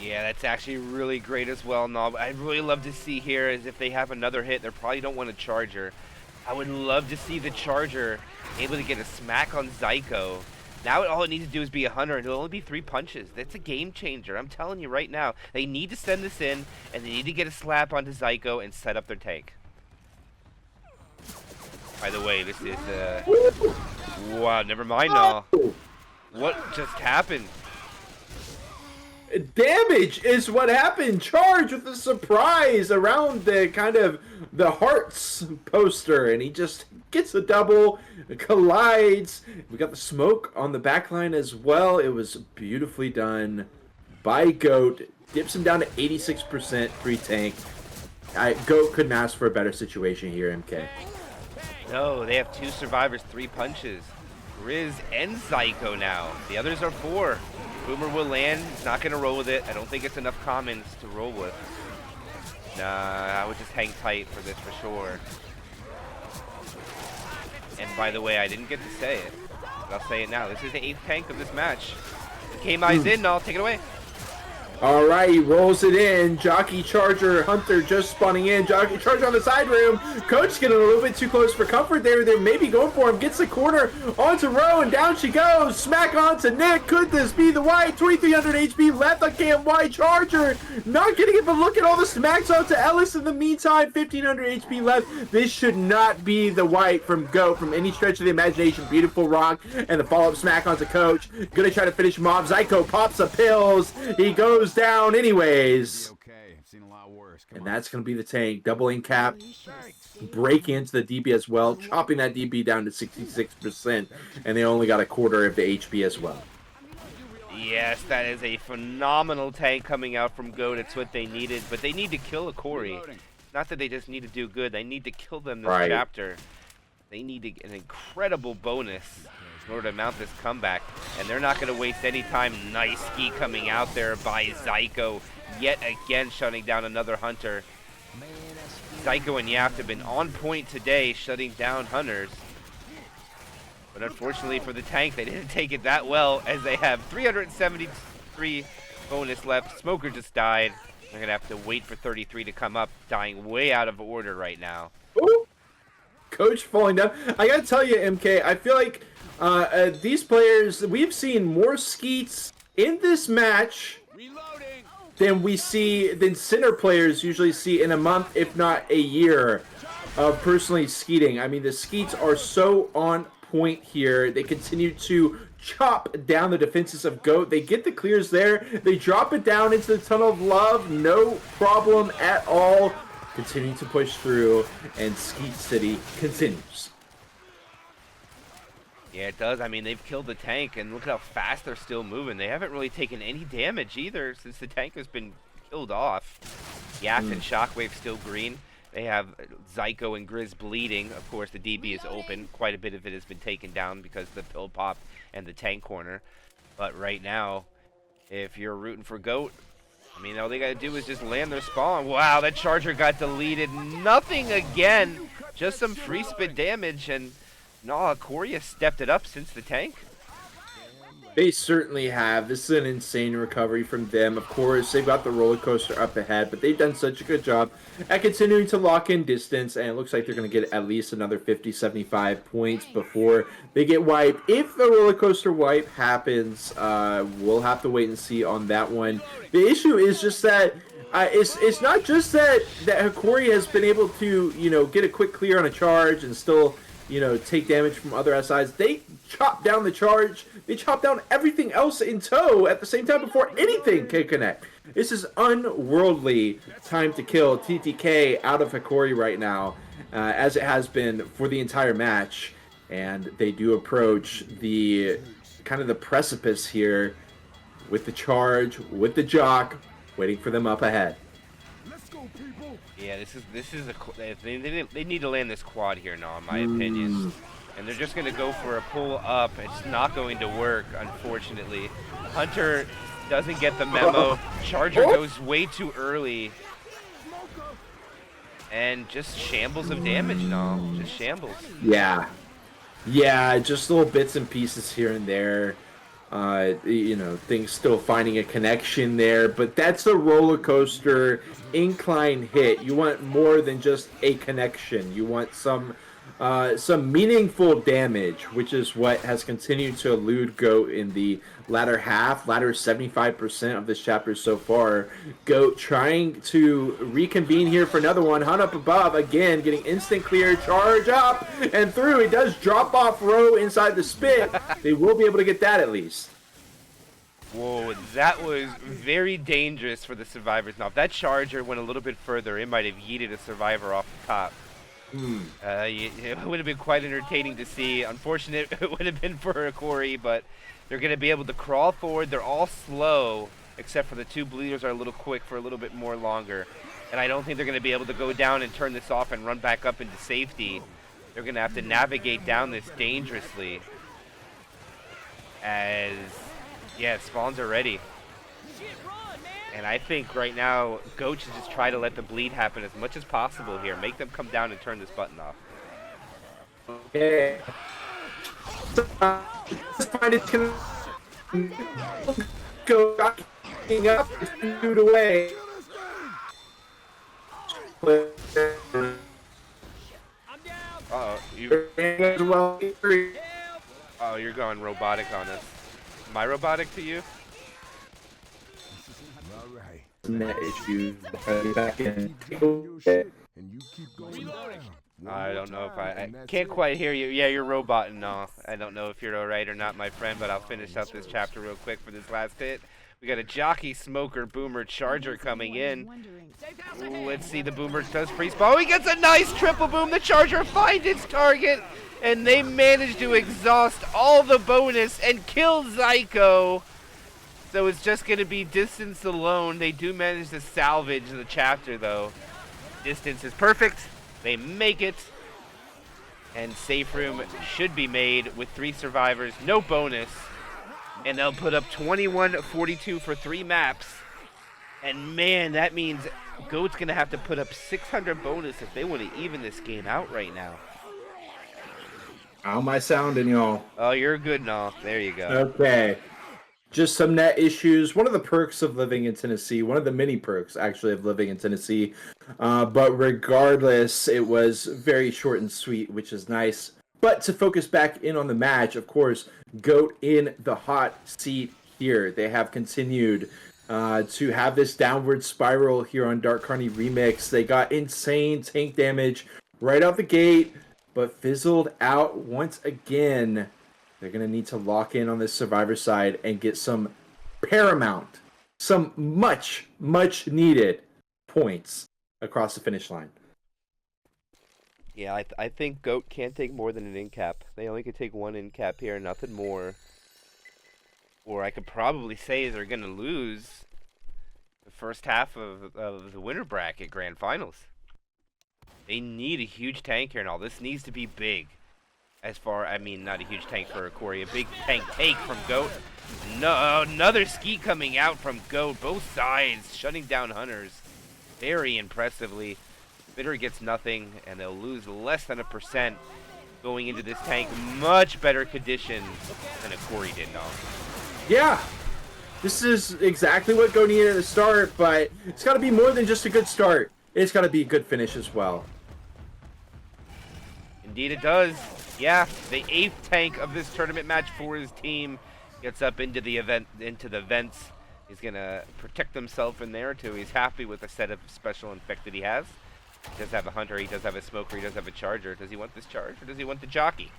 Yeah, that's actually really great as well, Gnaw. I'd really love to see here is if they have another hit, they probably don't want a Charger. I would love to see the Charger able to get a smack on Zyko. Now all it needs to do is be a Hunter, and it'll only be 3 punches. That's a game changer. I'm telling you right now. They need to send this in, and they need to get a slap onto Zyko and set up their tank. By the way, this is wow, never mind, Gnaw. What just happened? Damage is what happened. Charge with a surprise around the kind of the hearts poster, and he just gets a double, collides. We got the smoke on the back line as well. It was beautifully done by Goat. Dips him down to 86% pre-tank. Goat couldn't ask for a better situation here, MK. No, they have 2 survivors, 3 punches. Grizz and Zyko now. The others are 4. Boomer will land. He's not going to roll with it. I don't think it's enough commons to roll with. Nah, I would just hang tight for this for sure. And by the way, I didn't get to say it, but I'll say it now. This is the 8th tank of this match. K-Mi's in, I'll take it away. All right, he rolls it in. Jockey, Charger, Hunter just spawning in. Jockey, Charger on the side room. Coach getting a little bit too close for comfort there. They're maybe going for him. Gets the corner onto Row, and down she goes. Smack onto Nick. Could this be the white? 2300 HP left on KMY. Charger not getting it, but look at all the smacks onto Ellis in the meantime. 1500 HP left. This should not be the white from Goat from any stretch of the imagination. Beautiful rock, and the follow-up smack onto Coach. Gonna try to finish him off. Zyko pops the pills. He goes down anyways. Okay, I've seen a lot worse. And that's going to be the tank. Doubling cap. Break into the DB as well. Chopping that DB down to 66%. And they only got a quarter of the HP as well. Yes, that is a phenomenal tank coming out from Goat. It's what they needed. But they need to kill a Hokori. Not that they just need to do good. They need to kill them this chapter. They need an incredible bonus in order to mount this comeback. And they're not going to waste any time. Nice ski coming out there by Zyko. Yet again shutting down another Hunter. Zyko and Yaft have been on point today, shutting down Hunters. But unfortunately for the tank, they didn't take it that well, as they have 373 bonus left. Smoker just died. They're going to have to wait for 33 to come up, dying way out of order right now. Ooh. Coach falling down. I got to tell you, MK, I feel like these players, we've seen more skeets in this match than center players usually see in a month, if not a year, of personally skeeting. I mean, the skeets are so on point here. They continue to chop down the defenses of Goat. They get the clears there. They drop it down into the Tunnel of Love. No problem at all. Continue to push through, and Skeet City continues. Yeah, it does. I mean, they've killed the tank, and look at how fast they're still moving. They haven't really taken any damage either since the tank has been killed off. Yaft and Shockwave still green. They have Zyko and Grizz bleeding. Of course, the DB is open. Quite a bit of it has been taken down because of the pill pop and the tank corner. But right now, if you're rooting for Goat, I mean, all they got to do is just land their spawn. Wow, that Charger got deleted. Nothing again. Just some free spit damage, and no, Hokori stepped it up since the tank. They certainly have. This is an insane recovery from them. Of course, they've got the roller coaster up ahead, but they've done such a good job at continuing to lock in distance, and it looks like they're going to get at least another 50, 75 points before they get wiped. If the roller coaster wipe happens, we'll have to wait and see on that one. The issue is just that it's not just that Hokori has been able to, get a quick clear on a charge and still, take damage from other SIs. They chop down the charge. They chop down everything else in tow at the same time before anything can connect. This is unworldly time to kill TTK out of Hokori right now, as it has been for the entire match. And they do approach the kind of the precipice here with the charge, with the jock, waiting for them up ahead. Yeah, this is they need to land this quad here now, in my opinion. And they're just going to go for a pull up. It's not going to work, unfortunately. Hunter doesn't get the memo. Charger goes way too early. And just shambles of damage now. Just shambles. Yeah. Yeah, just little bits and pieces here and there. Things still finding a connection there. But that's a roller coaster incline hit. You want more than just a connection. You want some meaningful damage, which is what has continued to elude Goat in the latter 75% of this chapter so far. Goat trying to reconvene here for another one. Hunt up above, again, getting instant clear, charge up, and through. He does drop off row inside the spit. They will be able to get that at least. Whoa, that was very dangerous for the survivors. Now, if that charger went a little bit further, it might have yeeted a survivor off the top. It would have been quite entertaining to see. Unfortunate it would have been for Hokori, but they're going to be able to crawl forward. They're all slow, except for the two bleeders are a little quick for a little bit more longer. And I don't think they're going to be able to go down and turn this off and run back up into safety. They're going to have to navigate down this dangerously. As, yeah, spawns are ready. And I think right now, Goat should just try to let the bleed happen as much as possible here. Make them come down and turn this button off. Okay. Go backing up and shoot away. Uh-oh. Oh, you're going robotic on us. Am I robotic to you? Net issues back in. I don't know if I can't quite hear you. Yeah, you're roboting. No, I don't know if you're alright or not, my friend, but I'll finish up this chapter real quick for this last hit. We got a jockey, smoker, boomer, charger coming in. Ooh, let's see, the boomer does pre-spawn. Oh, he gets a nice triple boom. The charger finds its target, and they manage to exhaust all the bonus and kill Zyko. So it's just going to be distance alone. They do manage to salvage the chapter, though. Distance is perfect. They make it. And safe room should be made with 3 survivors. No bonus. And they'll put up 21-42 for 3 maps. And, man, that means Goat's going to have to put up 600 bonus if they want to even this game out right now. How am I sounding, y'all? Oh, you're good now. There you go. Okay. Just some net issues. One of the perks of living in Tennessee, one of the many perks actually of living in Tennessee. But regardless, it was very short and sweet, which is nice. But to focus back in on the match, of course, Goat in the hot seat here. They have continued to have this downward spiral here on Dark Carney Remix. They got insane tank damage right out the gate, but fizzled out once again. They're going to need to lock in on this survivor side and get some paramount, some much needed points across the finish line. Yeah, I think Goat can't take more than an in cap. They only could take 1 in cap here, nothing more. Or I could probably say they're going to lose the first half of the winner bracket grand finals. They need a huge tank here and all. This needs to be big. Not a huge tank for Hokori, a big tank take from Goat. No, another ski coming out from Goat, both sides, shutting down Hunters very impressively. Bitter gets nothing, and they'll lose less than 1%. going into this tank much better condition than Hokori did now. Yeah. This is exactly what Go needed at the start, but it's got to be more than just a good start. It's got to be a good finish as well. Indeed it does. Yeah, the 8th tank of this tournament match for his team gets up into the vents. He's gonna protect himself in there too. He's happy with the set of special infect that he has. He does have a hunter, he does have a smoker, he does have a charger. Does he want this charge or does he want the jockey?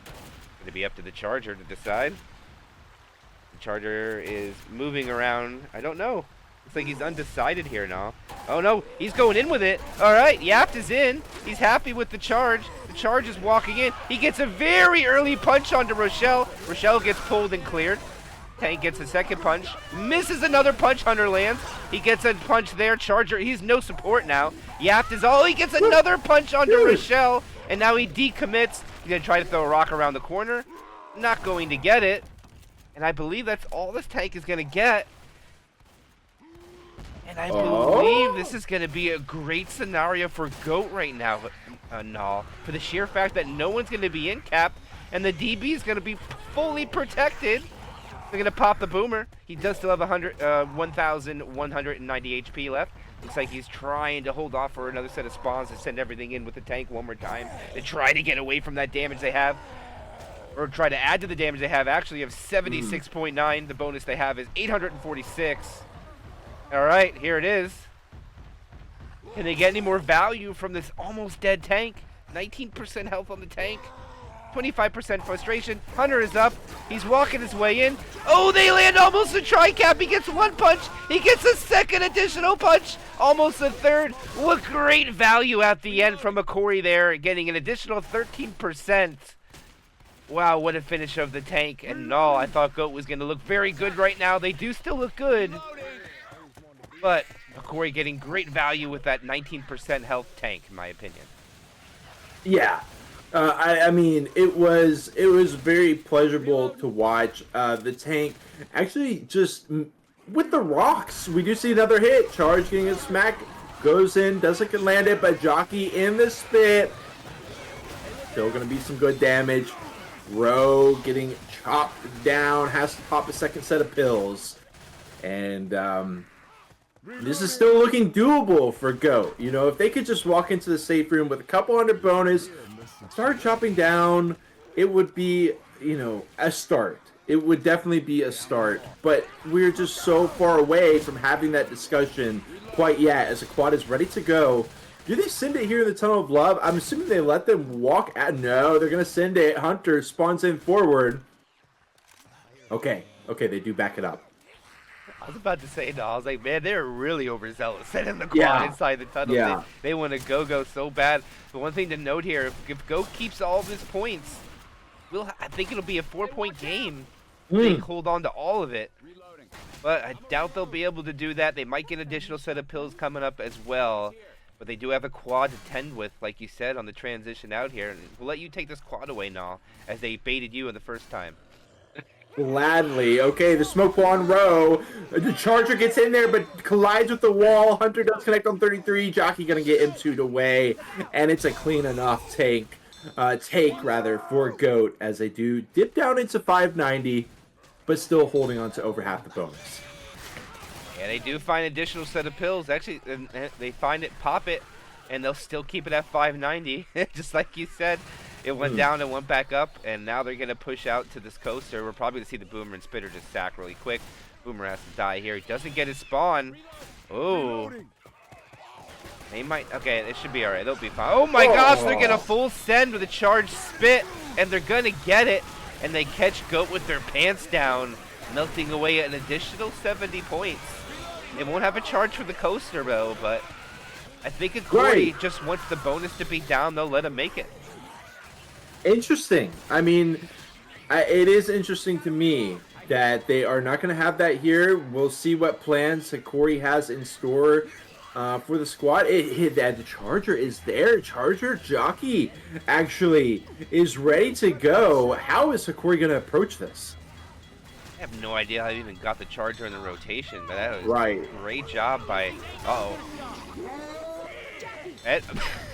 It's gonna be up to the charger to decide. The charger is moving around. I don't know. Looks like he's undecided here now. Oh no, he's going in with it. All right, Yaft is in. He's happy with the charge. The charge is walking in. He gets a very early punch onto Rochelle. Rochelle gets pulled and cleared. Tank gets a second punch. Misses another punch. Hunter lands. He gets a punch there. Charger, he's no support now. Yaft is all. He gets another punch onto Rochelle. And now he decommits. He's going to try to throw a rock around the corner. Not going to get it. And I believe that's all this tank is going to get. And I believe this is going to be a great scenario for GOAT right now, Null. For the sheer fact that no one's going to be in cap, and the DB is going to be fully protected. They're going to pop the boomer. He does still have 1,190 HP left. Looks like he's trying to hold off for another set of spawns to send everything in with the tank one more time. To try to get away from that damage they have. Or try to add to the damage they have. Actually, you have 76.9. The bonus they have is 846. All right, here it is. Can they get any more value from this almost dead tank? 19% health on the tank. 25% frustration. Hunter is up. He's walking his way in. Oh, they land almost a tri-cap. He gets one punch. He gets a second additional punch. Almost a third. What great value at the end from Hokori there. Getting an additional 13%. Wow, what a finish of the tank. And no, I thought GOAT was going to look very good right now. They do still look good. But Hokori getting great value with that 19% health tank, in my opinion. Yeah. I mean, it was very pleasurable to watch. The tank actually just with the rocks. We do see another hit. Charge getting a smack, goes in, doesn't get landed, but Jockey in the spit. Still gonna be some good damage. Rowe getting chopped down, has to pop a second set of pills, and this is still looking doable for GOAT. You know, if they could just walk into the safe room with a couple hundred bonus, start chopping down, it would be, you know, a start. It would definitely be a start. But we're just so far away from having that discussion quite yet. As a quad is ready to go, do they send it here in the Tunnel of Love? I'm assuming they let them walk at. No, they're going to send it. Hunter spawns in forward. Okay, they do back it up. I was about to say, no, I was like, man, they're really overzealous sending the quad inside the tunnel. Yeah. They want to go so bad. But one thing to note here, if GOAT keeps all of his points, I think it'll be a 4-point game. They hold on to all of it. But I doubt they'll be able to do that. They might get an additional set of pills coming up as well. But they do have a quad to tend with, like you said, on the transition out here. And we'll let you take this quad away now, as they baited you in the first time. Gladly. Okay, the smoke ball on Rowe. The Charger gets in there, but collides with the wall. Hunter does connect on 33. Jockey gonna get M2'd away, and it's a clean enough take for GOAT, as they do dip down into 590, but still holding on to over half the bonus. Yeah, they do find an additional set of pills. Actually, they find it, pop it, and they'll still keep it at 590, just like you said. It went down and went back up, and now they're going to push out to this coaster. We're probably going to see the Boomer and Spitter just sack really quick. Boomer has to die here. He doesn't get his spawn. Oh. They might. Okay, it should be all right. They'll be fine. Oh, my gosh. They're going to full send with a charged spit, and they're going to get it. And they catch GOAT with their pants down, melting away an additional 70 points. They won't have a charge for the coaster, though, but I think Hokori just wants the bonus to be down. They'll let him make it. Interesting. I mean, it is interesting to me that they are not going to have that here. We'll see what plans Hokori has in store for the squad. The Charger is there. Charger Jockey actually is ready to go. How is Hokori going to approach this? I have no idea how he even got the Charger in the rotation, but that was right. a great job by... Uh-oh.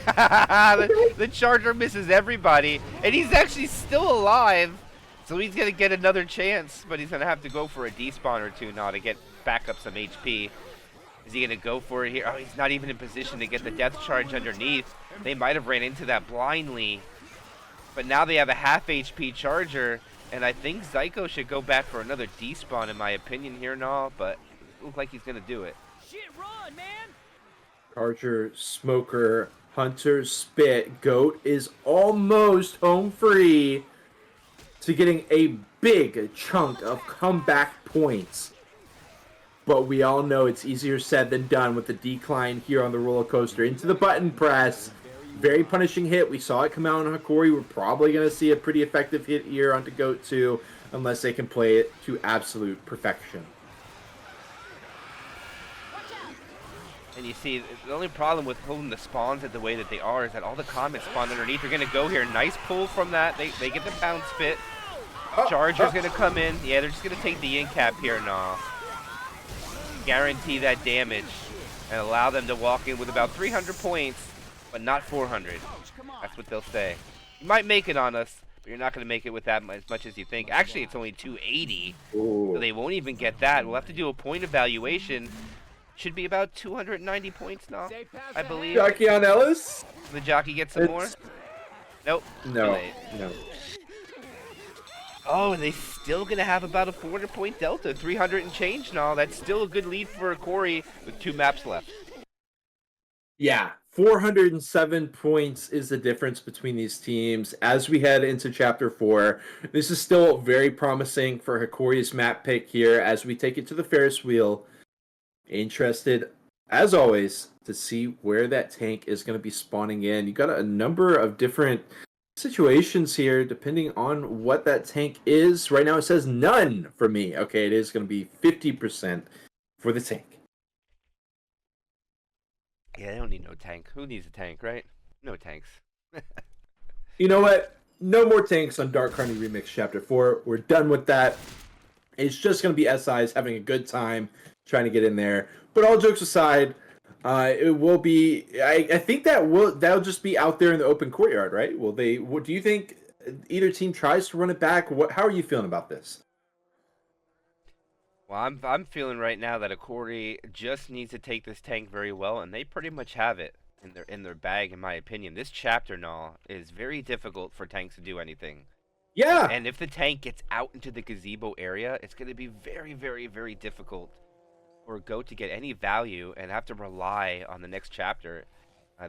The Charger misses everybody, and he's actually still alive. So he's going to get another chance, but he's going to have to go for a despawn or two now to get back up some HP. Is he going to go for it here? Oh, he's not even in position to get the death charge underneath. They might have ran into that blindly. But now they have a half HP Charger, and I think Zyko should go back for another despawn in my opinion here and all, but it looks like he's going to do it. Shit, run, man! Charger, Smoker, Hunter, Spit, Goat is almost home free to getting a big chunk of comeback points. But we all know it's easier said than done with the decline here on the roller coaster into the button press. Very punishing hit. We saw it come out on Hokori. We're probably going to see a pretty effective hit here onto Goat 2 unless they can play it to absolute perfection. And you see, the only problem with holding the spawns at the way that they are is that all the comments spawn underneath. They're going to go here. Nice pull from that. They get the pound spit. Charger's going to come in. Yeah, they're just going to take the in cap here now. Guarantee that damage and allow them to walk in with about 300 points, but not 400. That's what they'll say. You might make it on us, but you're not going to make it with that as much as you think. Actually, it's only 280, so they won't even get that. We'll have to do a point evaluation. Should be about 290 points now, I believe. Jockey on Ellis? The jockey gets some more? Nope. No. Oh, and they still going to have about a 400-point delta, 300 and change now. That's still a good lead for Hokori with 2 maps left. Yeah, 407 points is the difference between these teams. As we head into Chapter 4, this is still very promising for Hokori's map pick here as we take it to the Ferris wheel. Interested, as always, to see where that tank is going to be spawning in. You got a number of different situations here depending on what that tank is. Right now it says none for me. Okay, it is going to be 50% for the tank. Yeah, they don't need no tank. Who needs a tank, right? No tanks. You know what? No more tanks on Dark Carney Remix Chapter 4. We're done with that. It's just going to be SIs having a good time trying to get in there. But all jokes aside, it will be. I think that'll just be out there in the open courtyard, right? Will they? Do you think either team tries to run it back? How are you feeling about this? Well, I'm feeling right now that Hokori just needs to take this tank very well, and they pretty much have it in their bag, in my opinion. This chapter now is very difficult for tanks to do anything. Yeah. And if the tank gets out into the gazebo area, it's going to be very, very, very difficult for Goat to get any value and have to rely on the next chapter,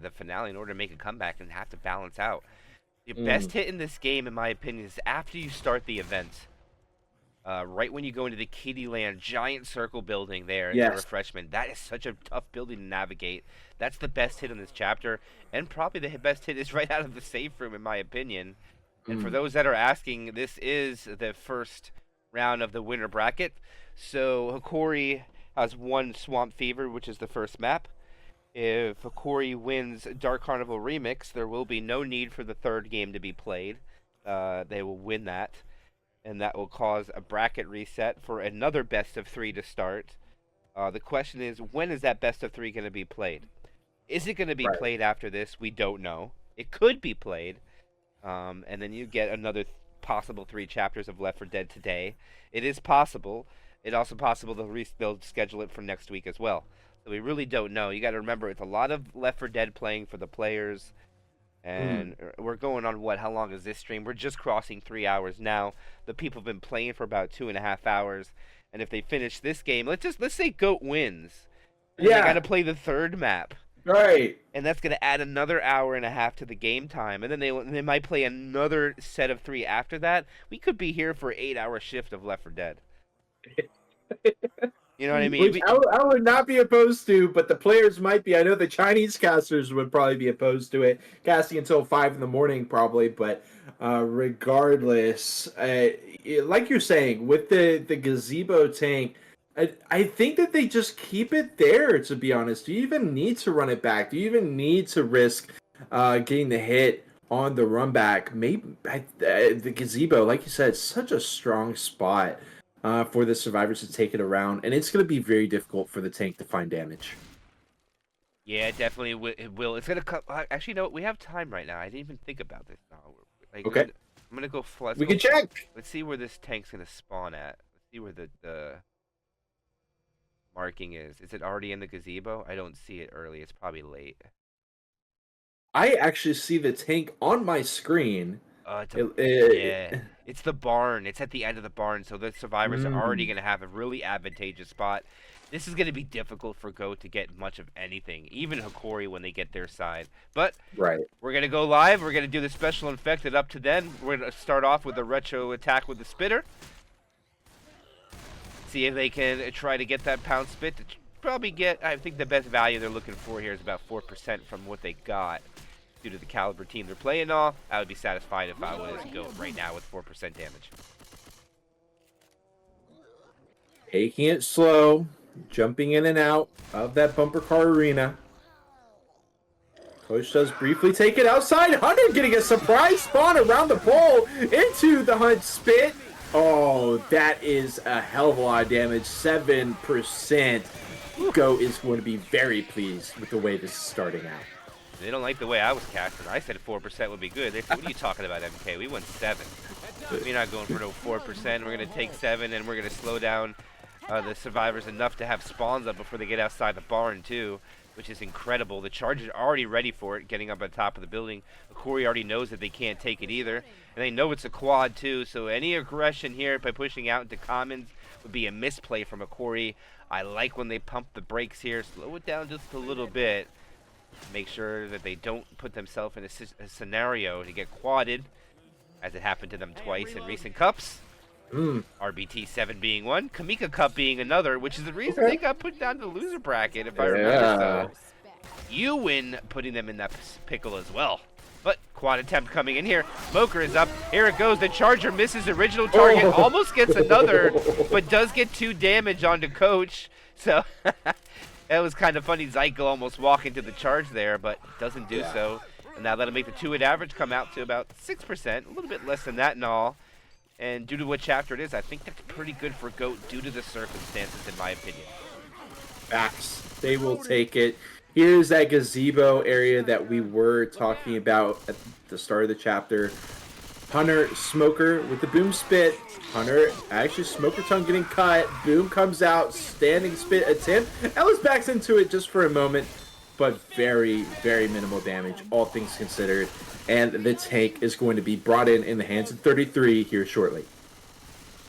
the finale, in order to make a comeback and have to balance out. The best hit in this game, in my opinion, is after you start the event. Right when you go into the Kittyland giant circle building there in the refreshment. That is such a tough building to navigate. That's the best hit in this chapter. And probably the best hit is right out of the safe room, in my opinion. And for those that are asking, this is the first round of the winner bracket. So Hokori has won Swamp Fever, which is the first map. If Hokori wins Dark Carnival Remix, there will be no need for the third game to be played. They will win that. And that will cause a bracket reset for another best of 3 to start. The question is, when is that best of 3 going to be played? Is it going to be played after this? We don't know. It could be played. And then you get another possible 3 chapters of Left 4 Dead today. It is possible. It's also possible they'll schedule it for next week as well. So we really don't know. You got to remember, it's a lot of Left 4 Dead playing for the players. And we're going on, how long is this stream? We're just crossing 3 hours now. The people have been playing for about 2.5 hours. And if they finish this game, let's say Goat wins. And they got to play the third map. Right. And that's going to add another hour and a half to the game time. And then they might play another set of 3 after that. We could be here for an 8-hour shift of Left 4 Dead. You know what I mean? Which I would not be opposed to, but the players might be. I know the Chinese casters would probably be opposed to it, casting until 5 in the morning probably. But regardless, like you're saying, with the gazebo tank, I think that they just keep it there, to be honest. Do you even need to run it back? Do you even need to risk getting the hit on the run back? Maybe the gazebo, like you said, such a strong spot for the survivors to take it around, and it's going to be very difficult for the tank to find damage. Yeah, it definitely it will. It's gonna come. Actually, no, we have time right now. I didn't even think about this. No, like, Okay. I'm gonna go. We can check. Let's see where this tank's gonna spawn at. Let's see where the marking is. Is it already in the gazebo? I don't see it early. It's probably late. I actually see the tank on my screen. Yeah, it's the barn. It's at the end of the barn, so the survivors are already going to have a really advantageous spot. This is going to be difficult for Goat to get much of anything, even Hokori when they get their side. But Right. we're going to go live. We're going to do the special infected up to then. We're going to start off with a retro attack with the spitter. See if they can try to get that pound spit to probably get, I think the best value they're looking for here is about 4% from what they got. Due to the caliber team they're playing off, I would be satisfied if I was Goat right now with 4% damage. Taking it slow, jumping in and out of that bumper car arena. Coach does briefly take it outside. Hunter getting a surprise spawn around the pole into the Hunt spit. Oh, that is a hell of a lot of damage. 7%. Goat is going to be very pleased with the way this is starting out. They don't like the way I was casting. I said 4% would be good. They said, what are you talking about, MK? We went 7. We're not going for no 4%. We're going to take 7, and we're going to slow down the survivors enough to have spawns up before they get outside the barn, too, which is incredible. The Chargers are already ready for it, getting up on top of the building. Hokori already knows that they can't take it either, and they know it's a quad, too, so any aggression here by pushing out into commons would be a misplay from Hokori. I like when they pump the brakes here. Slow it down just a little bit. Make sure that they don't put themselves in a scenario to get quadded, as it happened to them twice in recent cups. RBT 7 being one, Kamika Cup being another, which is the reason they got put down to the loser bracket, if I remember so. You win putting them in that pickle as well. But quad attempt coming in here. Smoker is up. Here it goes. The Charger misses original target, almost gets another, but does get 2 damage onto Coach. So that was kind of funny. Zyko almost walking to the charge there, but doesn't do so. And now that'll make the 2-hit average come out to about 6%, a little bit less than that and all. And due to what chapter it is, I think that's pretty good for Goat due to the circumstances, in my opinion. Facts. They will take it. Here's that gazebo area that we were talking about at the start of the chapter. Hunter, Smoker with the boom spit. Hunter, actually Smoker tongue getting cut. Boom comes out, standing spit attempt. Ellis backs into it just for a moment, but very, very minimal damage, all things considered. And the tank is going to be brought in the hands of 33 here shortly.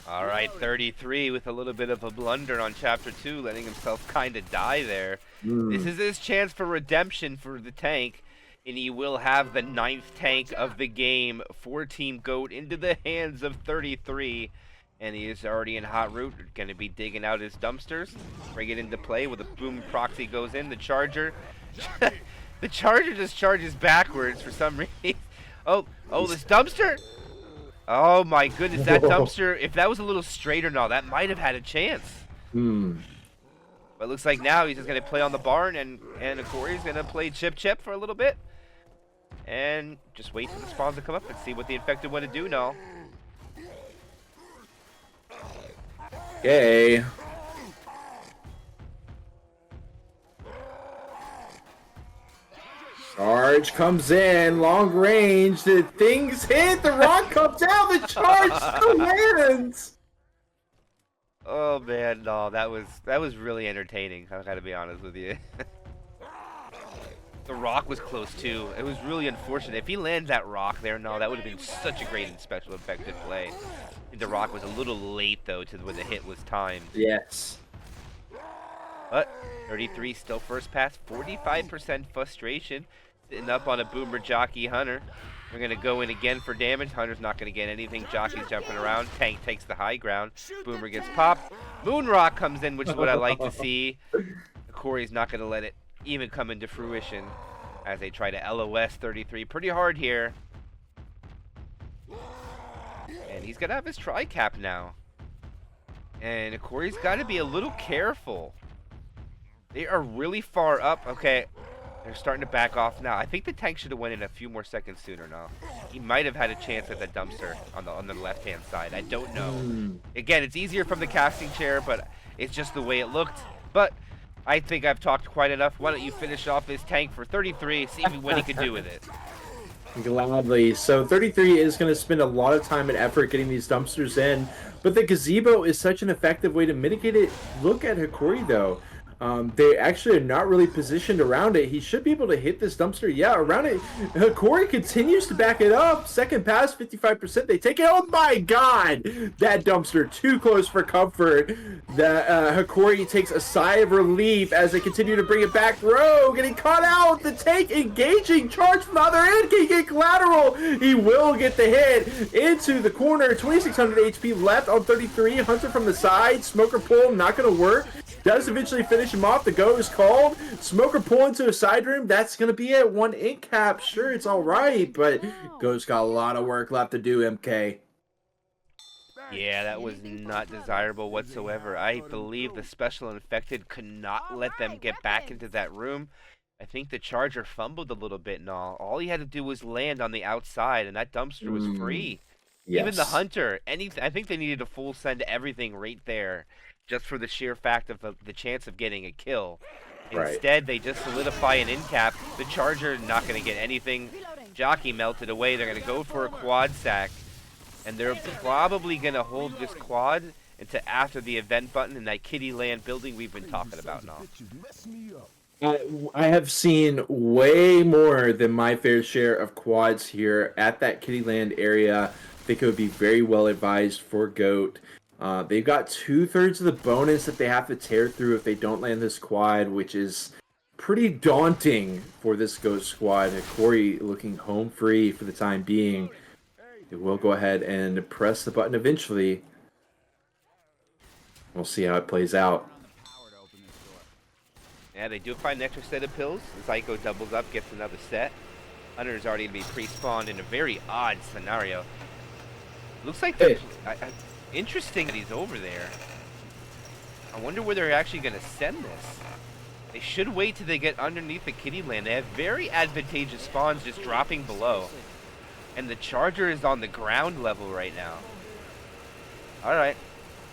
All right, 33 with a little bit of a blunder on Chapter 2, letting himself kind of die there. This is his chance for redemption for the tank, and he will have the 9th tank of the game for Team Goat into the hands of 33. And he is already in hot route, going to be digging out his dumpsters, bring it into play with a boom proxy goes in. The Charger, the Charger just charges backwards for some reason. Oh, this dumpster! Oh my goodness, that dumpster, if that was a little straighter now, that might have had a chance. But it looks like now he's just going to play on the barn, and Hokori's going to play chip for a little bit. And just wait for the spawns to come up and see what the infected want to do now. Okay. Charge comes in, long range, the things hit, the rock comes out, the charge still lands! Oh man, no, that was really entertaining, I gotta be honest with you. The rock was close too. It was really unfortunate. If he lands that rock there, no, that would have been such a great and special effective play. I think the rock was a little late though to when the hit was timed. Yes. But 33 still first pass, 45% frustration. Sitting up on a Boomer Jockey Hunter. We're going to go in again for damage. Hunter's not going to get anything. Jockey's jumping around. Tank takes the high ground. Boomer gets popped. Moonrock comes in, which is what I like to see. Corey's not going to let it even come into fruition as they try to LOS 33 pretty hard here. And he's going to have his tri-cap now. And Corey's got to be a little careful. They are really far up. Okay. They're starting to back off now. I think the tank should have went in a few more seconds sooner now. He might have had a chance at the dumpster on the left-hand side. I don't know. Again, it's easier from the casting chair, but it's just the way it looked. But I think I've talked quite enough. Why don't you finish off this tank for 33, see what he can do with it. Gladly. So 33 is going to spend a lot of time and effort getting these dumpsters in, but the gazebo is such an effective way to mitigate it. Look at Hokori, though. They actually are not really positioned around it. He should be able to hit this dumpster. Yeah, around it. Hokori continues to back it up. Second pass, 55%. They take it. Oh my god! That dumpster too close for comfort. Hokori takes a sigh of relief as they continue to bring it back. Rogue getting caught out. The tank engaging. Charge from the other end. Can he get collateral? He will get the hit into the corner. 2600 HP left on 33. Hunter from the side. Smoker pull not going to work. Does eventually finish him off. The go is called. Smoker pull into a side room. That's going to be it. One ink cap. Sure, it's all right, but Go's got a lot of work left to do, MK. Yeah, that was not desirable whatsoever. I believe the special infected could not let them get back into that room. I think the Charger fumbled a little bit and all. All he had to do was land on the outside, and that dumpster was free. Yes. Even the Hunter, I think they needed a full send everything right there, just for the sheer fact of the chance of getting a kill. Right. Instead, they just solidify an end cap. The Charger not going to get anything. Jockey melted away. They're going to go for a quad sack. And they're probably going to hold this quad into after the event button in that Kitty Land building we've been talking about now. I have seen way more than my fair share of quads here at that Kitty Land area. I think it would be very well advised for GOAT. They've got 2/3 of the bonus that they have to tear through if they don't land this quad, which is pretty daunting for this GOAT squad. Hokori looking home free for the time being. They will go ahead and press the button eventually. We'll see how it plays out. Yeah, they do find an extra set of pills. Zyko doubles up, gets another set. Hunter's already going to be pre-spawned in a very odd scenario. Looks like they're... Interesting that he's over there. I wonder where they're actually going to send this. They should wait till they get underneath the Kitty Land. They have very advantageous spawns just dropping below. And the Charger is on the ground level right now. Alright.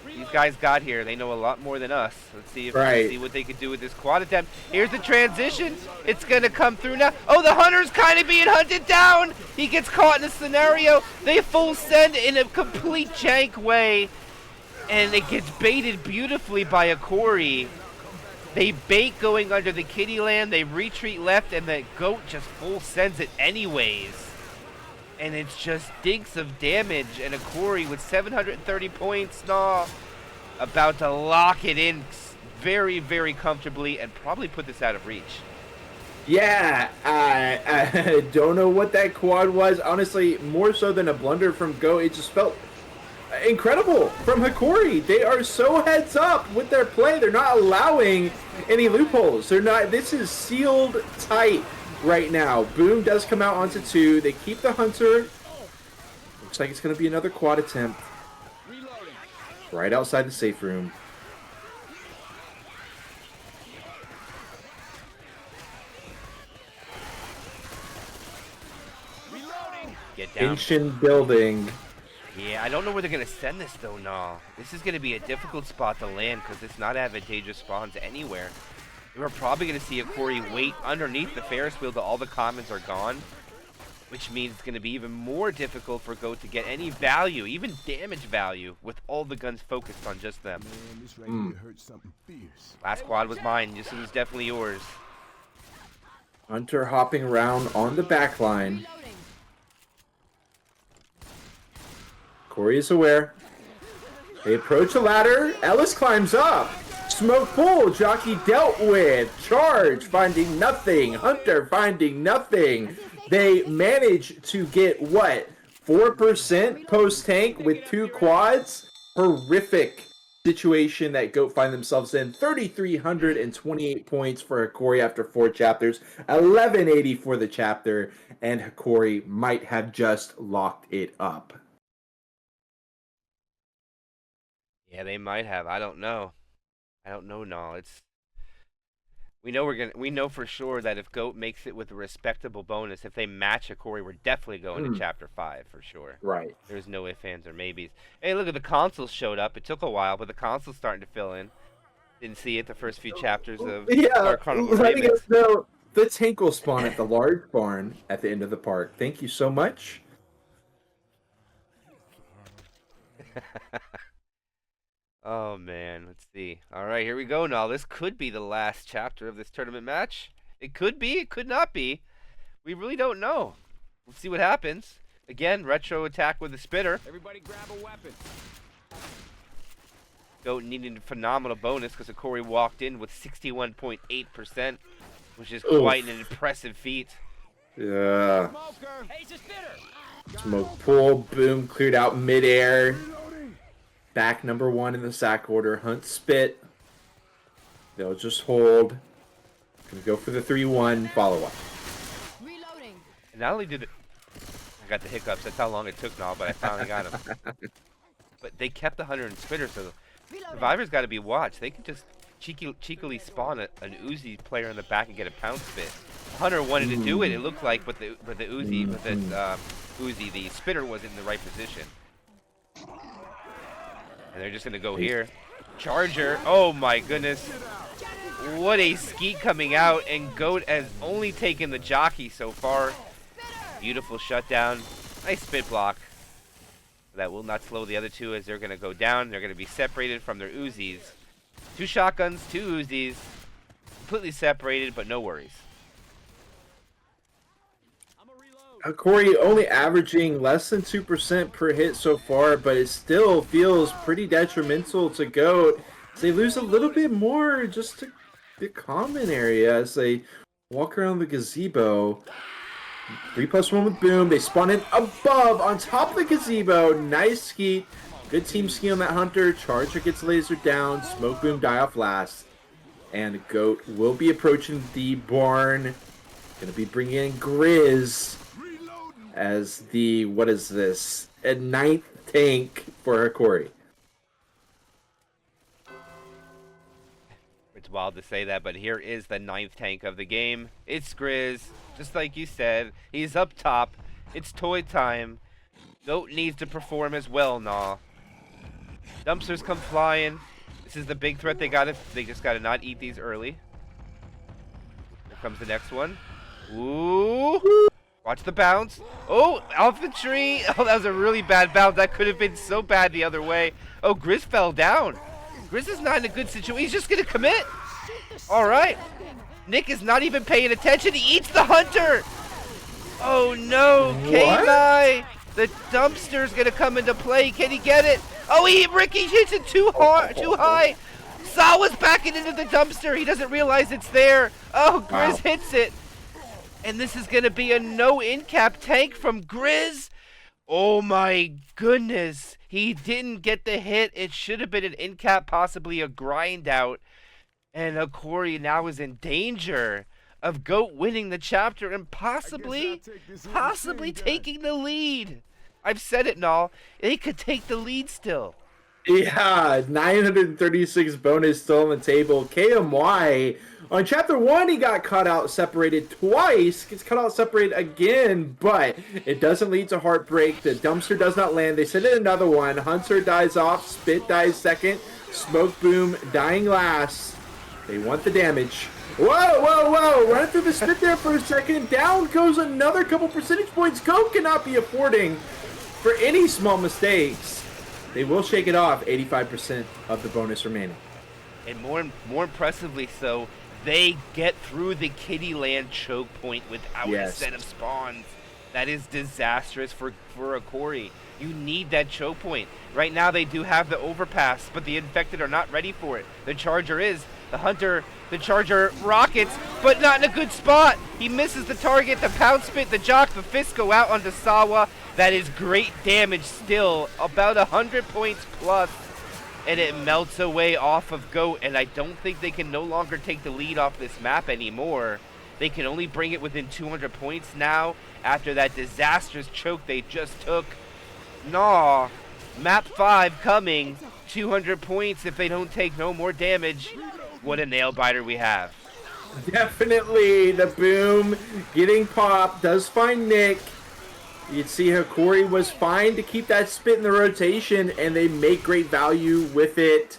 These guys got here. They know a lot more than us. Let's see if see what they can do with this quad attempt. Here's the transition. It's going to come through now. Oh, the Hunter's kind of being hunted down. He gets caught in a scenario. They full send in a complete jank way. And it gets baited beautifully by Hokori. They bait going under the Kitty Land. They retreat left, and the GOAT just full sends it anyways. And it's just dinks of damage, and Hokori with 730 points, about to lock it in very, very comfortably and probably put this out of reach. Yeah, I don't know what that quad was. Honestly, more so than a blunder from Go, it just felt incredible from Hokori. They are so heads up with their play. They're not allowing any loopholes. They're not. This is sealed tight right now. Boom does come out onto 2. They keep the Hunter. Looks like it's going to be another quad attempt. Right outside the safe room. Get down. Ancient building. Yeah, I don't know where they're going to send this, though, This is going to be a difficult spot to land because it's not advantageous spawns anywhere. We're probably going to see Hokori wait underneath the Ferris wheel till all the commons are gone, which means it's going to be even more difficult for GOAT to get any value, even damage value, with all the guns focused on just them. Last quad was mine. This was definitely yours. Hunter hopping around on the back line. Hokori is aware. They approach the ladder. Ellis climbs up. Smoke pull, Jockey dealt with. Charge, finding nothing. Hunter finding nothing. They manage to get, what, 4% post-tank with 2 quads? Horrific situation that GOAT find themselves in. 3,328 points for Hokori after 4 chapters. 1,180 for the chapter. And Hokori might have just locked it up. Yeah, they might have. I don't know. We know for sure that if GOAT makes it with a respectable bonus, if they match Hokori, we're definitely going to chapter 5 for sure. Right. There's no ifs, ands, or maybes. Hey, look at the consoles showed up. It took a while, but the console's starting to fill in. Didn't see it the first few chapters of Yeah, Dark Chronicles letting Remix. us know the tank will spawn at the large barn at the end of the park. Thank you so much. Oh man, let's see. All right, here we go now. This could be the last chapter of this tournament match. It could be, it could not be. We really don't know. We'll see what happens. Again, retro attack with the spitter. Everybody grab a weapon. Goat needing a phenomenal bonus because Hokori walked in with 61.8%, which is quite an impressive feat. Yeah. Smoker. Hey, it's a spitter. Smoke pull, boom, cleared out midair. Back number 1 in the sack order. Hunt spit. They'll just hold. Gonna go for the 3-1 follow up. Reloading. And not only did it, I got the hiccups. That's how long it took now, but I finally got him. But they kept the hunter and spitter, so survivors got to be watched. They could just cheekily spawn an Uzi player in the back and get a pound spit. Hunter wanted to do it. It looked like, but the Uzi, the spitter was in the right position. And they're just gonna go here. Charger. Oh my goodness. What a skeet coming out, and Goat has only taken the jockey so far. Beautiful shutdown. Nice spit block. That will not slow the other two as they're gonna go down. They're gonna be separated from their Uzis. 2 shotguns, 2 Uzis. Completely separated, but no worries. Hokori only averaging less than 2% per hit so far, but it still feels pretty detrimental to Goat. They lose a little bit more just to the common area as they walk around the gazebo. 3+1 with boom. They spawn in above on top of the gazebo. Nice skeet. Good team ski on that hunter. Charger gets lasered down. Smoke boom die off last. And Goat will be approaching the barn. Gonna be bringing in Grizz as the, what is this? A 9th tank for Hokori. It's wild to say that, but here is the 9th tank of the game. It's Grizz, just like you said. He's up top. It's toy time. Goat needs to perform as well, nah. Dumpsters come flying. This is the big threat they just gotta not eat these early. Here comes the next one. Ooh. Watch the bounce. Oh, infantry. Oh, that was a really bad bounce. That could have been so bad the other way. Oh, Grizz fell down. Grizz is not in a good situation. He's just going to commit. All right. Nick is not even paying attention. He eats the hunter. Oh, no. K-Mai. The dumpster's going to come into play. Can he get it? Oh, Ricky hits it too high. Sawa's backing into the dumpster. He doesn't realize it's there. Oh, Grizz hits it. And this is going to be a no in-cap tank from Grizz. Oh my goodness. He didn't get the hit. It should have been an in-cap, possibly a grind out. And Hokori now is in danger of Goat winning the chapter and possibly taking the lead. I've said it, Null. They could take the lead still. Yeah, 936 bonus still on the table. KMY, on Chapter 1, he got cut out separated twice. Gets cut out separated again, but it doesn't lead to heartbreak. The dumpster does not land. They send in another one. Hunter dies off. Spit dies second. Smoke boom dying last. They want the damage. Whoa. Running through the spit there for a second. Down goes another couple percentage points. Goat cannot be affording for any small mistakes. They will shake it off, 85% of the bonus remaining. And more impressively so, they get through the Kittyland choke point without a set of spawns. That is disastrous for Hokori. You need that choke point. Right now they do have the overpass, but the infected are not ready for it. The Charger is. The Hunter, the Charger rockets, but not in a good spot. He misses the target, the pound spit, the jock, the fist go out onto Sawa. That is great damage still, about 100 points plus, and it melts away off of Goat, and I don't think they can no longer take the lead off this map anymore. They can only bring it within 200 points now after that disastrous choke they just took. Nah, map 5 coming, 200 points if they don't take no more damage. What a nail biter we have. Definitely, the boom getting popped does find Nick. You'd see Hokori was fine to keep that spit in the rotation, and they make great value with it.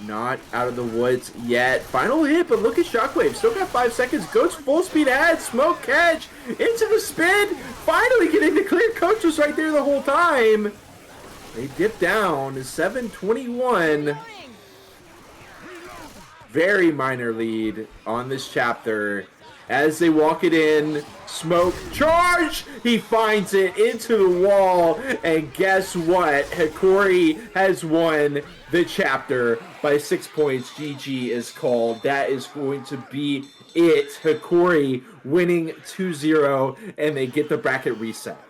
Not out of the woods yet. Final hit, but look at Shockwave. Still got 5 seconds. Goes full speed ahead. Smoke catch. Into the spin. Finally getting the clear. Coach was right there the whole time. They dip down. 7:21. Very minor lead on this chapter. As they walk it in, smoke, charge! He finds it into the wall, and guess what? Hokori has won the chapter by 6 points. GG is called. That is going to be it. Hokori winning 2-0, and they get the bracket reset.